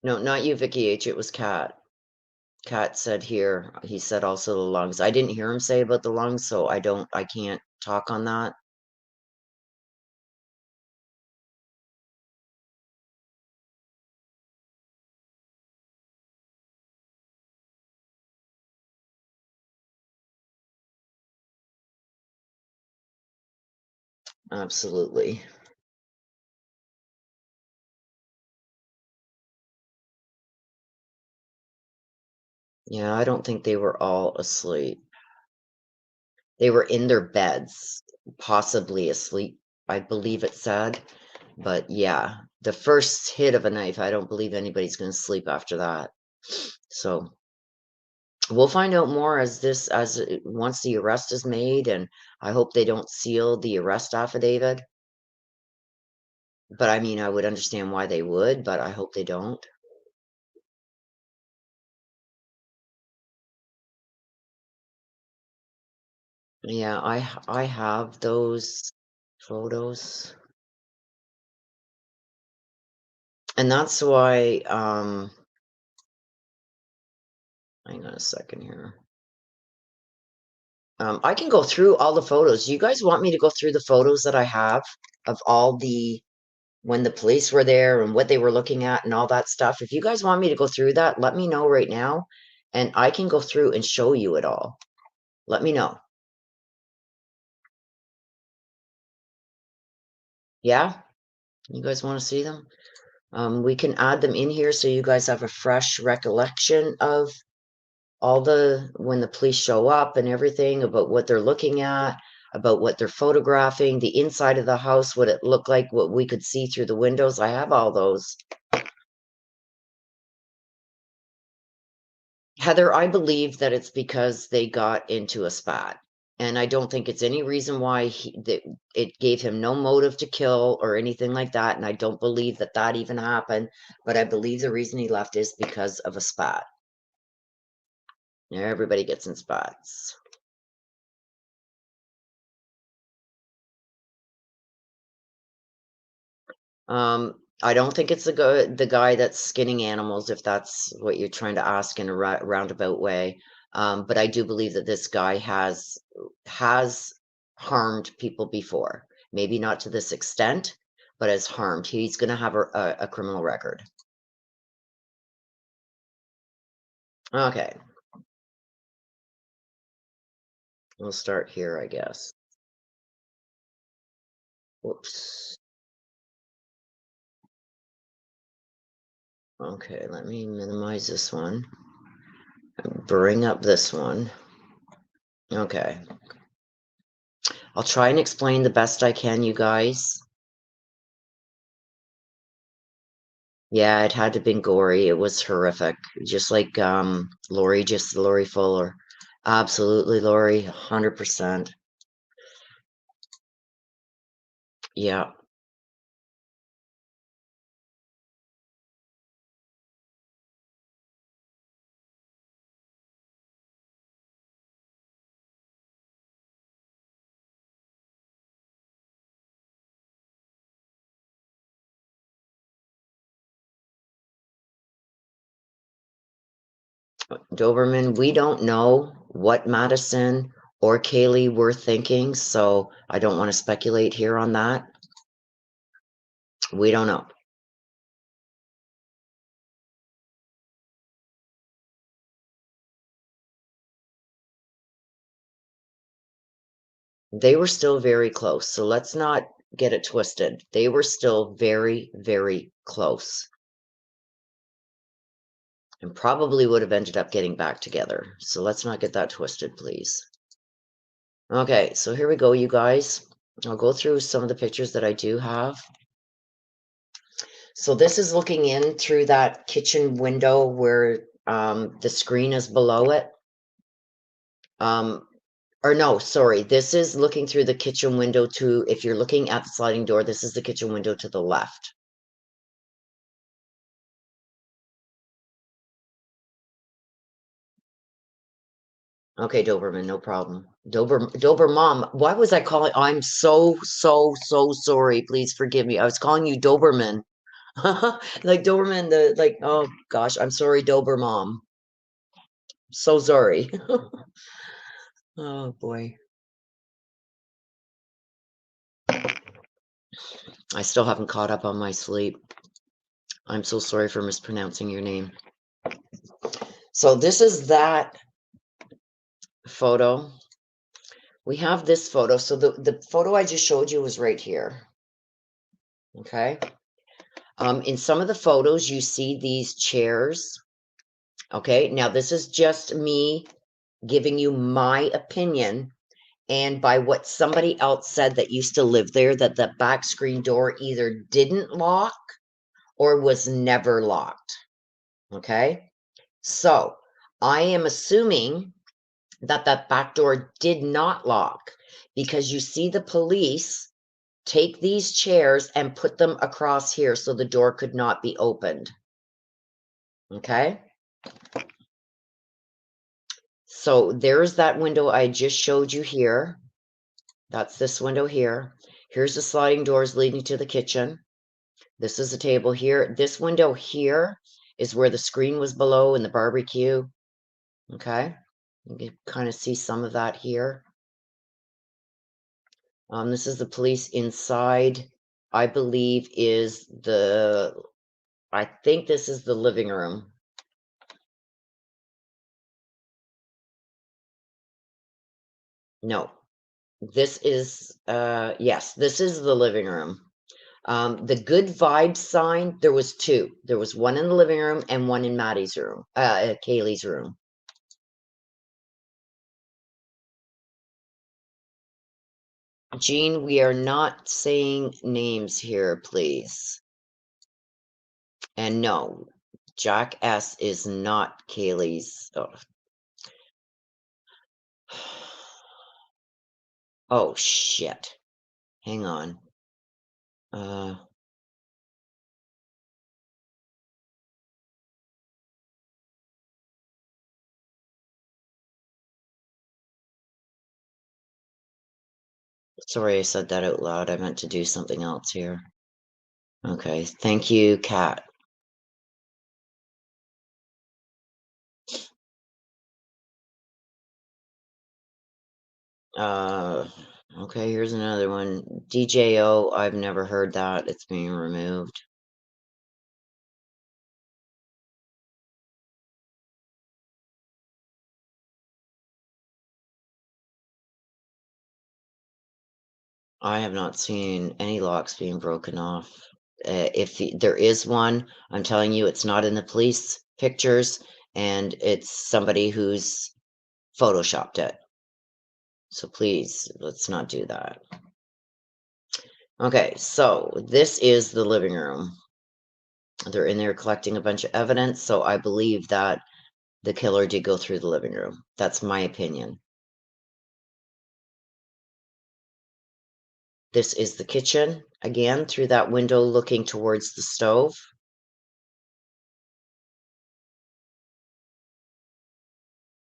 No, not you, Vicky H. It was Kat. Kat said here. He said also the lungs. I didn't hear him say about the lungs, so I can't talk on that. Absolutely. Yeah, I don't think they were all asleep. They were in their beds, possibly asleep, I believe it said. But yeah, the first hit of a knife, I don't believe anybody's gonna sleep after that. So we'll find out more once the arrest is made, and I hope they don't seal the arrest affidavit. But I mean, I would understand why they would, but I hope they don't. Yeah, I have those photos. And that's why, hang on a second here. I can go through all the photos. You guys want me to go through the photos that I have of all when the police were there and what they were looking at and all that stuff? If you guys want me to go through that, let me know right now, and I can go through and show you it all. Let me know. Yeah? You guys want to see them? We can add them in here so you guys have a fresh recollection of when the police show up and everything, about what they're looking at, about what they're photographing, the inside of the house, what it looked like, what we could see through the windows. I have all those. Heather, I believe that it's because they got into a spat. And I don't think it's any reason why it gave him no motive to kill or anything like that. And I don't believe that that even happened. But I believe the reason he left is because of a spat. Everybody gets in spats. I don't think it's the guy that's skinning animals, if that's what you're trying to ask in a roundabout way. But I do believe that this guy has harmed people before. Maybe not to this extent, but has harmed. He's going to have a criminal record. Okay. We'll start here, I guess. Whoops. Okay, let me minimize this one. Bring up this one. Okay. I'll try and explain the best I can, you guys. Yeah, it had to have been gory. It was horrific. Just like Lori Fuller. Absolutely, Lori, 100%. Yeah. Doberman, we don't know what Madison or Kaylee were thinking, so I don't want to speculate here on that. We don't know. They were still very close, so let's not get it twisted. They were still very, very close. And probably would have ended up getting back together. So let's not get that twisted, please. Okay, so here we go, you guys. I'll go through some of the pictures that I do have. So this is looking in through that kitchen window where the screen is below it. Or no, sorry, this is looking through the kitchen window if you're looking at the sliding door, this is the kitchen window to the left. Okay, Doberman, no problem. Dober mom. Why was I calling? I'm so sorry. Please forgive me. I was calling you Doberman. Like Doberman, oh gosh, I'm sorry, Dober mom. So sorry. Oh boy. I still haven't caught up on my sleep. I'm so sorry for mispronouncing your name. So this is that photo. We have this photo. So the photo I just showed you was right here. Okay. In some of the photos, you see these chairs. Okay. Now, this is just me giving you my opinion. And by what somebody else said that used to live there, that the back screen door either didn't lock or was never locked. Okay. So I am assuming that that back door did not lock because you see the police take these chairs and put them across here so the door could not be opened. Okay. So there's that window I just showed you here. That's this window here. Here's the sliding doors leading to the kitchen. This is a table here. This window here is where the screen was below in the barbecue. Okay. You can kind of see some of that here. This is the police inside. I believe I think this is the living room. No, this is, yes, this is the living room. The good vibes sign, there was two. There was one in the living room and one in Maddie's room, Kaylee's room. Jean, we are not saying names here, please. And no, Jack S. is not Kaylee's. Oh, shit. Hang on. Sorry I said that out loud. I meant to do something else here. Okay, thank you, Kat. Okay, here's another one. DJO, I've never heard that. It's being removed. I have not seen any locks being broken off. If there is one, I'm telling you, it's not in the police pictures, and it's somebody who's photoshopped it. So please, let's not do that. Okay, so this is the living room. They're in there collecting a bunch of evidence, so I believe that the killer did go through the living room. That's my opinion. This is the kitchen, again, through that window looking towards the stove.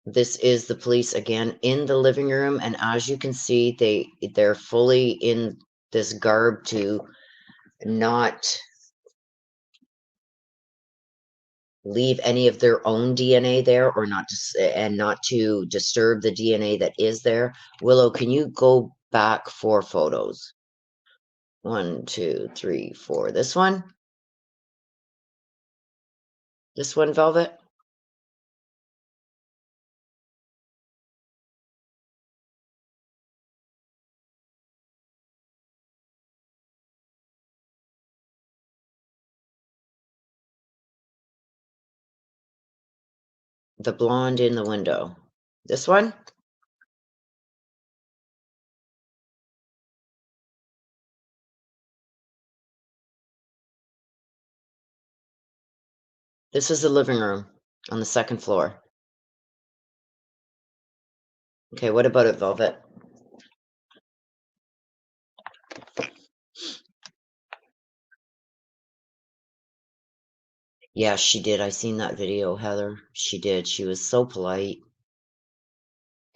This is the police again in the living room, and as you can see, they're fully in this garb to not leave any of their own DNA there, or not to disturb the DNA that is there. Willow, can you go back 4 photos? 1, 2, 3, 4. This one? This one, Velvet? The blonde in the window. This one? This is the living room on the 2nd floor. Okay, what about it, Velvet? Yeah, she did. I seen that video, Heather. She did. She was so polite.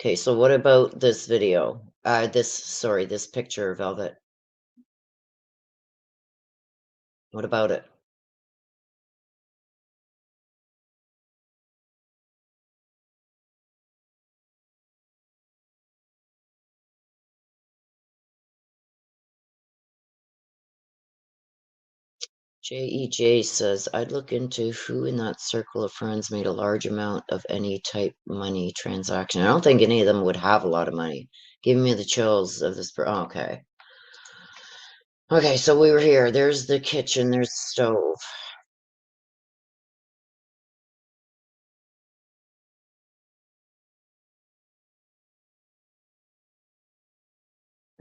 Okay, so what about this video? This picture, Velvet. What about it? JEJ says, I'd look into who in that circle of friends made a large amount of any type money transaction. I don't think any of them would have a lot of money. Giving me the chills of this. Oh, okay. Okay, so we were here. There's the kitchen. There's the stove.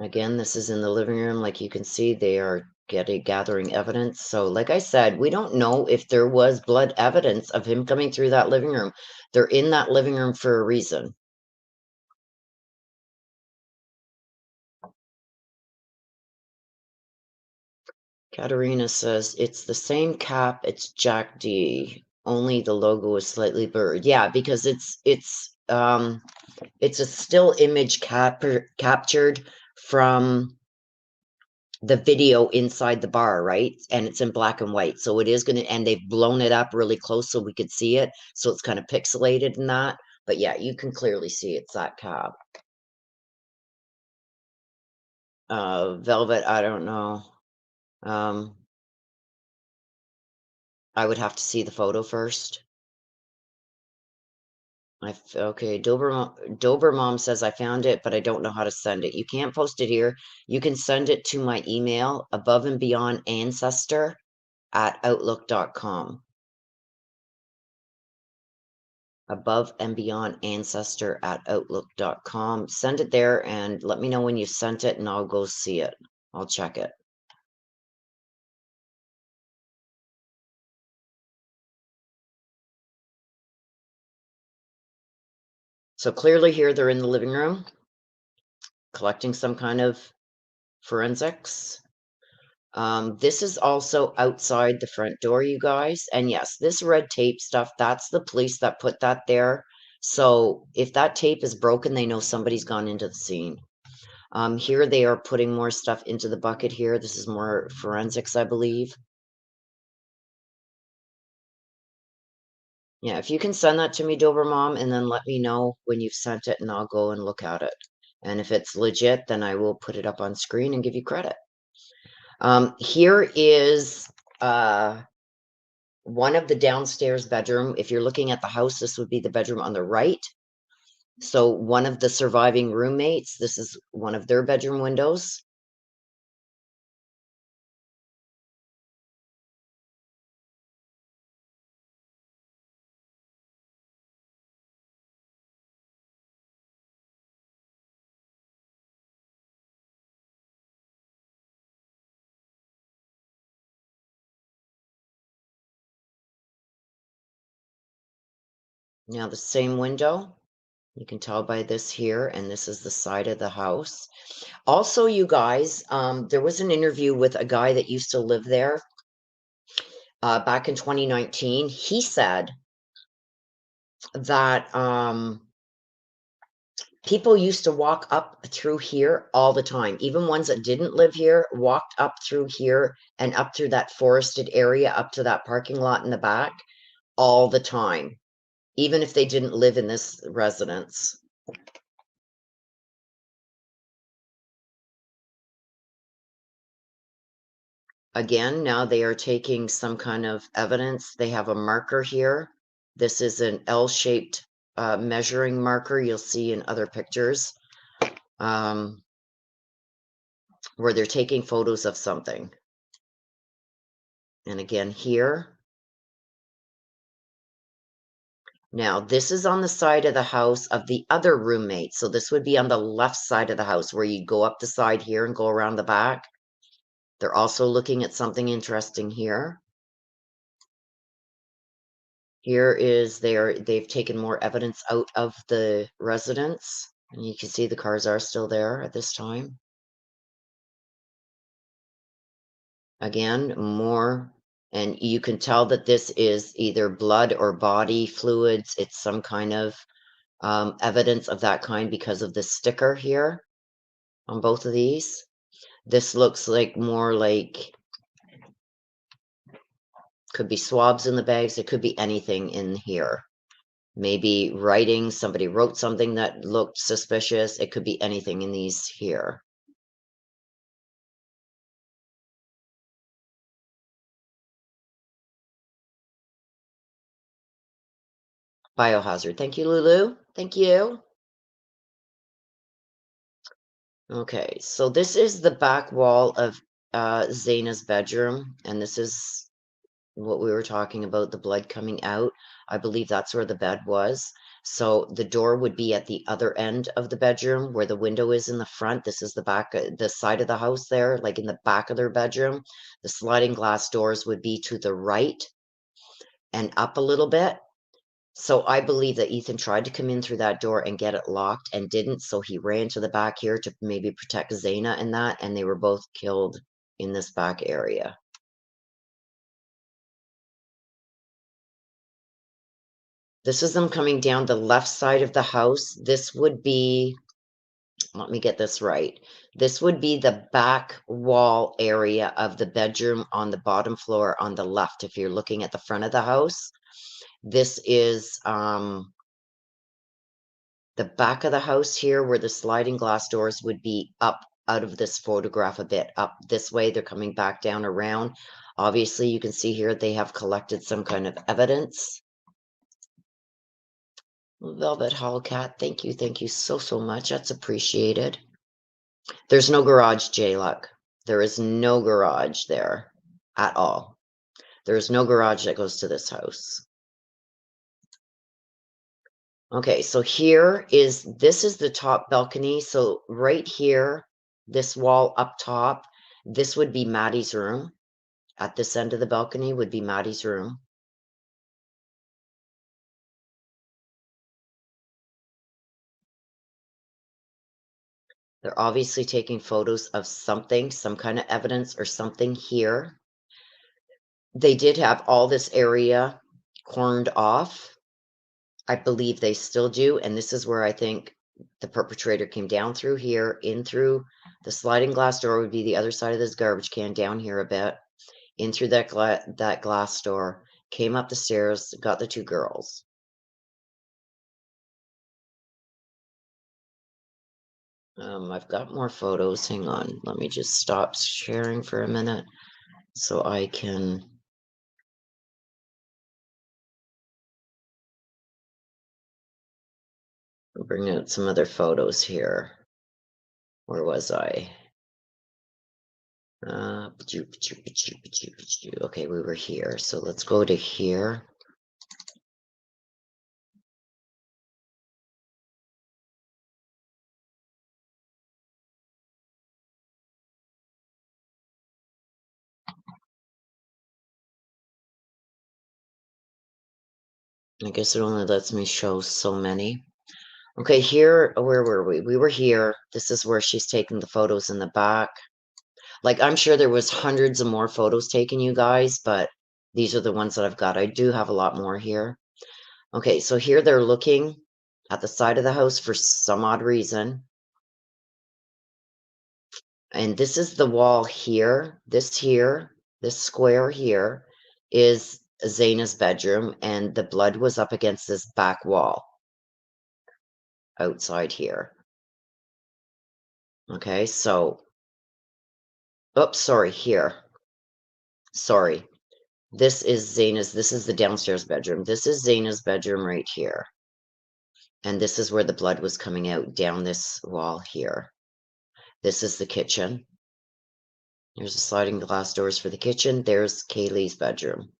Again, this is in the living room. Like you can see, they are gathering evidence. So like I said, we don't know if there was blood evidence of him coming through that living room. They're in that living room for a reason. Katerina says it's the same cap. It's Jack D. Only the logo is slightly blurred. Yeah, because it's a still image captured from the video inside the bar, right? And it's in black and white. So it is going to, and they've blown it up really close so we could see it. So it's kind of pixelated in that. But yeah, you can clearly see it's that cab. Velvet, I don't know. I would have to see the photo first. Okay, Dober Mom says I found it, but I don't know how to send it. You can't post it here. You can send it to my email, above and beyond ancestor at outlook.com. Above and beyond ancestor at outlook.com. Send it there and let me know when you sent it and I'll go see it. I'll check it. So clearly here they're in the living room collecting some kind of forensics. This is also outside the front door, you guys. And yes, this red tape stuff, that's the police that put that there. So if that tape is broken, they know somebody's gone into the scene. Here they are putting more stuff into the bucket here. This is more forensics, I believe. Yeah, if you can send that to me, Dober Mom, and then let me know when you've sent it and I'll go and look at it. And if it's legit, then I will put it up on screen and give you credit. Here is one of the downstairs bedroom. If you're looking at the house, this would be the bedroom on the right. So one of the surviving roommates, this is one of their bedroom windows. Now the same window, you can tell by this here, and this is the side of the house. Also, you guys, there was an interview with a guy that used to live there back in 2019. He said that people used to walk up through here all the time. Even ones that didn't live here walked up through here and up through that forested area, up to that parking lot in the back all the time, even if they didn't live in this residence. Again, now they are taking some kind of evidence. They have a marker here. This is an L-shaped measuring marker you'll see in other pictures, where they're taking photos of something. And again here. Now, this is on the side of the house of the other roommate. So this would be on the left side of the house where you go up the side here and go around the back. They're also looking at something interesting here. Here is they've taken more evidence out of the residence. And you can see the cars are still there at this time. Again, more, and you can tell that this is either blood or body fluids. It's some kind of evidence of that kind because of the sticker here on both of these. This looks like more like, could be swabs in the bags. It could be anything in here. Maybe writing, somebody wrote something that looked suspicious. It could be anything in these here. Biohazard. Thank you, Lulu. Thank you. Okay, so this is the back wall of Zaina's bedroom, and this is what we were talking about, the blood coming out. I believe that's where the bed was. So the door would be at the other end of the bedroom where the window is in the front. This is the back, the side of the house there, like in the back of their bedroom. The sliding glass doors would be to the right and up a little bit. So I believe that Ethan tried to come in through that door and get it locked and didn't. So he ran to the back here to maybe protect Zaina and that, and they were both killed in this back area. This is them coming down the left side of the house. This would be, let me get this right. This would be the back wall area of the bedroom on the bottom floor on the left. If you're looking at the front of the house, this is the back of the house here where the sliding glass doors would be up out of this photograph a bit up this way. They're coming back down around. Obviously, you can see here they have collected some kind of evidence. Velvet Hall Cat, thank you so much. That's appreciated. There's no garage, J-Luck. There is no garage there at all. There is no garage that goes to this house. Okay, so this is the top balcony. So right here, this wall up top, this would be Maddie's room. At this end of the balcony would be Maddie's room. They're obviously taking photos of something, some kind of evidence or something here. They did have all this area cornered off. I believe they still do. And this is where I think the perpetrator came down through here, in through the sliding glass door would be the other side of this garbage can, down here a bit, in through that glass door, came up the stairs, got the two girls. I've got more photos. Hang on. Let me just stop sharing for a minute so I can bring out some other photos here. Where was I? Okay, we were here. So let's go to here. I guess it only lets me show so many. Okay, here, where were we? We were here. This is where she's taking the photos in the back. Like, I'm sure there was hundreds of more photos taken, you guys, but these are the ones that I've got. I do have a lot more here. Okay, so here they're looking at the side of the house for some odd reason. And this is the wall here. This square here is Zaina's bedroom, and the blood was up against this back wall outside here. Okay, so, oops, sorry, here. Sorry. This is the downstairs bedroom. This is Zaina's bedroom right here. And this is where the blood was coming out down this wall here. This is the kitchen. There's the sliding glass doors for the kitchen. There's Kaylee's bedroom.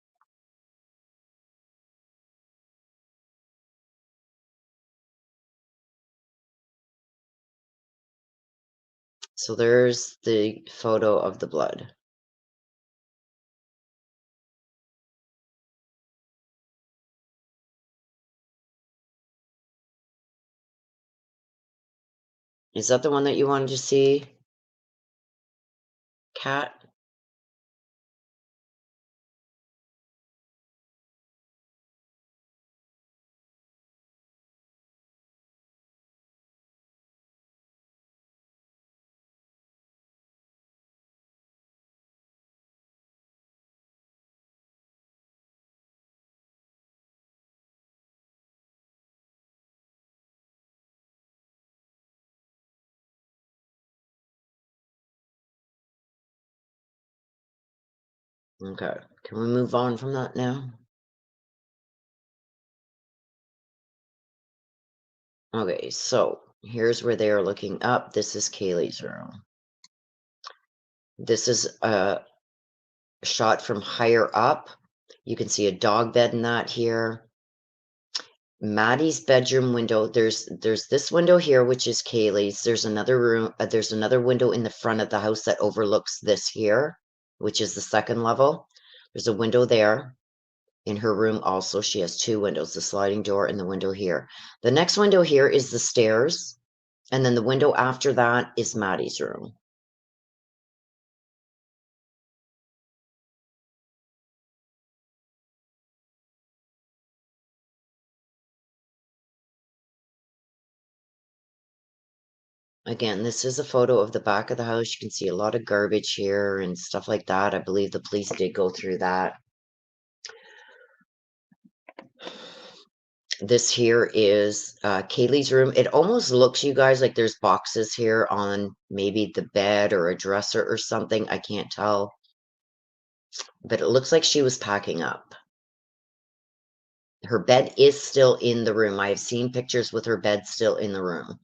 So there's the photo of the blood. Is that the one that you wanted to see, Kat? Okay, can we move on from that now? Okay, so here's where they are looking up. This is Kaylee's room. This is a shot from higher up. You can see a dog bed in that here. Maddie's bedroom window. There's this window here, which is Kaylee's. There's another room. There's another window in the front of the house that overlooks this here, which is the second level. There's a window there. In her room also, she has two windows, the sliding door and the window here. The next window here is the stairs. And then the window after that is Maddie's room. Again, this is a photo of the back of the house. You can see a lot of garbage here and stuff like that. I believe the police did go through that. This here is Kaylee's room. It almost looks, you guys, like there's boxes here on maybe the bed or a dresser or something. I can't tell. But it looks like she was packing up. Her bed is still in the room. I have seen pictures with her bed still in the room.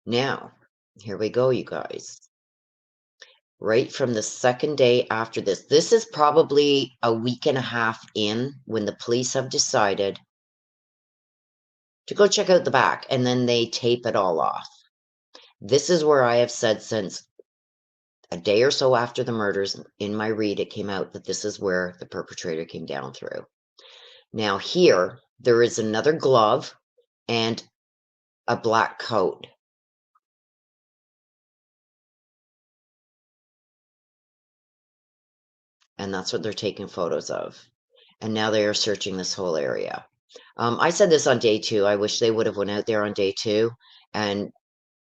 Now, here we go, you guys. Right from the second day after this. This is probably a week and a half in when the police have decided to go check out the back, and then they tape it all off. This is where I have said since a day or so after the murders, in my read, it came out that this is where the perpetrator came down through. Now here, there is another glove and a black coat. And that's what they're taking photos of. And now they are searching this whole area. I said this on day 2. I wish they would have went out there on day 2. And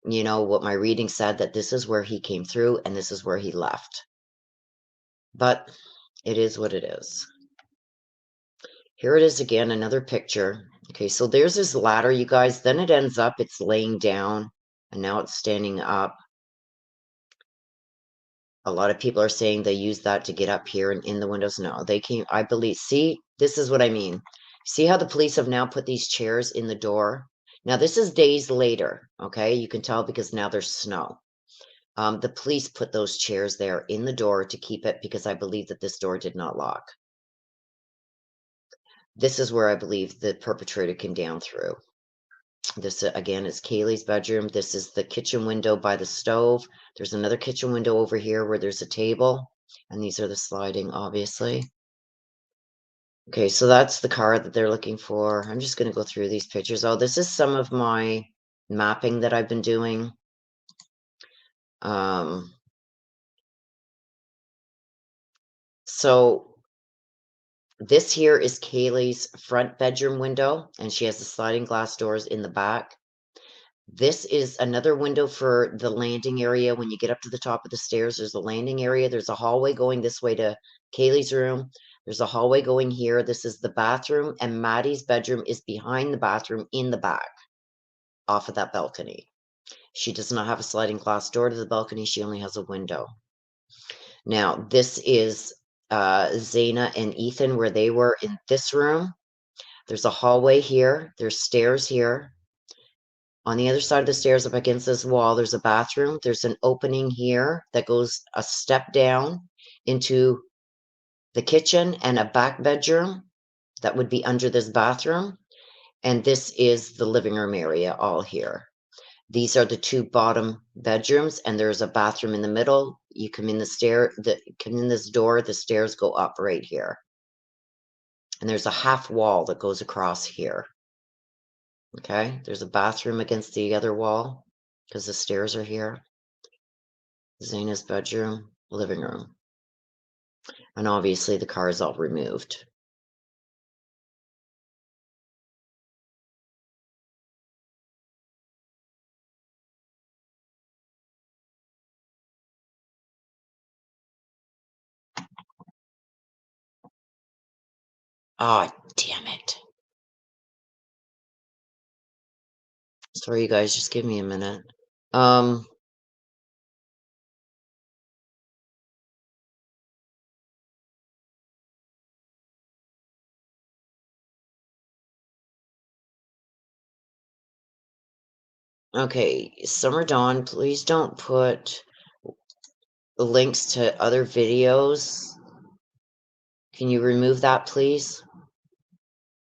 you know what my reading said, that this is where he came through and this is where he left. But it is what it is. Here it is again, another picture. Okay, so there's this ladder, you guys. Then it ends up, it's laying down, and now it's standing up. A lot of people are saying they use that to get up here and in the windows. No, they came, I believe. See, this is what I mean. See how the police have now put these chairs in the door? Now, this is days later, okay? You can tell because now there's snow. The police put those chairs there in the door to keep it because I believe that this door did not lock. This is where I believe the perpetrator came down through. This, again, is Kaylee's bedroom. This is the kitchen window by the stove. There's another kitchen window over here where there's a table. And these are the sliding, obviously. Okay, so that's the car that they're looking for. I'm just going to go through these pictures. Oh, this is some of my mapping that I've been doing. So this here is Kaylee's front bedroom window, and she has the sliding glass doors in the back. This is another window for the landing area. When you get up to the top of the stairs, there's a landing area. There's a hallway going this way to Kaylee's room. There's a hallway going here. This is the bathroom, and Maddie's bedroom is behind the bathroom in the back, off of that balcony. She does not have a sliding glass door to the balcony. She only has a window. Now, this is Zaina and Ethan, where they were in this room. There's a hallway here. There's stairs here. On the other side of the stairs, up against this wall, there's a bathroom. There's an opening here that goes a step down into the kitchen and a back bedroom that would be under this bathroom. And this is the living room area all here. These are the two bottom bedrooms, and there's a bathroom in the middle. You come in come in this door, the stairs go up right here. And there's a half wall that goes across here. Okay, there's a bathroom against the other wall because the stairs are here. Zaina's bedroom, living room. And obviously the car is all removed. Oh, damn it. Sorry, you guys, just give me a minute. Okay, Summer Dawn, please don't put links to other videos. Can you remove that, please?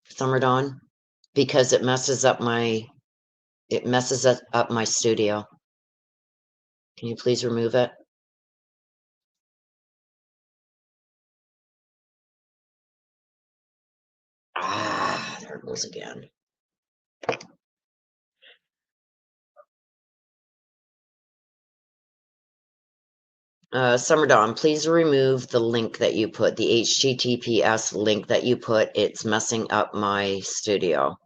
Summer Dawn? Because it messes up my studio. Can you please remove it? Ah, there it goes again. Summer Dawn, please remove the link that you put, the HTTPS link that you put. It's messing up my studio.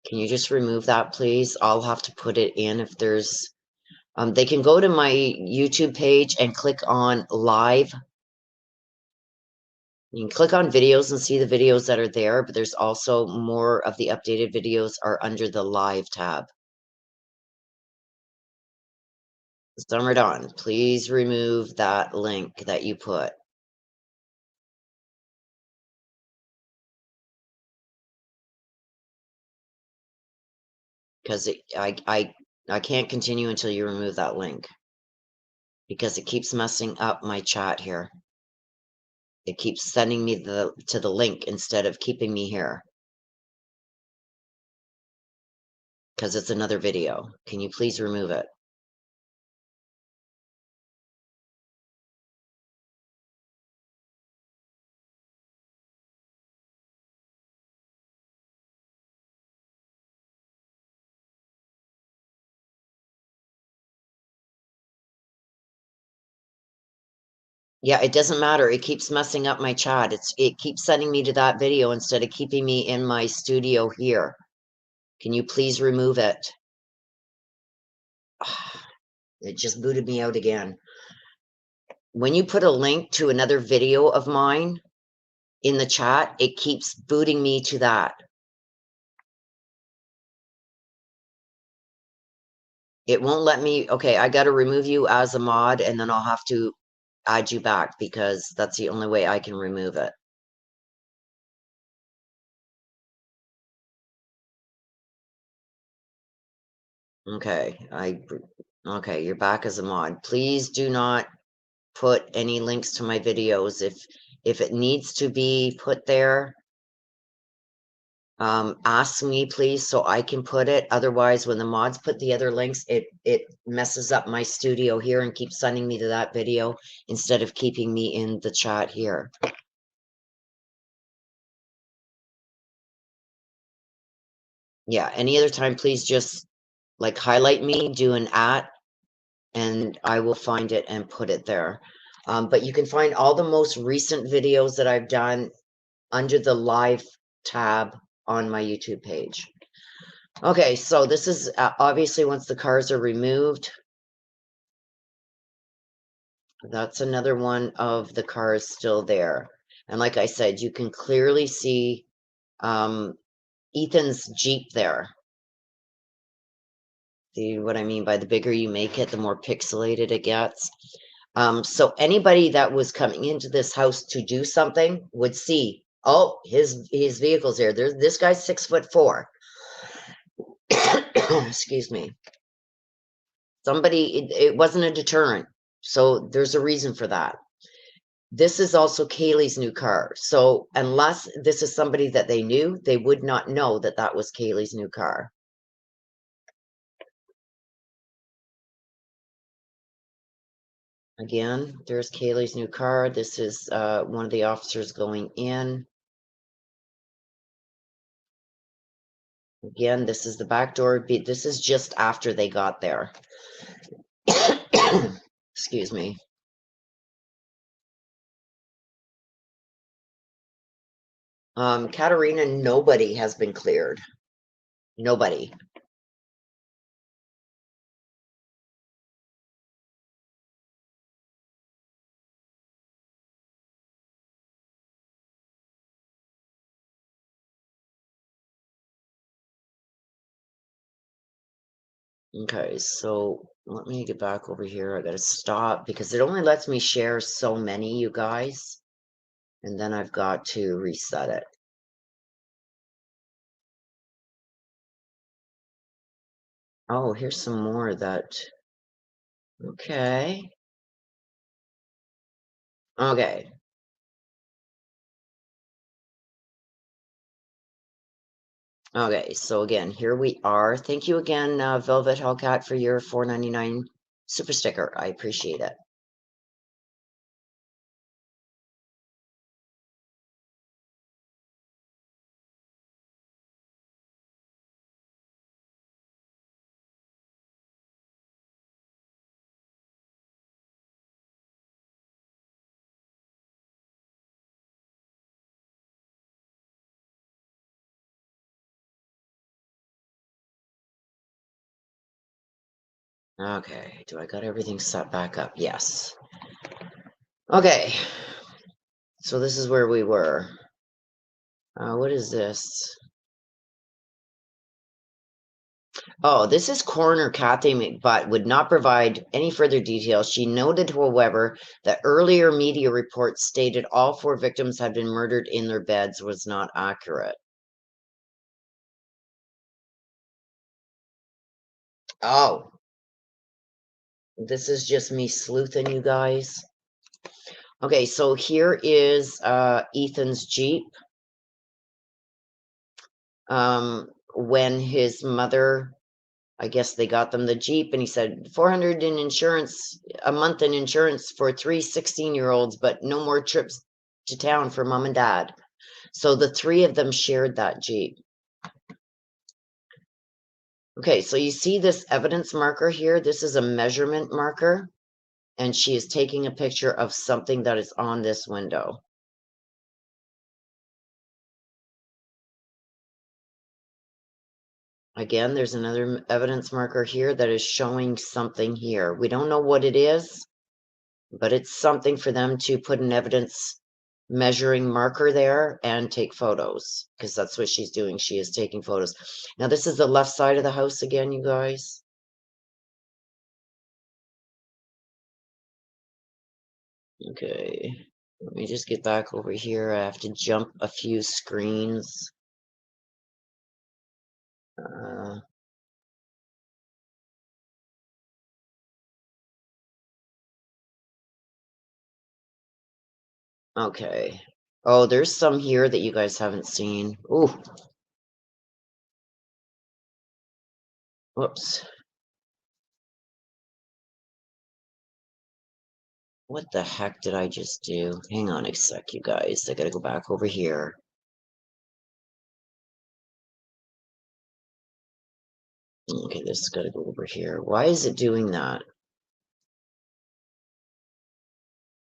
Can you just remove that, please? I'll have to put it in if there's... they can go to my YouTube page and click on live. You can click on videos and see the videos that are there, but there's also more of the updated videos are under the live tab. Summer Dawn, please remove that link that you put. Because I can't continue until you remove that link. Because it keeps messing up my chat here. It keeps sending me to the link instead of keeping me here. Because it's another video. Can you please remove it? Yeah, it doesn't matter. It keeps messing up my chat. It keeps sending me to that video instead of keeping me in my studio here. Can you please remove it? It just booted me out again. When you put a link to another video of mine in the chat, it keeps booting me to that. It won't let me. Okay, I got to remove you as a mod, and then I'll have to add you back because that's the only way I can remove it. Okay, okay, you're back as a mod. Please do not put any links to my videos. If it needs to be put there, ask me please so I can put it. Otherwise, when the mods put the other links, it messes up my studio here and keeps sending me to that video instead of keeping me in the chat here. Yeah, any other time, please just like highlight me, do an @ and I will find it and put it there. But you can find all the most recent videos that I've done under the live tab on my YouTube page. Okay, so this is obviously once the cars are removed. That's another one of the cars still there. And like I said, you can clearly see Ethan's Jeep there. See what I mean by the bigger you make it, the more pixelated it gets. So anybody that was coming into this house to do something would see, oh, his vehicle's there. This guy's 6'4". Excuse me. Somebody, it wasn't a deterrent. So there's a reason for that. This is also Kaylee's new car. So unless this is somebody that they knew, they would not know that that was Kaylee's new car. Again, there's Kaylee's new car. This is one of the officers going in. Again, this is the back door. This is just after they got there. Excuse me. Katerina, nobody has been cleared. Nobody. Okay, so let me get back over here. I gotta stop because it only lets me share so many, you guys. And then I've got to reset it. Oh, here's some more that. Okay. Okay. Okay, so again, here we are. Thank you again, Velvet Hellcat, for your $4.99 super sticker. I appreciate it. Okay, do I got everything set back up? Yes. Okay, so this is where we were. What is this? Oh, this is Coroner Kathy McButt would not provide any further details. She noted, however, that earlier media reports stated all 4 victims had been murdered in their beds was not accurate. Oh, this is just me sleuthing, you guys. Okay, so here is Ethan's Jeep. When his mother, I guess they got them the Jeep, and he said 400 in insurance, a month in insurance for 3 16-year-olds, but no more trips to town for mom and dad. So the 3 of them shared that Jeep. Okay, so you see this evidence marker here? This is a measurement marker, and she is taking a picture of something that is on this window. Again, there's another evidence marker here that is showing something here. We don't know what it is, but it's something for them to put an evidence measuring marker there and take photos, because that's what she's doing. She is taking photos. Now, this is the left side of the house again, you guys. Okay, let me just get back over here. I have to jump a few screens. Uh, okay. Oh, there's some here that you guys haven't seen. Ooh, whoops. What the heck did I just do? Hang on a sec, you guys. I gotta go back over here. Okay, this has gotta go over here. Why is it doing that?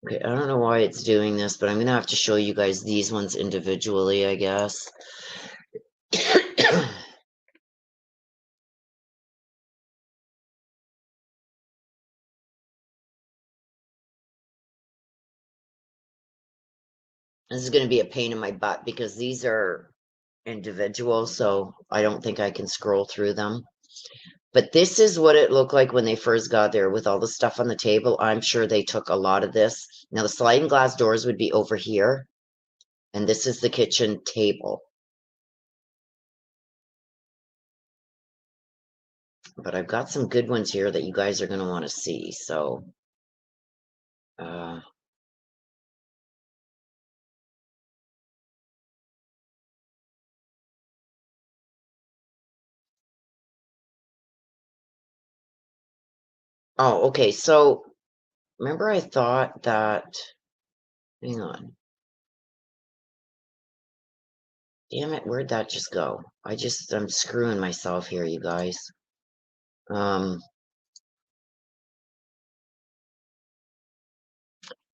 Okay, I don't know why it's doing this, but I'm gonna have to show you guys these ones individually, I guess. This is gonna be a pain in my butt because these are individual, so I don't think I can scroll through them. But this is what it looked like when they first got there with all the stuff on the table. I'm sure they took a lot of this. Now, the sliding glass doors would be over here, and this is the kitchen table. But I've got some good ones here that you guys are going to want to see. So, oh, okay. So, remember I thought that, hang on. Damn it, where'd that just go? I'm screwing myself here, you guys.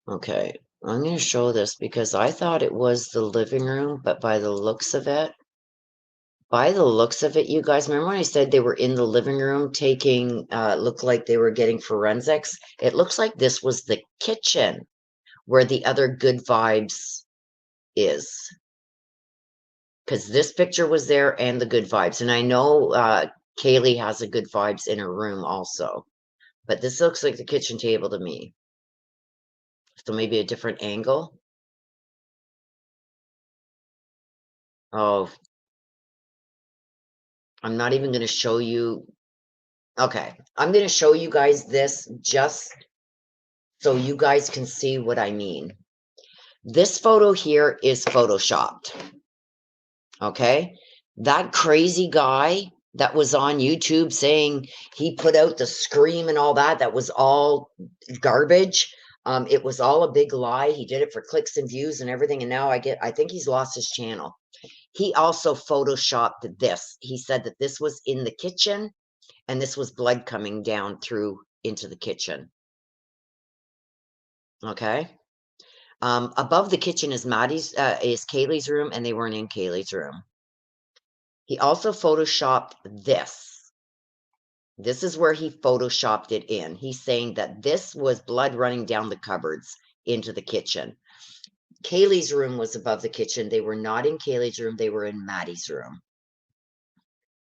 Okay, I'm going to show this because I thought it was the living room, but by the looks of it, you guys, remember when I said they were in the living room taking, looked like they were getting forensics? It looks like this was the kitchen where the other good vibes is. Because this picture was there and the good vibes. And I know Kaylee has a good vibes in her room also. But this looks like the kitchen table to me. So maybe a different angle. Oh, I'm not even going to show you. Okay, I'm going to show you guys this just so you guys can see what I mean. This photo here is photoshopped. Okay, that crazy guy that was on YouTube saying he put out the scream and all that, that was all garbage. It was all a big lie. He did it for clicks and views and everything. And now I think he's lost his channel. He also photoshopped this. He said that this was in the kitchen and this was blood coming down through into the kitchen. Okay. Above the kitchen is is Kaylee's room, and they weren't in Kaylee's room. He also photoshopped this. This is where he photoshopped it in. He's saying that this was blood running down the cupboards into the kitchen. Kaylee's room was above the kitchen. They were not in Kaylee's room. They were in Maddie's room.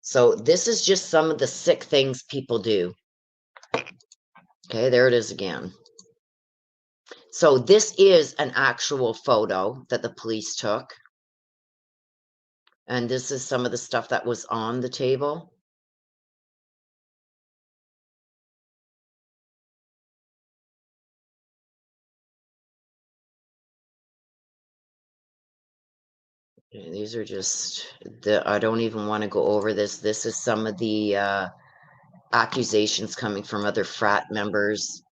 So this is just some of the sick things people do. Okay, there it is again. So this is an actual photo that the police took. And this is some of the stuff that was on the table. Okay, these are just I don't even want to go over this. This is some of the accusations coming from other frat members.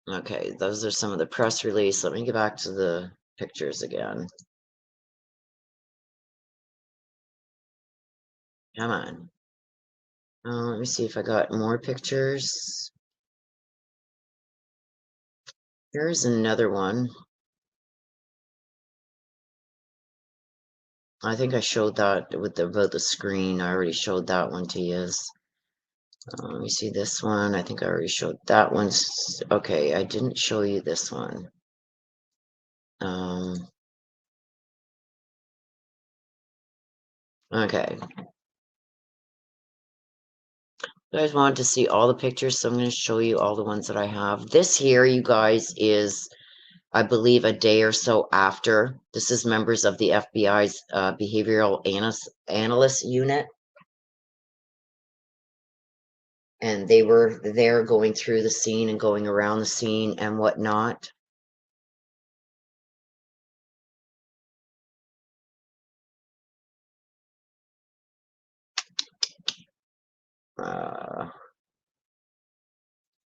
Okay, those are some of the press release. Let me get back to the pictures again. Come on. Let me see if I got more pictures. Here's another one. I think I showed that with about the screen. I already showed that one to you. Let me see this one. I think I already showed that one. Okay, I didn't show you this one. Okay. You guys wanted to see all the pictures, so I'm going to show you all the ones that I have. This here, you guys, is, I believe, a day or so after. This is members of the FBI's Behavioral Analyst Unit. And they were there going through the scene and going around the scene and whatnot.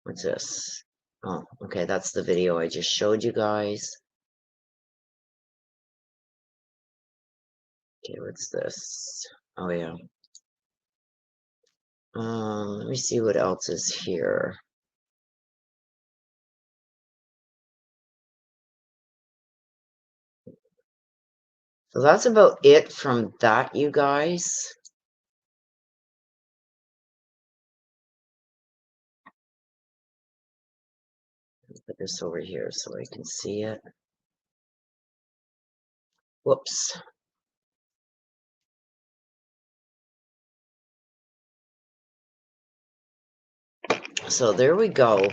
What's this? Oh, okay, that's the video I just showed you guys. Okay, what's this? Oh, yeah. Let me see what else is here. So that's about it from that, you guys. Put this over here so I can see it. Whoops. So there we go.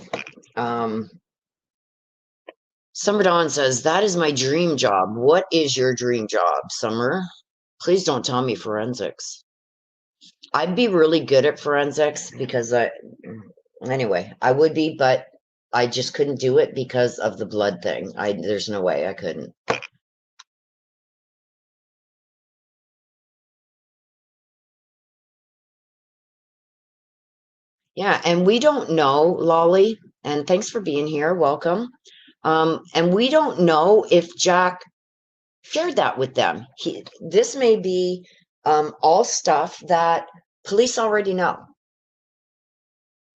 Summer Dawn says, that is my dream job. What is your dream job, Summer? Please don't tell me forensics. I'd be really good at forensics because anyway, I would be, but I just couldn't do it because of the blood thing. There's no way I couldn't. Yeah, and we don't know, Lolly, and thanks for being here. Welcome. And we don't know if Jack shared that with them. This may be all stuff that police already know.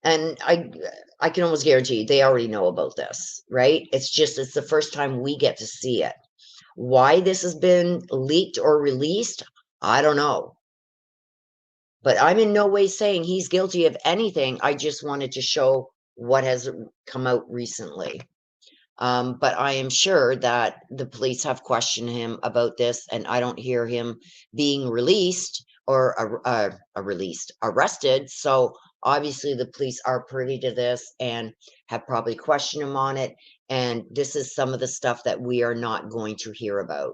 And I can almost guarantee you they already know about this, right? It's the first time we get to see it. Why this has been leaked or released, I don't know. But I'm in no way saying he's guilty of anything. I just wanted to show what has come out recently. But I am sure that the police have questioned him about this, and I don't hear him being released or arrested. So obviously the police are privy to this and have probably questioned him on it. And this is some of the stuff that we are not going to hear about.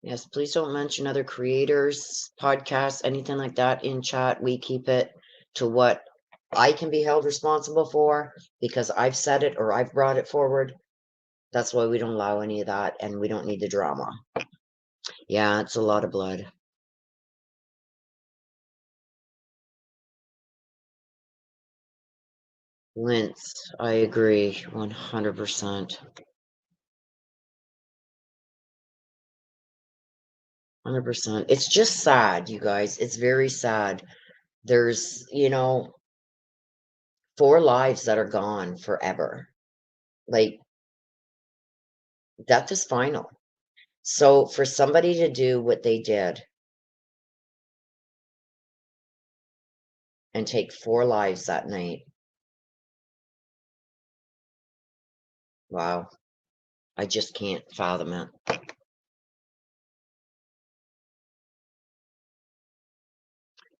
Yes, please don't mention other creators, podcasts, anything like that in chat. We keep it to what I can be held responsible for because I've said it or I've brought it forward. That's why we don't allow any of that and we don't need the drama. Yeah, it's a lot of blood. Linz, I agree 100%. 100%. It's just sad, you guys. It's very sad. There's, 4 lives that are gone forever. Like, death is final. So for somebody to do what they did and take 4 lives that night, wow, I just can't fathom it.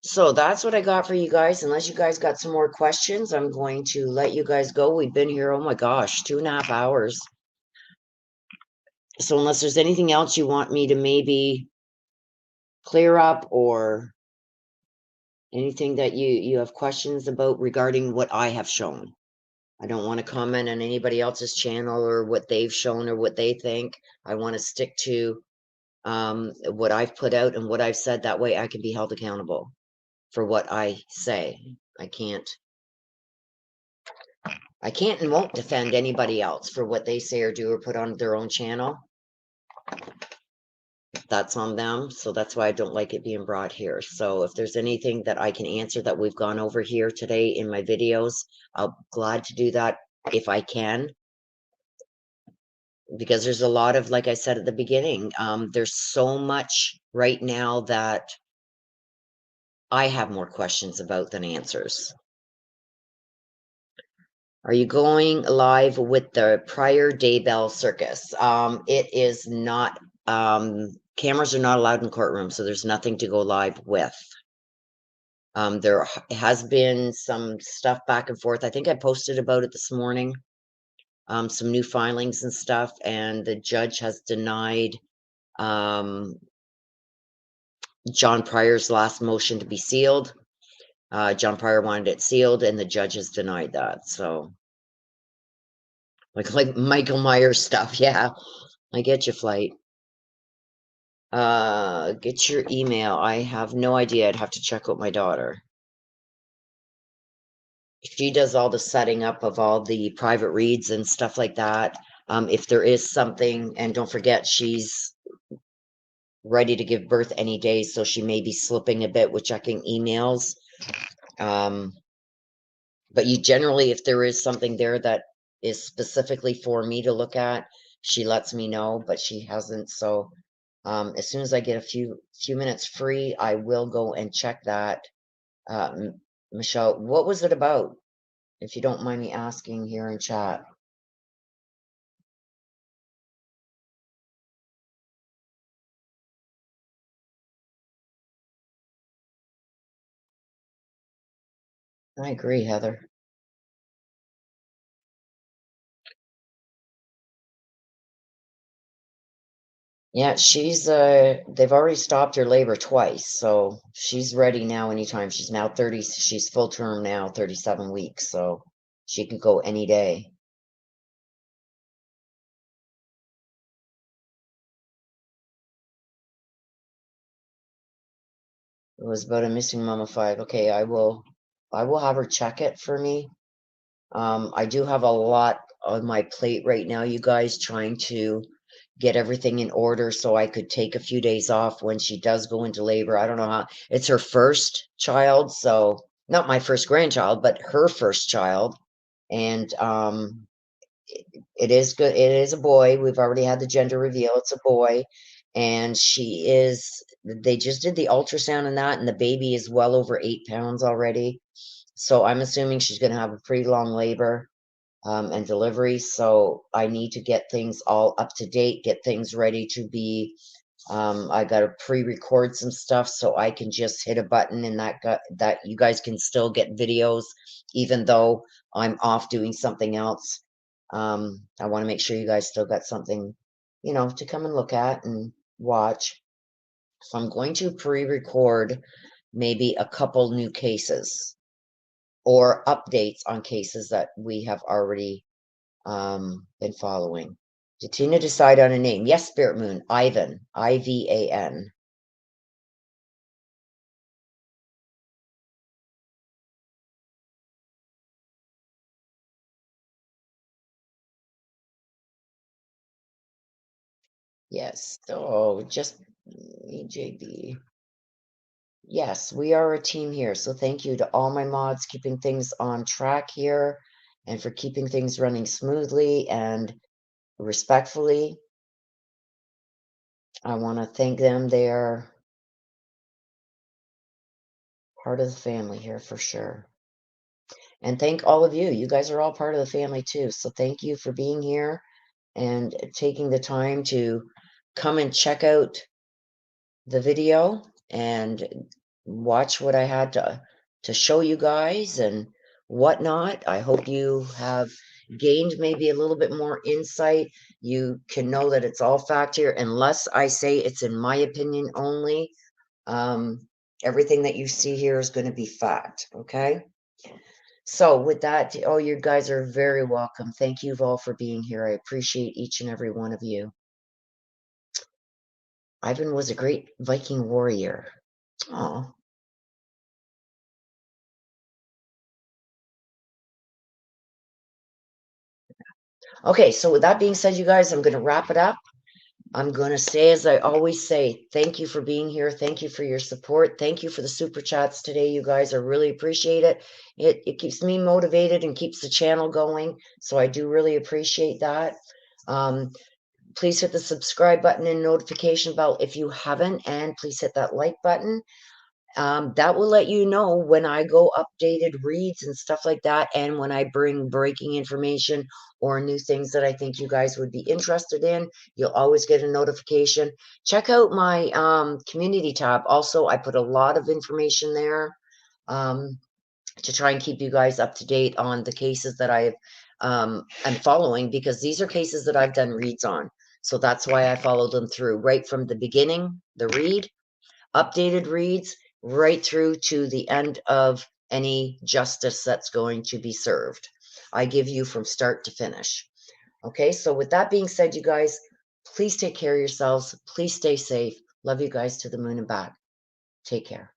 So that's what I got for you guys. Unless you guys got some more questions, I'm going to let you guys go. We've been here, oh my gosh, 2.5 hours. So unless there's anything else you want me to maybe clear up or anything that you have questions about regarding what I have shown. I don't want to comment on anybody else's channel or what they've shown or what they think. I want to stick to what I've put out and what I've said. That way I can be held accountable for what I say. I can't and won't defend anybody else for what they say or do or put on their own channel. That's on them. So that's why I don't like it being brought here. So if there's anything that I can answer that we've gone over here today in my videos, I'll glad to do that if I can. Because there's a lot of, like I said at the beginning, there's so much right now that I have more questions about than answers. Are you going live with the prior Daybell Circus? It is not, cameras are not allowed in courtrooms, so there's nothing to go live with. There has been some stuff back and forth. I think I posted about it this morning. Some new filings and stuff, and the judge has denied John Pryor's last motion to be sealed. John Pryor wanted it sealed, and the judge has denied that. So, like Michael Myers stuff. Yeah, I get you, Flight. Get your email. I have no idea. I'd have to check with my daughter. She does all the setting up of all the private reads and stuff like that. If there is something, and don't forget, she's ready to give birth any day, so she may be slipping a bit with checking emails. But you generally, if there is something there that is specifically for me to look at, she lets me know, but she hasn't. So as soon as I get a few minutes free, I will go and check that. Michelle, what was it about? If you don't mind me asking here in chat. I agree, Heather. Yeah, she's they've already stopped her labor twice, so she's ready now anytime. She's now 30, she's full term now, 37 weeks, so she can go any day. It was about a missing mama 5. Okay, I will have her check it for me. I do have a lot on my plate right now, you guys, trying to get everything in order so I could take a few days off when she does go into labor. I don't know how, it's her first child, so not my first grandchild, but her first child. And It is good. It is a boy. We've already had the gender reveal. It's a boy. And they just did the ultrasound and that, and the baby is well over 8 pounds already. So I'm assuming she's going to have a pretty long labor and delivery. So I need to get things all up to date, get things ready to be. I got to pre-record some stuff so I can just hit a button and that you guys can still get videos, even though I'm off doing something else. I want to make sure you guys still got something, to come and look at and watch. So I'm going to pre-record maybe a couple new cases or updates on cases that we have already been following. Did Tina decide on a name? Yes, Spirit Moon, Ivan, Ivan. Yes. Oh, just EJB. Yes, we are a team here. So thank you to all my mods keeping things on track here and for keeping things running smoothly and respectfully. I want to thank them. They are part of the family here for sure. And thank all of you. You guys are all part of the family too. So thank you for being here and taking the time to come and check out the video and watch what I had to show you guys and whatnot. I hope you have gained maybe a little bit more insight. You can know that it's all fact here, unless I say it's in my opinion only. Everything that you see here is going to be fact. Okay. So with that, oh, you guys are very welcome. Thank you all for being here. I appreciate each and every one of you. Ivan was a great Viking warrior. Oh, okay. So with that being said, you guys, I'm going to wrap it up. I'm going to say, as I always say, thank you for being here. Thank you for your support. Thank you for the super chats today, you guys. I really appreciate it. It keeps me motivated and keeps the channel going. So I do really appreciate that. Please hit the subscribe button and notification bell if you haven't, and please hit that like button. That will let you know when I go updated reads and stuff like that, and when I bring breaking information or new things that I think you guys would be interested in. You'll always get a notification. Check out my community tab. Also, I put a lot of information there to try and keep you guys up to date on the cases that I'm following, because these are cases that I've done reads on. So that's why I followed them through right from the beginning, the read, updated reads, right through to the end of any justice that's going to be served. I give you from start to finish. Okay, so with that being said, you guys, please take care of yourselves. Please stay safe. Love you guys to the moon and back. Take care.